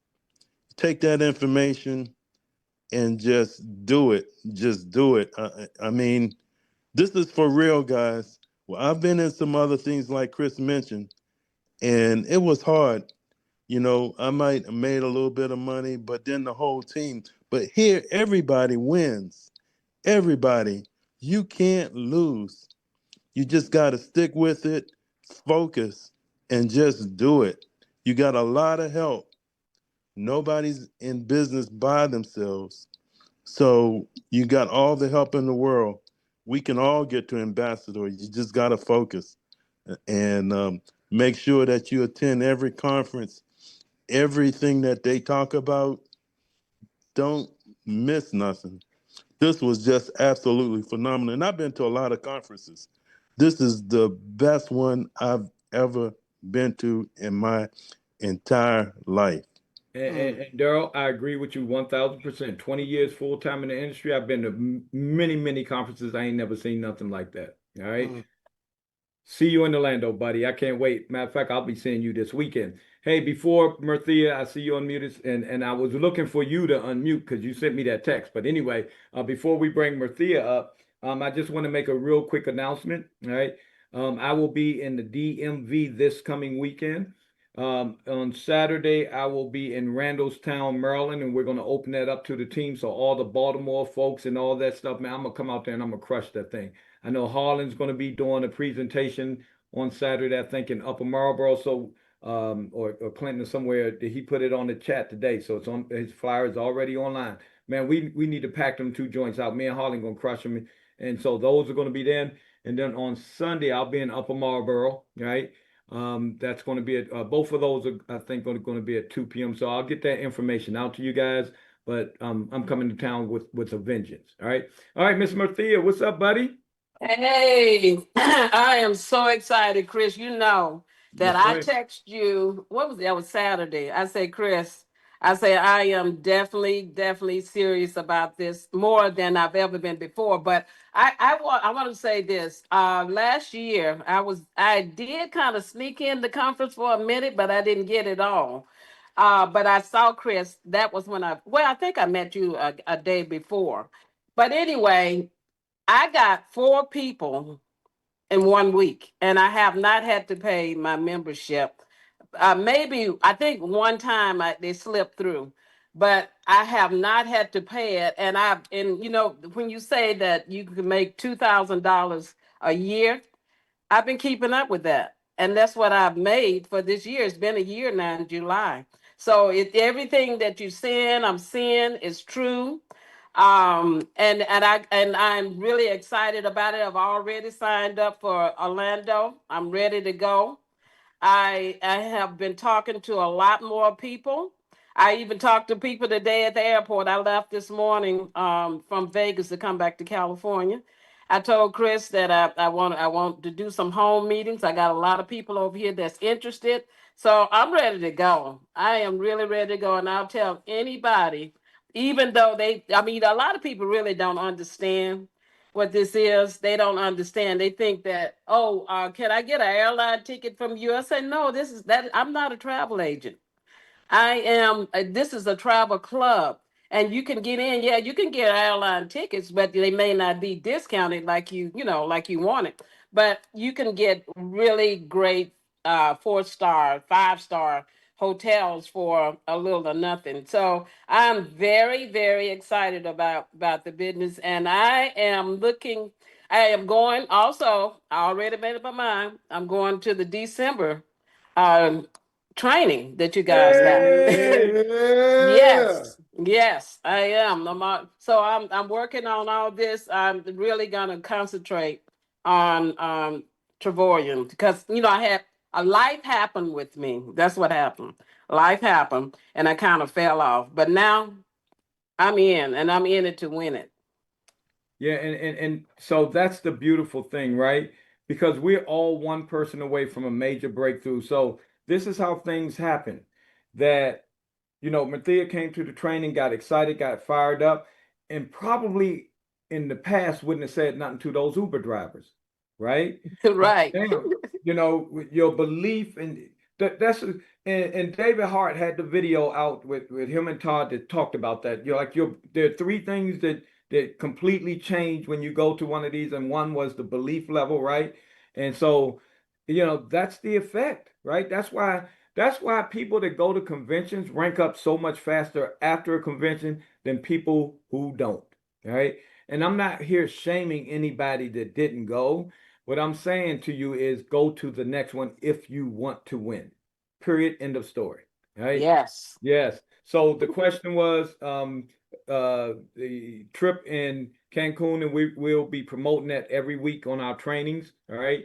Speaker 9: Take that information and just do it. Just do it. I mean, this is for real, guys. Well, I've been in some other things like Chris mentioned, and it was hard. I might have made a little bit of money, but then the whole team. But here, everybody wins. Everybody. You can't lose. You just got to stick with it, focus, and just do it. You got a lot of help. Nobody's in business by themselves. So you got all the help in the world. We can all get to ambassador. You just got to focus and make sure that you attend every conference, everything that they talk about. Don't miss nothing. This was just absolutely phenomenal. And I've been to a lot of conferences. This is the best one I've ever been to in my entire life.
Speaker 3: And Daryl, I agree with you 1000%. 20 years full time in the industry. I've been to many, many conferences. I ain't never seen nothing like that. All right. See you in Orlando, buddy. I can't wait. Matter of fact, I'll be seeing you this weekend. Hey, before Murthia, I see you unmuted, and I was looking for you to unmute because you sent me that text. But anyway, before we bring Murthia up, I just want to make a real quick announcement. All right. I will be in the DMV this coming weekend. On Saturday, I will be in Randallstown, Maryland, and we're going to open that up to the team. So all the Baltimore folks and all that stuff, man, I'm gonna come out there and I'm gonna crush that thing. I know Harlan's going to be doing a presentation on Saturday, I think, in Upper Marlboro. So, or Clinton somewhere. He put it on the chat today, so it's on his flyer is already online. Man, we need to pack them 2 joints out. Me and Harlan gonna crush them, and so those are going to be then. And then on Sunday, I'll be in Upper Marlboro, right? That's going to be at both of those are, I think, going to be at 2 p.m. So I'll get that information out to you guys. But I'm coming to town with a vengeance. All right, Miss Marthea, what's up, buddy?
Speaker 10: Hey, I am so excited, Chris. You know that
Speaker 3: That's
Speaker 10: I
Speaker 3: right.
Speaker 10: text you, what was that was Saturday. I say, Chris, I say I am definitely serious about this more than I've ever been before. But I want to say this. Last year I did kind of sneak in the conference for a minute, but I didn't get it all. But I saw Chris. That was when I think I met you a day before. But anyway, I got 4 people in 1 week, and I have not had to pay my membership. Maybe I think one time they slipped through, but I have not had to pay it. And you know, when you say that you can make $2,000 a year, I've been keeping up with that. And that's what I've made for this year. It's been a year now in July. So everything that you're saying, I'm seeing is true. And I'm really excited about it. I've already signed up for Orlando. I'm ready to go. I have been talking to a lot more people. I even talked to people today at the airport. I left this morning from Vegas to come back to California. I told Chris that I want to do some home meetings. I got a lot of people over here that's interested. So I'm ready to go. I am really ready to go. And I'll tell anybody, even though I mean, a lot of people really don't understand what this is. They don't understand. They think that, oh, can I get an airline ticket from you? I say, no, this is that. I'm not a travel agent. I am, this is a travel club. And you can get in, yeah, you can get airline tickets, but they may not be discounted like like you want it. But you can get really great 4-star, 5-star hotels for a little or nothing. So I'm very excited about the business. And I am going also, I already made up my mind. I'm going to the December um training that you guys got.
Speaker 3: Hey!
Speaker 2: Yeah.
Speaker 10: Yes, I am. I'm working on all this. I'm really gonna concentrate on Trevorian because I had a life happen with me. That's what happened. Life happened, and I kind of fell off. But now I'm in, and I'm in it to win it.
Speaker 3: Yeah, and so that's the beautiful thing, right? Because we're all one person away from a major breakthrough. So this is how things happen. That, Mathia came to the training, got excited, got fired up, and probably in the past wouldn't have said nothing to those Uber drivers, right?
Speaker 10: Right.
Speaker 3: Damn, with your belief and and David Hart had the video out with him and Todd that talked about that. There are 3 things that completely change when you go to one of these, and one was the belief level, right? And so, that's the effect, right? That's why people that go to conventions rank up so much faster after a convention than people who don't, right? And I'm not here shaming anybody that didn't go. What I'm saying to you is go to the next one if you want to win. Period. End of story. Right?
Speaker 10: Yes.
Speaker 3: Yes. So the question was the trip in Cancun, and we will be promoting that every week on our trainings. All right.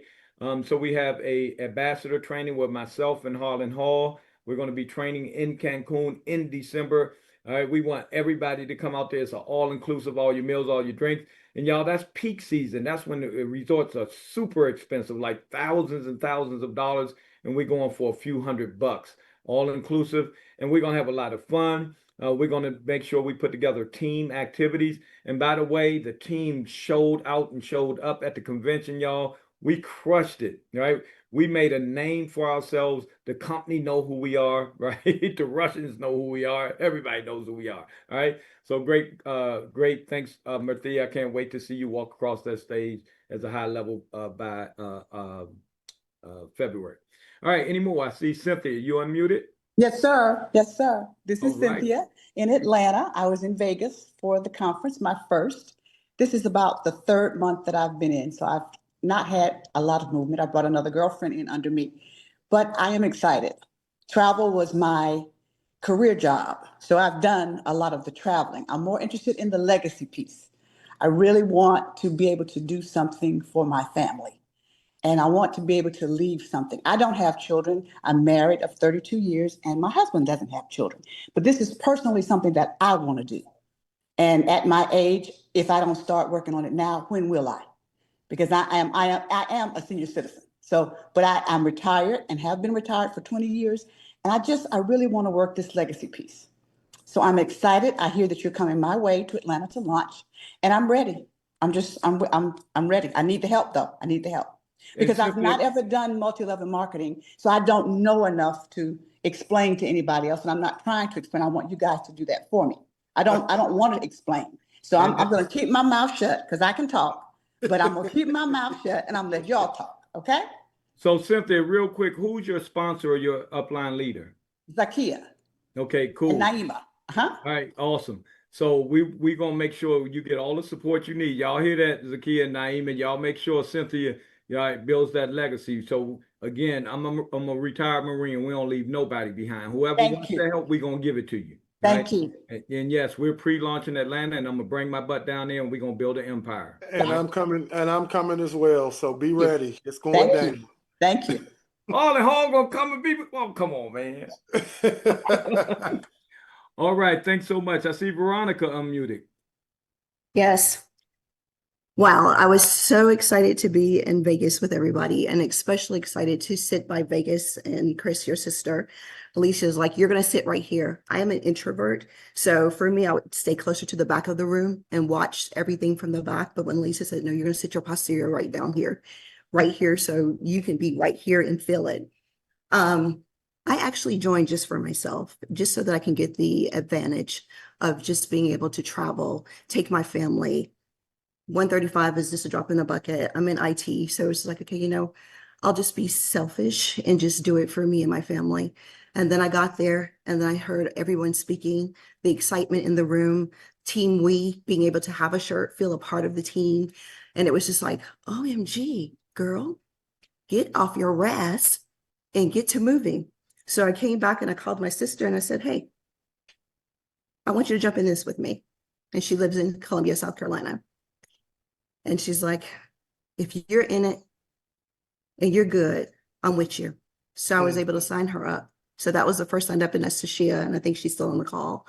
Speaker 3: So we have a ambassador training with myself and Harlan Hall. We're going to be training in Cancun in December. All right. We want everybody to come out there. It's all inclusive, all your meals, all your drinks. And y'all, that's peak season. That's when the resorts are super expensive, like thousands and thousands of dollars. And we're going for a few $100, all inclusive. And we're going to have a lot of fun. We're going to make sure we put together team activities. And by the way, the team showed out and showed up at the convention, y'all. We crushed it, right? We made a name for ourselves. The company know who we are, right? The Russians know who we are. Everybody knows who we are, all right? So great, great. Thanks, Marthea. I can't wait to see you walk across that stage as a high level by February. All right, any more? I see Cynthia. You unmuted?
Speaker 11: Yes, sir. Yes, sir. This is
Speaker 3: All right.
Speaker 11: Cynthia in Atlanta. I was in Vegas for the conference, my first. This is about the third month that I've been in, so I've not had a lot of movement. I brought another girlfriend in under me, but I am excited. Travel was my career job, so I've done a lot of the traveling. I'm more interested in the legacy piece. I really want to be able to do something for my family. And I want to be able to leave something. I don't have children. I'm married of 32 years, and my husband doesn't have children. But this is personally something that I want to do. And at my age, if I don't start working on it now, when will I? Because I am a senior citizen. So, but I'm retired and have been retired for 20 years. And I really want to work this legacy piece. So I'm excited. I hear that you're coming my way to Atlanta to launch, and I'm ready. I'm ready. I need the help though. I need the help. Because I've not ever done multi-level marketing, so I don't know enough to explain to anybody else, and I'm not trying to explain. I want you guys to do that for me. I don't want to explain. So I'm going to keep my mouth shut because I can talk, but I'm going to keep my mouth shut and I'm going to let y'all talk, okay?
Speaker 3: So Cynthia, real quick, who's your sponsor or your upline leader?
Speaker 11: Zakia.
Speaker 3: Okay, cool.
Speaker 11: And Naima. Uh-huh.
Speaker 3: All right, awesome. So we gonna make sure you get all the support you need. Y'all hear that, Zakia and Naima? Y'all make sure Cynthia builds that legacy. So again, I'm a retired Marine. We don't leave nobody behind. Whoever wants to help, we're gonna give it to you.
Speaker 11: Thank you.
Speaker 3: And yes, we're pre-launching Atlanta, and I'm gonna bring my butt down there, and we're gonna build an empire.
Speaker 2: And I'm coming as well. So be ready. It's going down.
Speaker 11: Thank you.
Speaker 3: All the home gonna come and be. Oh, come on, man. All right, thanks so much. I see Veronica unmuted.
Speaker 12: Yes. Wow, I was so excited to be in Vegas with everybody, and especially excited to sit by Vegas and Chris, your sister. Alicia's like, you're going to sit right here. I am an introvert. So for me, I would stay closer to the back of the room and watch everything from the back. But when Alicia said, no, you're going to sit your posterior right down here, right here. So you can be right here and feel it. I actually joined just for myself, just so that I can get the advantage of just being able to travel, take my family. 135 is just a drop in the bucket. I'm in IT. So it's like, okay, I'll just be selfish and just do it for me and my family. And then I got there and then I heard everyone speaking, the excitement in the room, Team We, being able to have a shirt, feel a part of the team. And it was just like, OMG, girl, get off your ass and get to moving. So I came back and I called my sister and I said, hey, I want you to jump in this with me. And she lives in Columbia, South Carolina. And she's like, if you're in it and you're good, I'm with you. So I was able to sign her up. So that was the first signed up, and that's Tashia, and I think she's still on the call.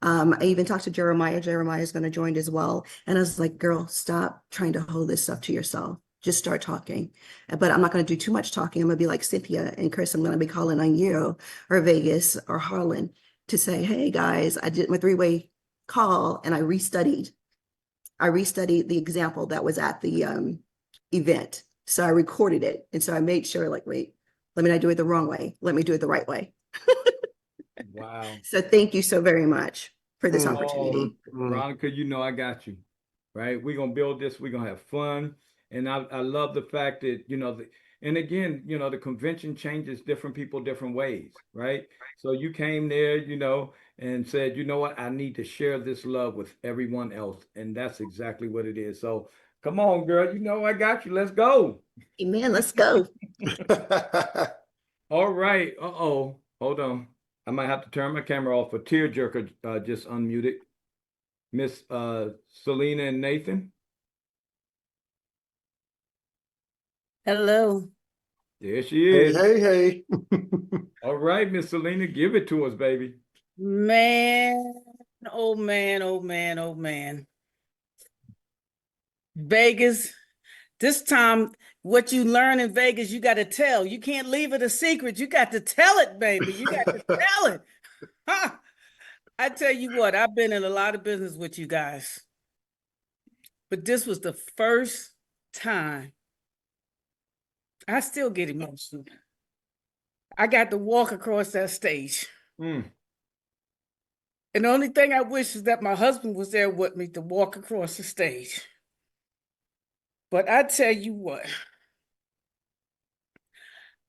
Speaker 12: I even talked to Jeremiah. Jeremiah is going to join as well. And I was like, girl, stop trying to hold this stuff to yourself. Just start talking. But I'm not going to do too much talking. I'm going to be like Cynthia and Chris. I'm going to be calling on you or Vegas or Harlan to say, hey, guys, I did my 3-way call and I restudied the example that was at the event. So I recorded it. And so I made sure, like, wait, let me not do it the wrong way. Let me do it the right way.
Speaker 3: Wow.
Speaker 12: So thank you so very much for this opportunity.
Speaker 3: Veronica, I got you, right? We're going to build this. We're going to have fun. And I love the fact that, and again, the convention changes different people different ways, right? So you came there, and said, you know what, I need to share this love with everyone else. And that's exactly what it is. So come on, girl, I got you. Let's go.
Speaker 12: Amen. Let's go.
Speaker 3: All right. Uh-oh. Hold on. I might have to turn my camera off for Tearjerker just unmuted. Miss Selena and Nathan.
Speaker 13: Hello.
Speaker 3: There she is.
Speaker 2: Hey.
Speaker 3: All right, Miss Selena, give it to us, baby.
Speaker 13: Man, oh man, oh man, oh man. Vegas, this time, what you learn in Vegas, you got to tell. You can't leave it a secret. You got to tell it, baby. You got to tell it. Huh? I tell you what, I've been in a lot of business with you guys. But this was the first time. I still get emotional. I got to walk across that stage. And the only thing I wish is that my husband was there with me to walk across the stage. But I tell you what,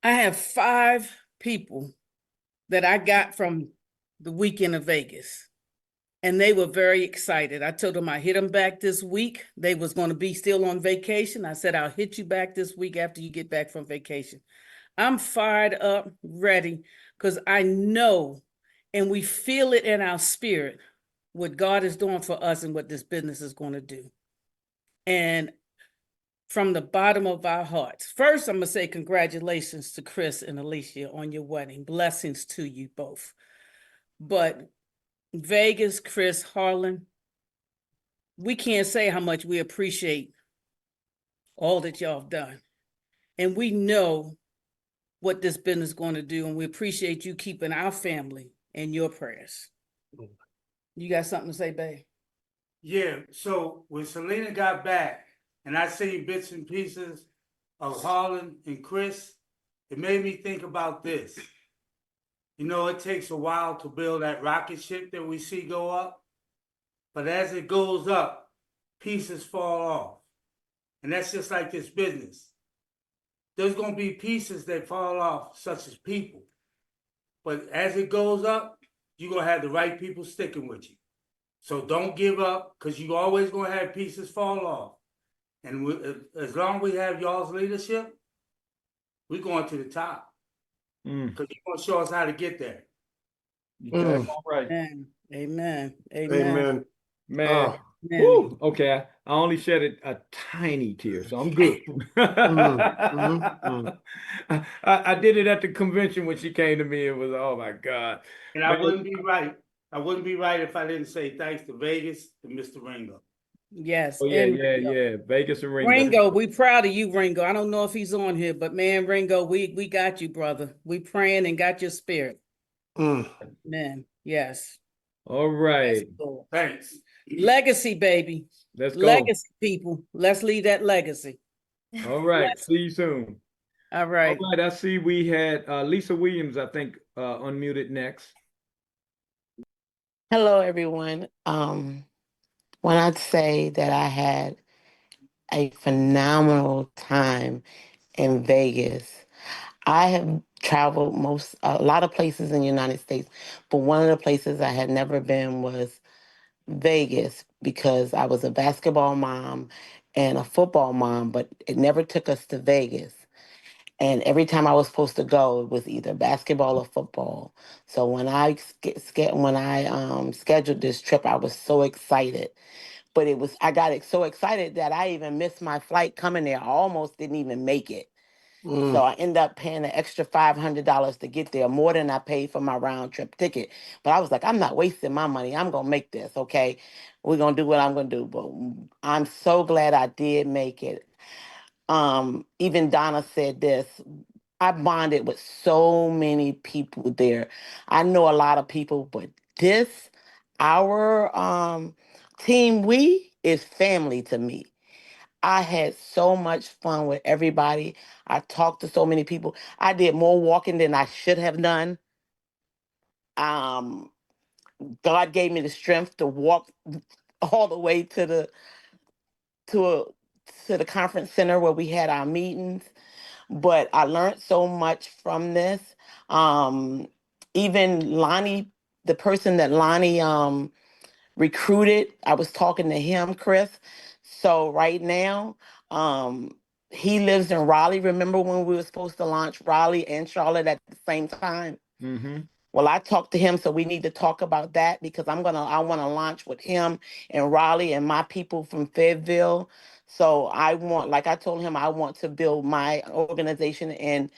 Speaker 13: I have 5 people that I got from the weekend of Vegas. And they were very excited. I told them I hit them back this week. They was going to be still on vacation. I said, I'll hit you back this week after you get back from vacation. I'm fired up, ready, because I know and we feel it in our spirit what God is doing for us and what this business is going to do. And from the bottom of our hearts, first, I'm going to say congratulations to Chris and Alicia on your wedding. Blessings to you both. But Vegas, Chris, Harlan, we can't say how much we appreciate all that y'all have done. And we know what this business is going to do, and we appreciate you keeping our family in your prayers. You got something to say, babe?
Speaker 14: Yeah, so when Selena got back and I seen bits and pieces of Harlan and Chris, it made me think about this. You know, it takes a while to build that rocket ship that we see go up, but as it goes up, pieces fall off. And that's just like this business. There's going to be pieces that fall off, such as people. But as it goes up, you're going to have the right people sticking with you. So don't give up, because you're always going to have pieces fall off. And as long as we have y'all's leadership, we're going to the top. Because you're going to show us how to get there.
Speaker 3: All right.
Speaker 13: Amen. Amen.
Speaker 2: Amen.
Speaker 3: Man.
Speaker 2: Oh.
Speaker 3: Woo. Okay. I only shed a tiny tear, so I'm good. I did it at the convention when she came to me. It was, oh my God.
Speaker 14: And I wouldn't be right. I wouldn't be right if I didn't say thanks to Vegas and Mr. Ringo.
Speaker 13: Yes.
Speaker 3: Oh, yeah,
Speaker 13: and
Speaker 3: yeah. Vegas and Ringo.
Speaker 13: Ringo, we proud of you, Ringo. I don't know if he's on here, but man, Ringo, we got you, brother. We praying and got your spirit. Man, yes.
Speaker 3: All right.
Speaker 14: Thanks.
Speaker 13: Legacy, baby.
Speaker 3: Let's go.
Speaker 13: Legacy, people. Let's leave that legacy.
Speaker 3: All right. See you soon.
Speaker 13: All right.
Speaker 3: All right. I see we had Lisa Williams, I think, unmuted next.
Speaker 15: Hello, everyone. When I'd say that I had a phenomenal time in Vegas, I have traveled a lot of places in the United States, but one of the places I had never been was Vegas because I was a basketball mom and a football mom, but it never took us to Vegas. And every time I was supposed to go, it was either basketball or football. So when I scheduled this trip, I was so excited. But I got so excited that I even missed my flight coming there. I almost didn't even make it. So I ended up paying an extra $500 to get there, more than I paid for my round trip ticket. But I was like, I'm not wasting my money. I'm going to make this, okay? We're going to do what I'm going to do. But I'm so glad I did make it. Even Donna said this. I bonded with so many people there. I know a lot of people, but our team, we is family to me. I had so much fun with everybody. I talked to so many people. I did more walking than I should have done. God gave me the strength to walk all the way to the conference center where we had our meetings. But I learned so much from this. Even Lonnie, the person that Lonnie recruited, I was talking to him, Chris. So right now, he lives in Raleigh. Remember when we were supposed to launch Raleigh and Charlotte at the same time?
Speaker 3: Mm-hmm.
Speaker 15: Well, I talked to him, so we need to talk about that because I want to launch with him in Raleigh and my people from Fayetteville. So like I told him, I want to build my organization in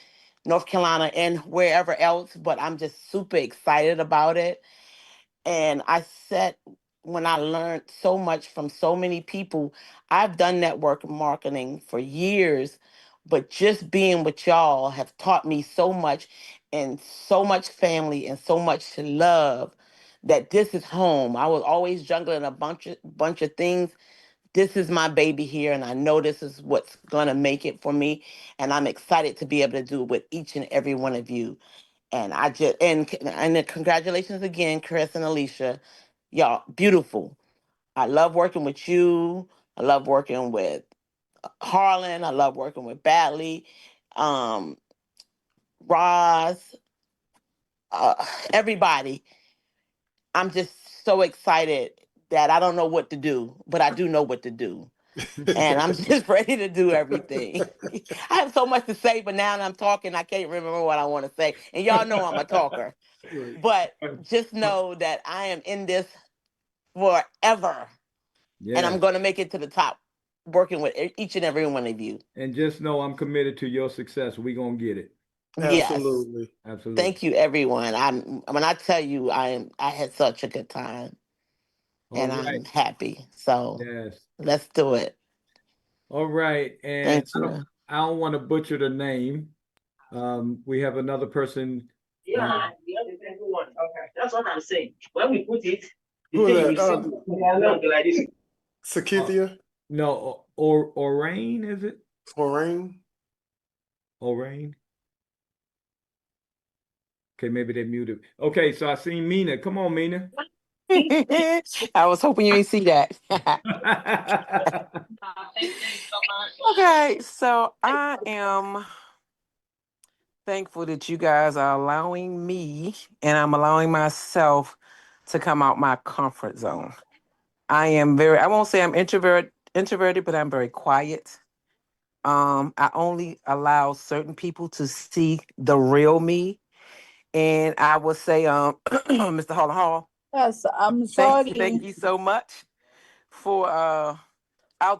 Speaker 15: North Carolina and wherever else, but I'm just super excited about it. And when I learned so much from so many people, I've done network marketing for years, but just being with y'all have taught me so much and so much family and so much love that this is home. I was always jungling a bunch of things. This is my baby here, and I know this is what's gonna make it for me. And I'm excited to be able to do it with each and every one of you. And congratulations again, Chris and Alicia. Y'all, beautiful. I love working with you. I love working with Harlan. I love working with Batley. Roz, everybody. I'm just so excited that I don't know what to do, but I do know what to do. And I'm just ready to do everything. I have so much to say, but now that I'm talking, I can't remember what I want to say. And y'all know I'm a talker.
Speaker 2: Right.
Speaker 15: But just know that I am in this forever. And
Speaker 3: Yeah.
Speaker 15: I'm going to make it to the top, working with each and every one of you.
Speaker 3: And just know I'm committed to your success. We're going to get it.
Speaker 15: Yes.
Speaker 2: Absolutely.
Speaker 3: Absolutely.
Speaker 15: Thank you, everyone. When I tell you, I had such a good time. And
Speaker 3: All right.
Speaker 15: I'm happy. So
Speaker 3: Yes.
Speaker 15: let's do it.
Speaker 3: All right. And
Speaker 15: Thank you.
Speaker 3: I don't want to butcher the name. We have another person.
Speaker 16: Yeah, the other thing we want. Okay, that's what I'm saying. When we put it, the
Speaker 2: Who
Speaker 16: thing
Speaker 2: that?
Speaker 16: will see like this.
Speaker 2: Sakithia?
Speaker 3: No, or Orain, is it?
Speaker 2: Orain?
Speaker 3: Orain? Okay, maybe they muted. Okay, so I seen Mina. Come on, Mina.
Speaker 15: I was hoping you didn't see that.
Speaker 16: Thank you so much.
Speaker 17: Okay, so I am thankful that you guys are allowing me and I'm allowing myself to come out my comfort zone. I won't say I'm introverted, but I'm very quiet. I only allow certain people to see the real me. And I will say, Mr. Hall.
Speaker 18: Yes, I'm sorry.
Speaker 17: Thank you so much for our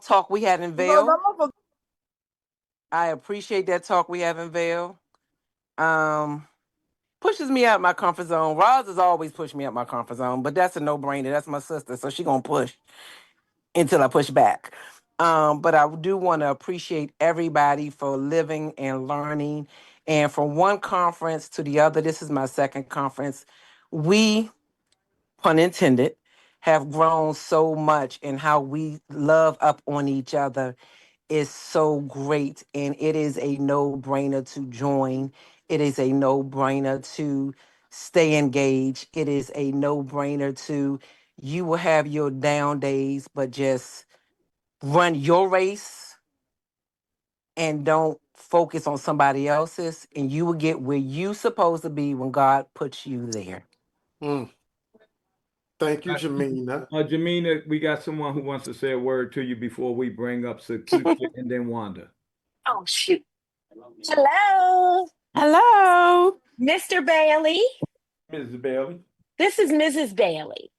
Speaker 17: talk we had in Vail. I appreciate that talk we have in Vail. Pushes me out my comfort zone. Roz has always pushed me out my comfort zone, but that's a no-brainer. That's my sister, so she gonna push until I push back. But I do want to appreciate everybody for living and learning. And from one conference to the other, this is my second conference. We, pun intended, have grown so much in how we love up on each other is so great, and it is a no-brainer to join. It is a no-brainer to stay engaged. It is a no-brainer to, you will have your down days, but just run your race and don't focus on somebody else's, and you will get where you supposed to be when God puts you there.
Speaker 2: Thank you, Jamina.
Speaker 3: Jamina, we got someone who wants to say a word to you before we bring up Sakithia and then Wanda.
Speaker 19: Oh, shoot. Hello.
Speaker 17: Hello.
Speaker 19: Mr. Bailey.
Speaker 3: Mrs. Bailey.
Speaker 19: This is Mrs. Bailey.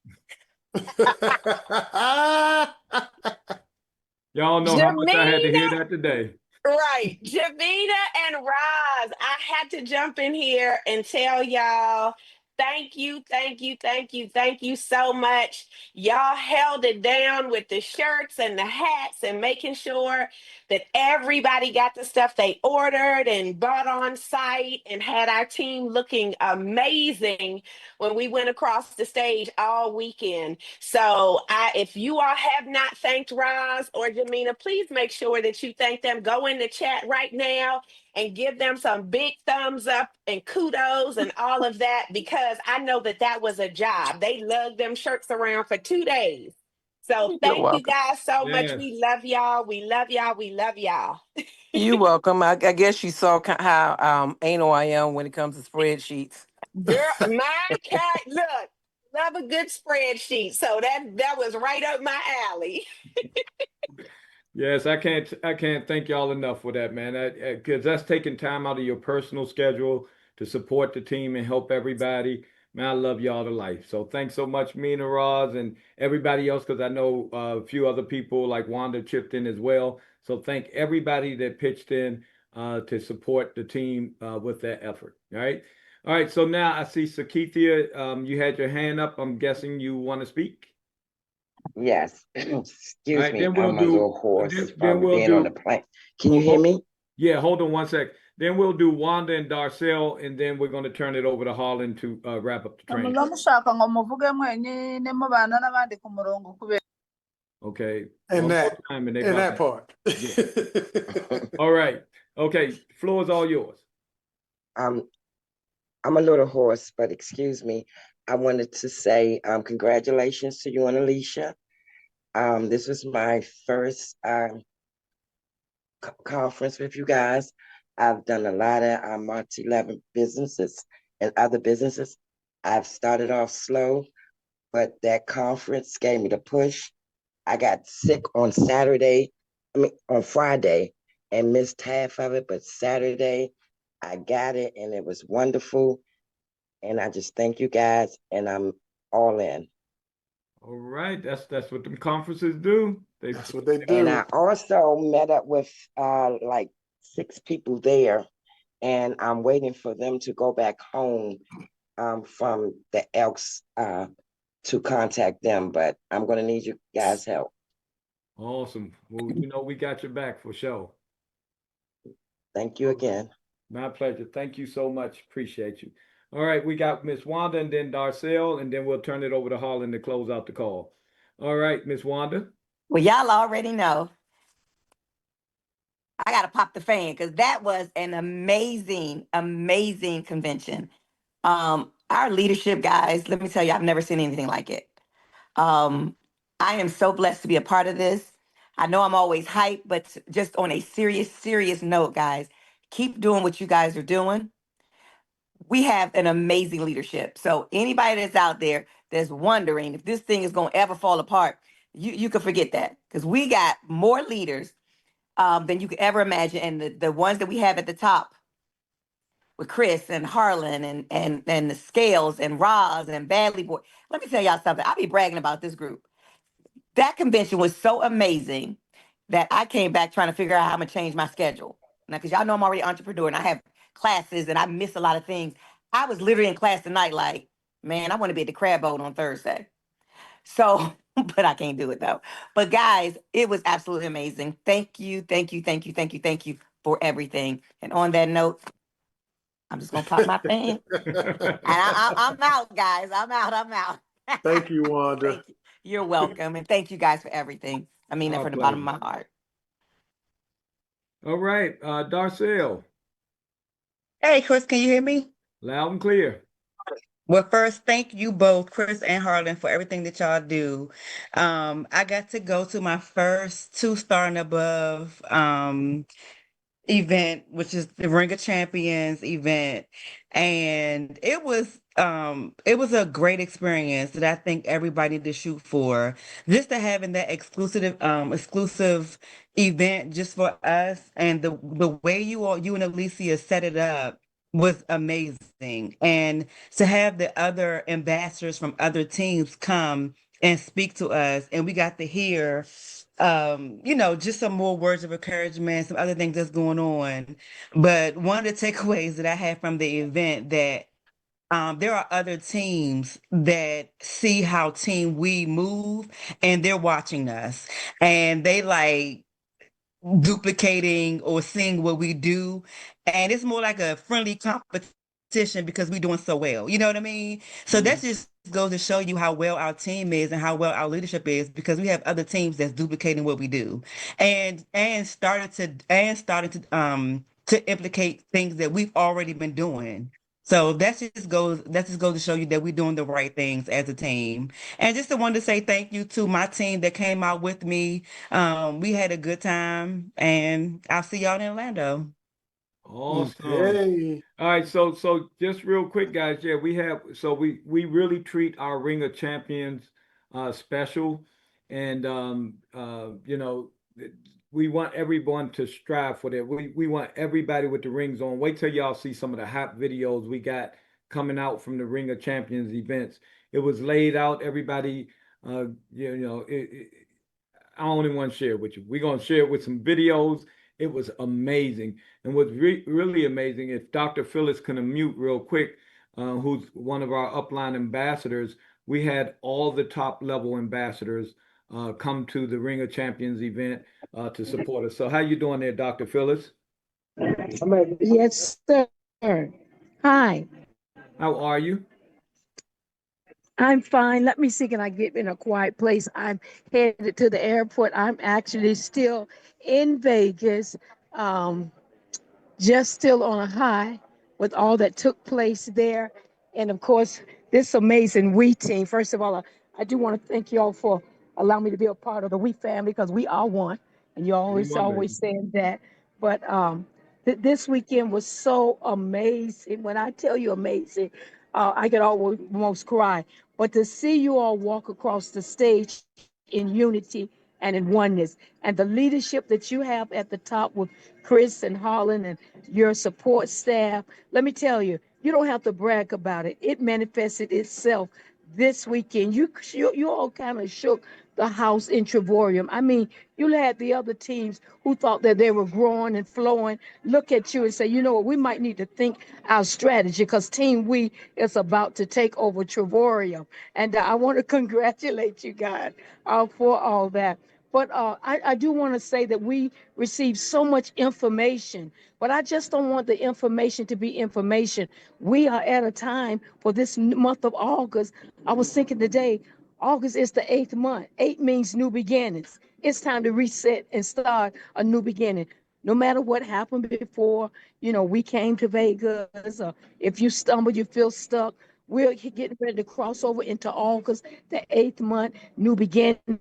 Speaker 3: Y'all know how much I had to hear that today.
Speaker 19: Right. Javita and Roz, I had to jump in here and tell y'all thank you, thank you, thank you, thank you so much. Y'all held it down with the shirts and the hats and making sure that everybody got the stuff they ordered and bought on site and had our team looking amazing when we went across the stage all weekend. So if you all have not thanked Roz or Jamina, please make sure that you thank them. Go in the chat right now and give them some big thumbs up and kudos and all of that, because I know that that was a job. They lugged them shirts around for 2 days. So thank you guys so much. We love y'all. We love y'all. We love y'all.
Speaker 17: You're welcome. I guess you saw how anal I am when it comes to spreadsheets.
Speaker 19: Girl, my cat, look, love a good spreadsheet. So that was right up my alley.
Speaker 3: Yes, I can't thank y'all enough for that, man. Because that's taking time out of your personal schedule to support the team and help everybody. Man, I love y'all to life. So thanks so much, Mina, Roz, and everybody else, because I know a few other people like Wanda chipped in as well. So thank everybody that pitched in to support the team with that effort. All right. All right. So now I see Sakithia, you had your hand up. I'm guessing you want to speak.
Speaker 16: Yes. Excuse
Speaker 3: right,
Speaker 16: me.
Speaker 3: then we'll
Speaker 16: I'm a
Speaker 3: do-
Speaker 16: little hoarse
Speaker 3: then
Speaker 16: from
Speaker 3: we'll
Speaker 16: being on
Speaker 3: do-
Speaker 16: the plane. Can you hear me?
Speaker 3: Yeah, hold on 1 sec. Then we'll do Wanda and Darcel, and then we're going to turn it over to Harlan to wrap up the training.
Speaker 18: mushaka ngo muvuge mwenyine mubana n'abandi ku murongo kubera
Speaker 3: Okay.
Speaker 2: And
Speaker 3: One
Speaker 2: that,
Speaker 3: more time, and they
Speaker 2: and
Speaker 3: got
Speaker 2: that part.
Speaker 3: All right. Okay. Floor is all yours.
Speaker 16: I'm a little hoarse, but excuse me. I wanted to say congratulations to you and Alicia. This was my first conference with you guys. I've done a lot of multi-level businesses and other businesses. I've started off slow, but that conference gave me the push. I got sick on on Friday and missed half of it, but Saturday I got it and it was wonderful. And I just thank you guys, and I'm all in.
Speaker 3: All right, that's what them conferences do.
Speaker 2: That's what they
Speaker 16: And
Speaker 2: do.
Speaker 16: I also met up with like 6 people there, and I'm waiting for them to go back home from the Elks to contact them, but I'm gonna need you guys' help.
Speaker 3: Awesome. Well, you know we got your back for sure.
Speaker 16: Thank you again.
Speaker 3: My pleasure. Thank you so much. Appreciate you. All right, we got Miss Wanda and then Darcel, and then we'll turn it over to Harlan to close out the call. All right, Miss Wanda.
Speaker 20: Well, y'all already know. I got to pop the fan because that was an amazing, amazing convention. Our leadership guys, let me tell you, I've never seen anything like it. I am so blessed to be a part of this. I know I'm always hyped, but just on a serious, serious note, guys, keep doing what you guys are doing. We have an amazing leadership. So anybody that's out there that's wondering if this thing is going to ever fall apart, you can forget that because we got more leaders than you could ever imagine. And the ones that we have at the top with Chris and Harlan and the Scales and Roz and Badly Boy. Let me tell y'all something. I be bragging about this group. That convention was so amazing that I came back trying to figure out how I'm gonna change my schedule. Now, because y'all know I'm already an entrepreneur and I have classes and I miss a lot of things. I was literally in class tonight, like, man, I want to be at the crab boat on Thursday. So, but I can't do it though. But guys, it was absolutely amazing. Thank you, thank you, thank you, thank you, thank you for everything. And on that note, I'm just gonna pop my fan. And I'm out, guys. I'm out.
Speaker 2: Thank you, Wanda.
Speaker 20: Thank you. You're welcome. And thank you guys for everything. I mean that
Speaker 3: Our
Speaker 20: from the bottom of
Speaker 3: pleasure.
Speaker 20: my heart.
Speaker 3: All right, Darcel,
Speaker 18: Hey, Chris, can you hear me?
Speaker 3: loud and clear.
Speaker 18: Well, first, thank you both, Chris and Harlan, for everything that y'all do. I got to go to my first 2-star and above event, which is the Ring of Champions event. And it was a great experience that I think everybody need to shoot for. Just to having that exclusive event just for us and the way you and Alicia set it up was amazing. And to have the other ambassadors from other teams come and speak to us, and we got to hear just some more words of encouragement, some other things that's going on. But one of the takeaways that I had from the event that there are other teams that see how Team We move and they're watching us and they like duplicating or seeing what we do. And it's more like a friendly competition because we're doing so well. You know what I mean? So that just goes to show you how well our team is and how well our leadership is because we have other teams that's duplicating what we do and started to implicate things that we've already been doing. So that just goes to show you that we're doing the right things as a team. And just want to say thank you to my team that came out with me. We had a good time, and I'll see y'all in Orlando.
Speaker 3: Awesome.
Speaker 2: Okay.
Speaker 3: All right, so just real quick, guys. Yeah, we really treat our Ring of Champions special, and we want everyone to strive for that. We want everybody with the rings on. Wait till y'all see some of the hot videos we got coming out from the Ring of Champions events. It was laid out. Everybody, I only want to share it with you. We're gonna share it with some videos. It was amazing. And what's really amazing, if Dr. Phyllis can unmute real quick, who's one of our upline ambassadors, we had all the top level ambassadors come to the Ring of Champions event to support us. So how you doing there, Dr. Phyllis?
Speaker 21: Yes, sir. Hi,
Speaker 3: How are you?
Speaker 21: I'm fine. Let me see, can I get in a quiet place? I'm headed to the airport. I'm actually still in Vegas, just still on a high with all that took place there. And of course, this amazing We team. First of all, I do want to thank y'all for allowing me to be a part of the We family because we are one. And you
Speaker 3: We
Speaker 21: always
Speaker 3: won, baby.
Speaker 21: saying that. But This weekend was so amazing. When I tell you amazing, I could almost cry. But to see you all walk across the stage in unity and in oneness, and the leadership that you have at the top with Chris and Holland and your support staff, let me tell you, you don't have to brag about it. It manifested itself this weekend. You all kind of shook the house in Trevorium. I mean, you had the other teams who thought that they were growing and flowing look at you and say, you know what, we might need to think our strategy because Team We is about to take over Trevorium. And I want to congratulate you guys for all that. But I do want to say that we received so much information, but I just don't want the information to be information. We are at a time for this month of August. I was thinking today, August is the 8th month. 8 means new beginnings. It's time to reset and start a new beginning. No matter what happened before, we came to Vegas, or if you stumble, you feel stuck, we're getting ready to cross over into August, the 8th month, new beginnings.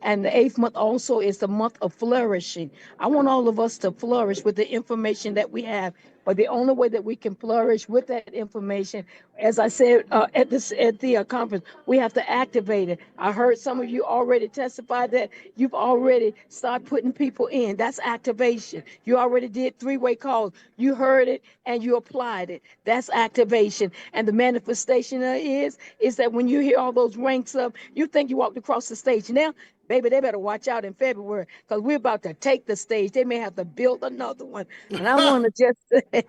Speaker 21: And the 8th month also is the month of flourishing. I want all of us to flourish with the information that we have. But the only way that we can flourish with that information, as I said at the conference, we have to activate it. I heard some of you already testify that you've already started putting people in. That's activation. You already did 3-way calls. You heard it and you applied it. That's activation. And the manifestation is that when you hear all those ranks up, you think you walked across the stage. Now, baby, they better watch out in February because we're about to take the stage. They may have to build another one. And I want to just say,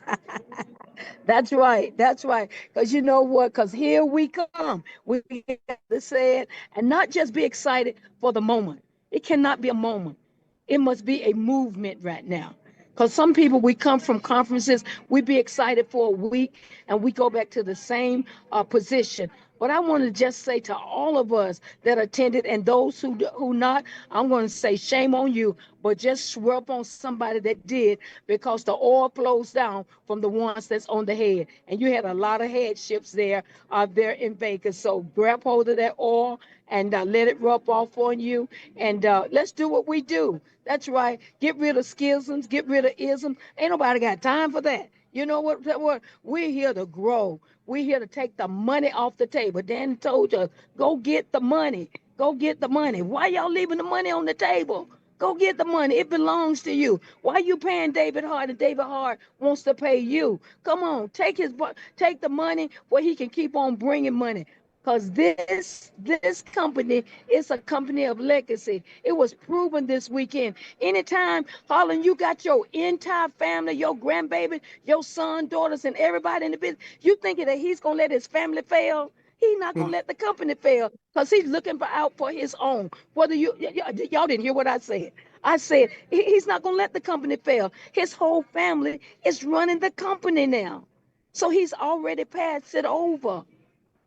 Speaker 21: that's right. That's right. Because you know what? Because here we come. We have to say it and not just be excited for the moment. It cannot be a moment. It must be a movement right now. Because some people, we come from conferences, we be excited for a week and we go back to the same position. But I want to just say to all of us that attended and those who not, I'm going to say shame on you, but just rub on somebody that did because the oil flows down from the ones that's on the head. And you had a lot of headships there in Vegas. So grab hold of that oil and let it rub off on you. And let's do what we do. That's right. Get rid of schisms, get rid of isms. Ain't nobody got time for that. You know what? We're here to grow. We're here to take the money off the table. Dan told you, go get the money. Go get the money. Why y'all leaving the money on the table? Go get the money. It belongs to you. Why you paying David Hart and David Hart wants to pay you? Come on, take the money where he can keep on bringing money. Because this company is a company of legacy. It was proven this weekend. Anytime, Harlan, you got your entire family, your grandbaby, your son, daughters, and everybody in the business, you thinking that he's going to let his family fail? He's not going to let the company fail because he's looking out for his own. Whether y'all didn't hear what I said. I said he's not going to let the company fail. His whole family is running the company now. So he's already passed it over.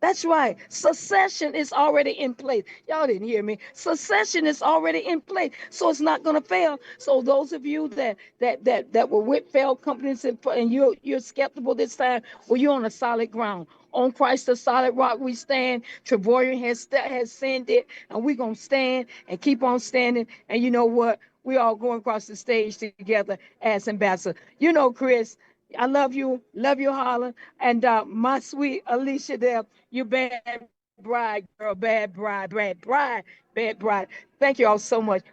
Speaker 21: That's right. Succession is already in place. Y'all didn't hear me. Succession is already in place, so it's not going to fail. So those of you that were with failed companies and you're skeptical this time, well, you're on a solid ground. On Christ, the solid rock we stand. Trevorian has sinned it, and we're gonna stand and keep on standing. And you know what? We all going across the stage together as ambassadors. You know, Chris. I love you, Harlan, and my sweet Alicia there. You bad bride, girl, bad bride. Thank you all so much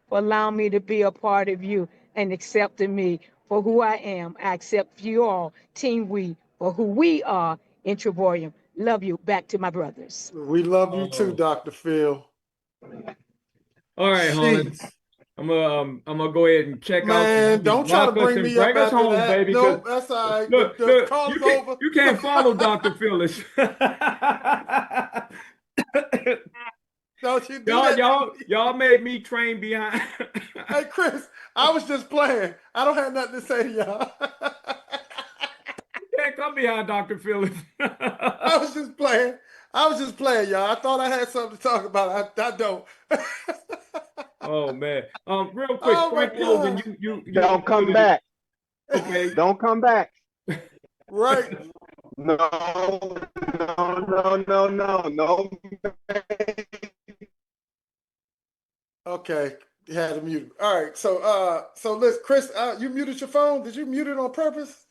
Speaker 21: for allowing me to be a part of you and accepting me for who I am. I accept you all, Team We, for who we are in Trevorium. Love you. Back to my brothers.
Speaker 2: We love you too, Dr. Phil.
Speaker 3: All right, Harlan.
Speaker 2: Jeez.
Speaker 3: I'm gonna go ahead and check out.
Speaker 2: Man, don't try to
Speaker 3: Lock us
Speaker 2: bring
Speaker 3: and
Speaker 2: me up
Speaker 3: bring us
Speaker 2: after
Speaker 3: home,
Speaker 2: that.
Speaker 3: baby.
Speaker 2: Nope, that's all right.
Speaker 3: Look,
Speaker 2: The call is
Speaker 3: you
Speaker 2: over.
Speaker 3: can't follow Dr. Phyllis.
Speaker 2: Don't you do that.
Speaker 3: Y'all made me train behind.
Speaker 2: Hey, Chris, I was just playing. I don't have nothing to say to y'all.
Speaker 3: You can't come behind Dr. Phyllis.
Speaker 2: I was just playing, y'all. I thought I had something to talk about. I don't.
Speaker 3: Oh man. Real quick,
Speaker 2: Oh, my
Speaker 3: Frank Logan,
Speaker 2: God.
Speaker 3: you
Speaker 7: Don't come back.
Speaker 3: Okay.
Speaker 7: Don't come back.
Speaker 2: Right.
Speaker 7: No.
Speaker 2: Okay. You had to mute. All right. So listen, Chris, you muted your phone. Did you mute it on purpose?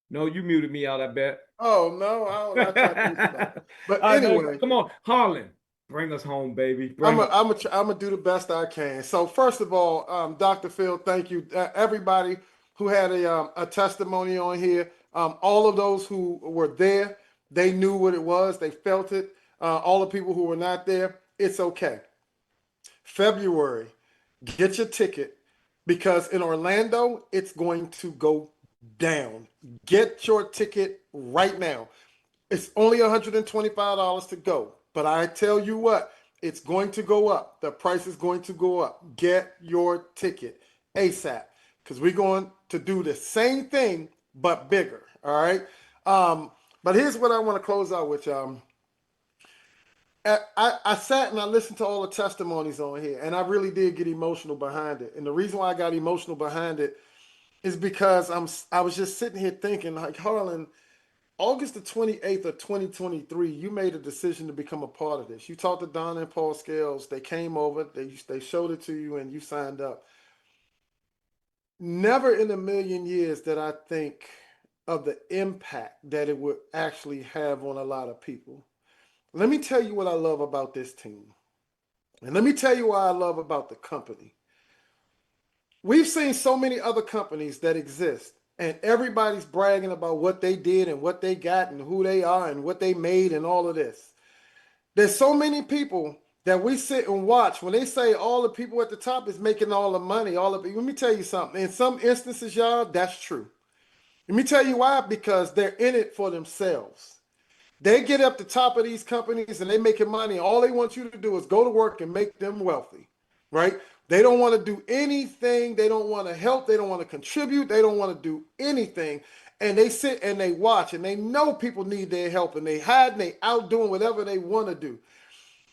Speaker 3: No, you muted me out, I bet.
Speaker 2: Oh no, I tried to do that. But anyway,
Speaker 3: Come on, Harlan, bring us home, baby.
Speaker 2: I'm
Speaker 3: Bring
Speaker 2: gonna do the best I can. So first of all, Dr. Phil, thank you. Everybody who had a testimony on here, all of those who were there, they knew what it was, they felt it. All the people who were not there, it's okay. February, get your ticket because in Orlando, it's going to go down. Get your ticket right now. It's only $125 to go. But I tell you what, it's going to go up. The price is going to go up. Get your ticket ASAP because we're going to do the same thing, but bigger. All right. But here's what I want to close out with. I sat and I listened to all the testimonies on here, and I really did get emotional behind it. And the reason why I got emotional behind it is because I was just sitting here thinking, like, Harlan, August the 28th of 2023, you made a decision to become a part of this. You talked to Donna and Paul Scales. They came over, they showed it to you, and you signed up. Never in a million years did I think of the impact that it would actually have on a lot of people. Let me tell you what I love about this team. And let me tell you why I love about the company. We've seen so many other companies that exist, and everybody's bragging about what they did and what they got and who they are and what they made and all of this. There's so many people that we sit and watch when they say all the people at the top is making all the money. Let me tell you something. In some instances, y'all, that's true. Let me tell you why. Because they're in it for themselves. They get up the top of these companies and they making money. All they want you to do is go to work and make them wealthy, right? They don't want to do anything. They don't want to help. They don't want to contribute. They don't want to do anything. And they sit and they watch and they know people need their help and they hide and they out doing whatever they want to do.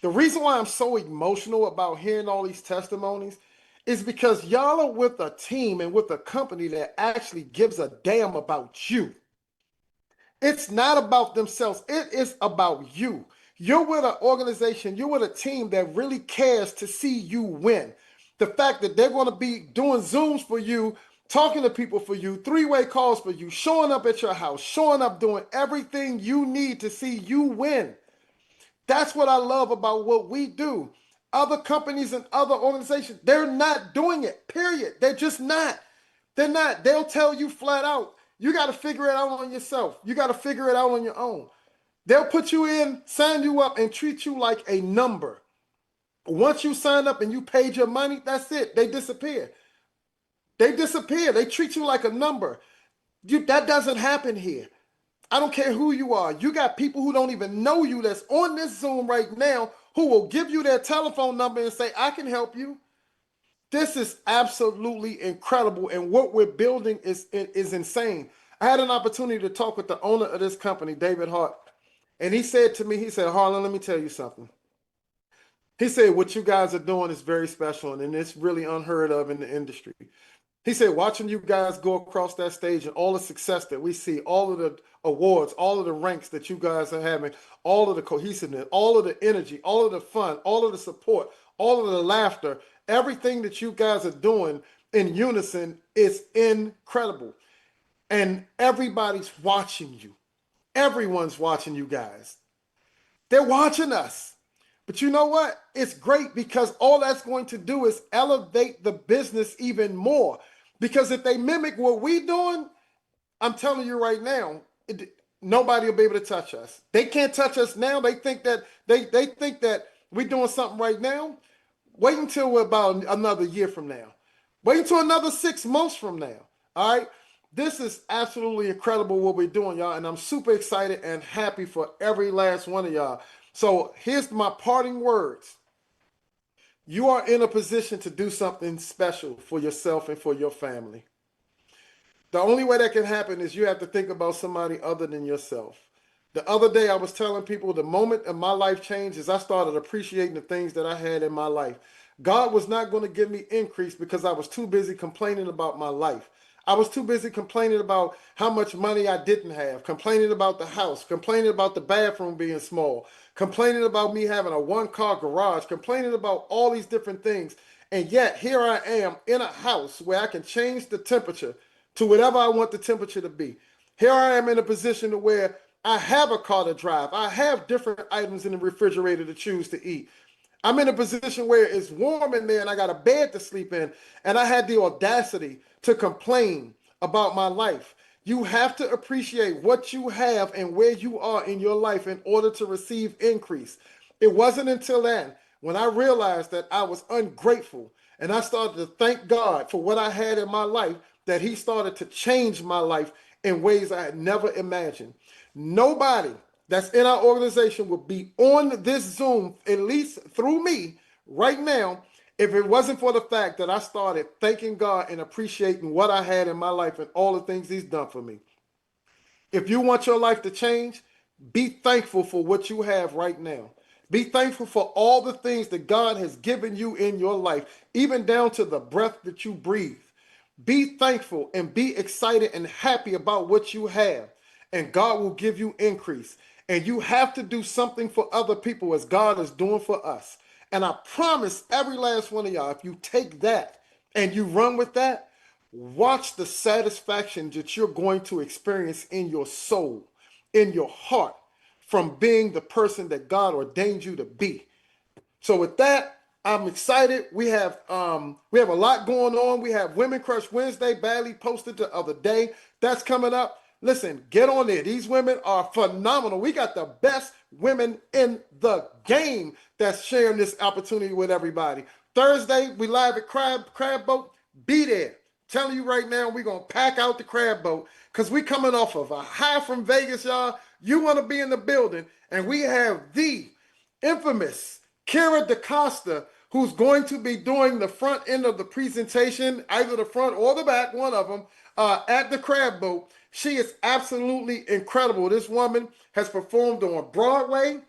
Speaker 2: The reason why I'm so emotional about hearing all these testimonies is because y'all are with a team and with a company that actually gives a damn about you. It's not about themselves. It is about you. You're with an organization, you're with a team that really cares to see you win. The fact that they're going to be doing Zooms for you, talking to people for you, three-way calls for you, showing up at your house, showing up, doing everything you need to see you win. That's what I love about what we do. Other companies and other organizations, they're not doing it, period. They're just not. They're not. They'll tell you flat out, you got to figure it out on yourself. You got to figure it out on your own. They'll put you in, sign you up, and treat you like a number. Once you sign up and you paid your money, that's it. They disappear. They disappear. They treat you like a number. That doesn't happen here. I don't care who you are. You got people who don't even know you that's on this Zoom right now who will give you their telephone number and say, I can help you. This is absolutely incredible, and what we're building is insane. I had an opportunity to talk with the owner of this company, David Hart, and he said to me, he said, Harlan, let me tell you something. He said, what you guys are doing is very special, and it's really unheard of in the industry. He said, watching you guys go across that stage and all the success that we see, all of the awards, all of the ranks that you guys are having, all of the cohesiveness, all of the energy, all of the fun, all of the support, all of the laughter, everything that you guys are doing in unison is incredible. And everybody's watching you. Everyone's watching you guys. They're watching us. But you know what? It's great because all that's going to do is elevate the business even more. Because if they mimic what we're doing, I'm telling you right now, nobody will be able to touch us. They can't touch us now. They think that we're doing something right now. Wait until we're about another year from now. Wait until another 6 months from now. All right. This is absolutely incredible what we're doing, y'all. And I'm super excited and happy for every last one of y'all. So here's my parting words. You are in a position to do something special for yourself and for your family. The only way that can happen is you have to think about somebody other than yourself. The other day I was telling people the moment of my life changed is I started appreciating the things that I had in my life. God was not going to give me increase because I was too busy complaining about my life. I was too busy complaining about how much money I didn't have, complaining about the house, complaining about the bathroom being small, complaining about me having a one-car garage, complaining about all these different things. And yet here I am in a house where I can change the temperature to whatever I want the temperature to be. Here I am in a position to where I have a car to drive. I have different items in the refrigerator to choose to eat. I'm in a position where it's warm in there and I got a bed to sleep in, and I had the audacity to complain about my life. You have to appreciate what you have and where you are in your life in order to receive increase. It wasn't until then when I realized that I was ungrateful and I started to thank God for what I had in my life that He started to change my life in ways I had never imagined. Nobody that's in our organization would be on this Zoom, at least through me right now, if it wasn't for the fact that I started thanking God and appreciating what I had in my life and all the things He's done for me. If you want your life to change, be thankful for what you have right now. Be thankful for all the things that God has given you in your life, even down to the breath that you breathe. Be thankful and be excited and happy about what you have, and God will give you increase. And you have to do something for other people as God is doing for us. And I promise every last one of y'all, if you take that and you run with that, watch the satisfaction that you're going to experience in your soul, in your heart, from being the person that God ordained you to be. So with that, I'm excited. We have a lot going on. We have Women Crush Wednesday, badly posted the other day. That's coming up. Listen, get on there. These women are phenomenal. We got the best women in the game that's sharing this opportunity with everybody. Thursday, we live at Crab Boat. Be there. Telling you right now, we're going to pack out the Crab Boat because we're coming off of a high from Vegas, y'all. You want to be in the building, and we have the infamous Kira DaCosta, who's going to be doing the front end of the presentation, either the front or the back, one of them, at the Crab Boat. She is absolutely incredible. This woman has performed on Broadway,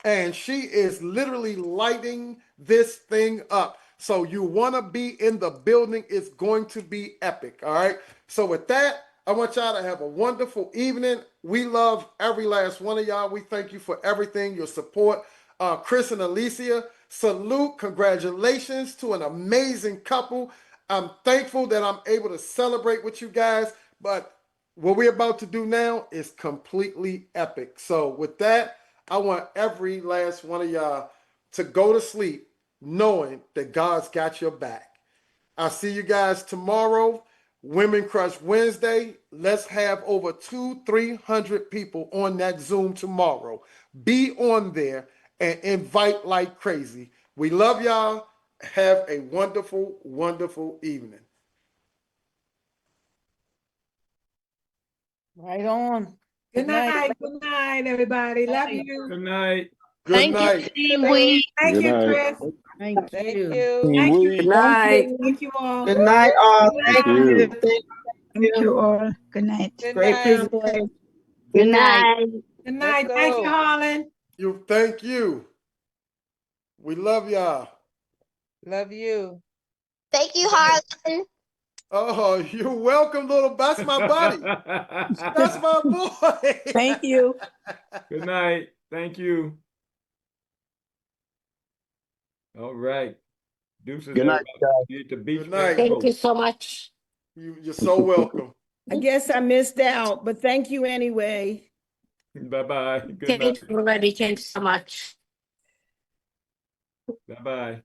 Speaker 2: and she is literally lighting this thing up. So you want to be in the building. It's going to be epic, all right? So with that, I want y'all to have a wonderful evening. We love every last one of y'all. We thank you for everything, your support. Chris and Alicia, salute, congratulations to an amazing couple. I'm thankful that I'm able to celebrate with you guys, but what we're about to do now is completely epic. So with that, I want every last one of y'all to go to sleep knowing that God's got your back. I'll see you guys tomorrow. Women Crush Wednesday. Let's have over 200-300 people on that Zoom tomorrow. Be on there and invite like crazy. We love y'all. Have a wonderful, wonderful evening.
Speaker 13: Right on.
Speaker 21: Good night. Good night, everybody. Love you.
Speaker 3: Good night.
Speaker 2: Good night.
Speaker 21: Thank you,
Speaker 9: night.
Speaker 21: Chris.
Speaker 13: Thank you.
Speaker 21: Thank you.
Speaker 17: Good night.
Speaker 21: Thank you all.
Speaker 7: Good night, all. Thank
Speaker 9: you.
Speaker 7: you. Thank
Speaker 21: Thank
Speaker 7: you.
Speaker 21: all.
Speaker 11: Good night.
Speaker 7: Great presentation.
Speaker 11: Good night.
Speaker 21: Good night. Thank you, Harlan.
Speaker 2: Thank you. We love y'all.
Speaker 7: Love you.
Speaker 12: Thank you, Harlan.
Speaker 2: Oh, you're welcome, little. That's my buddy. That's my boy.
Speaker 21: Thank you.
Speaker 3: Good night. Thank you. All right. Deuces.
Speaker 9: Good night,
Speaker 3: Need to beach.
Speaker 2: Good night.
Speaker 6: Thank you so much.
Speaker 2: You're so welcome.
Speaker 21: I guess I missed out, but thank you anyway.
Speaker 3: Bye-bye. Good
Speaker 6: Thank
Speaker 3: night.
Speaker 6: you, everybody. Thanks so much.
Speaker 3: Bye-bye.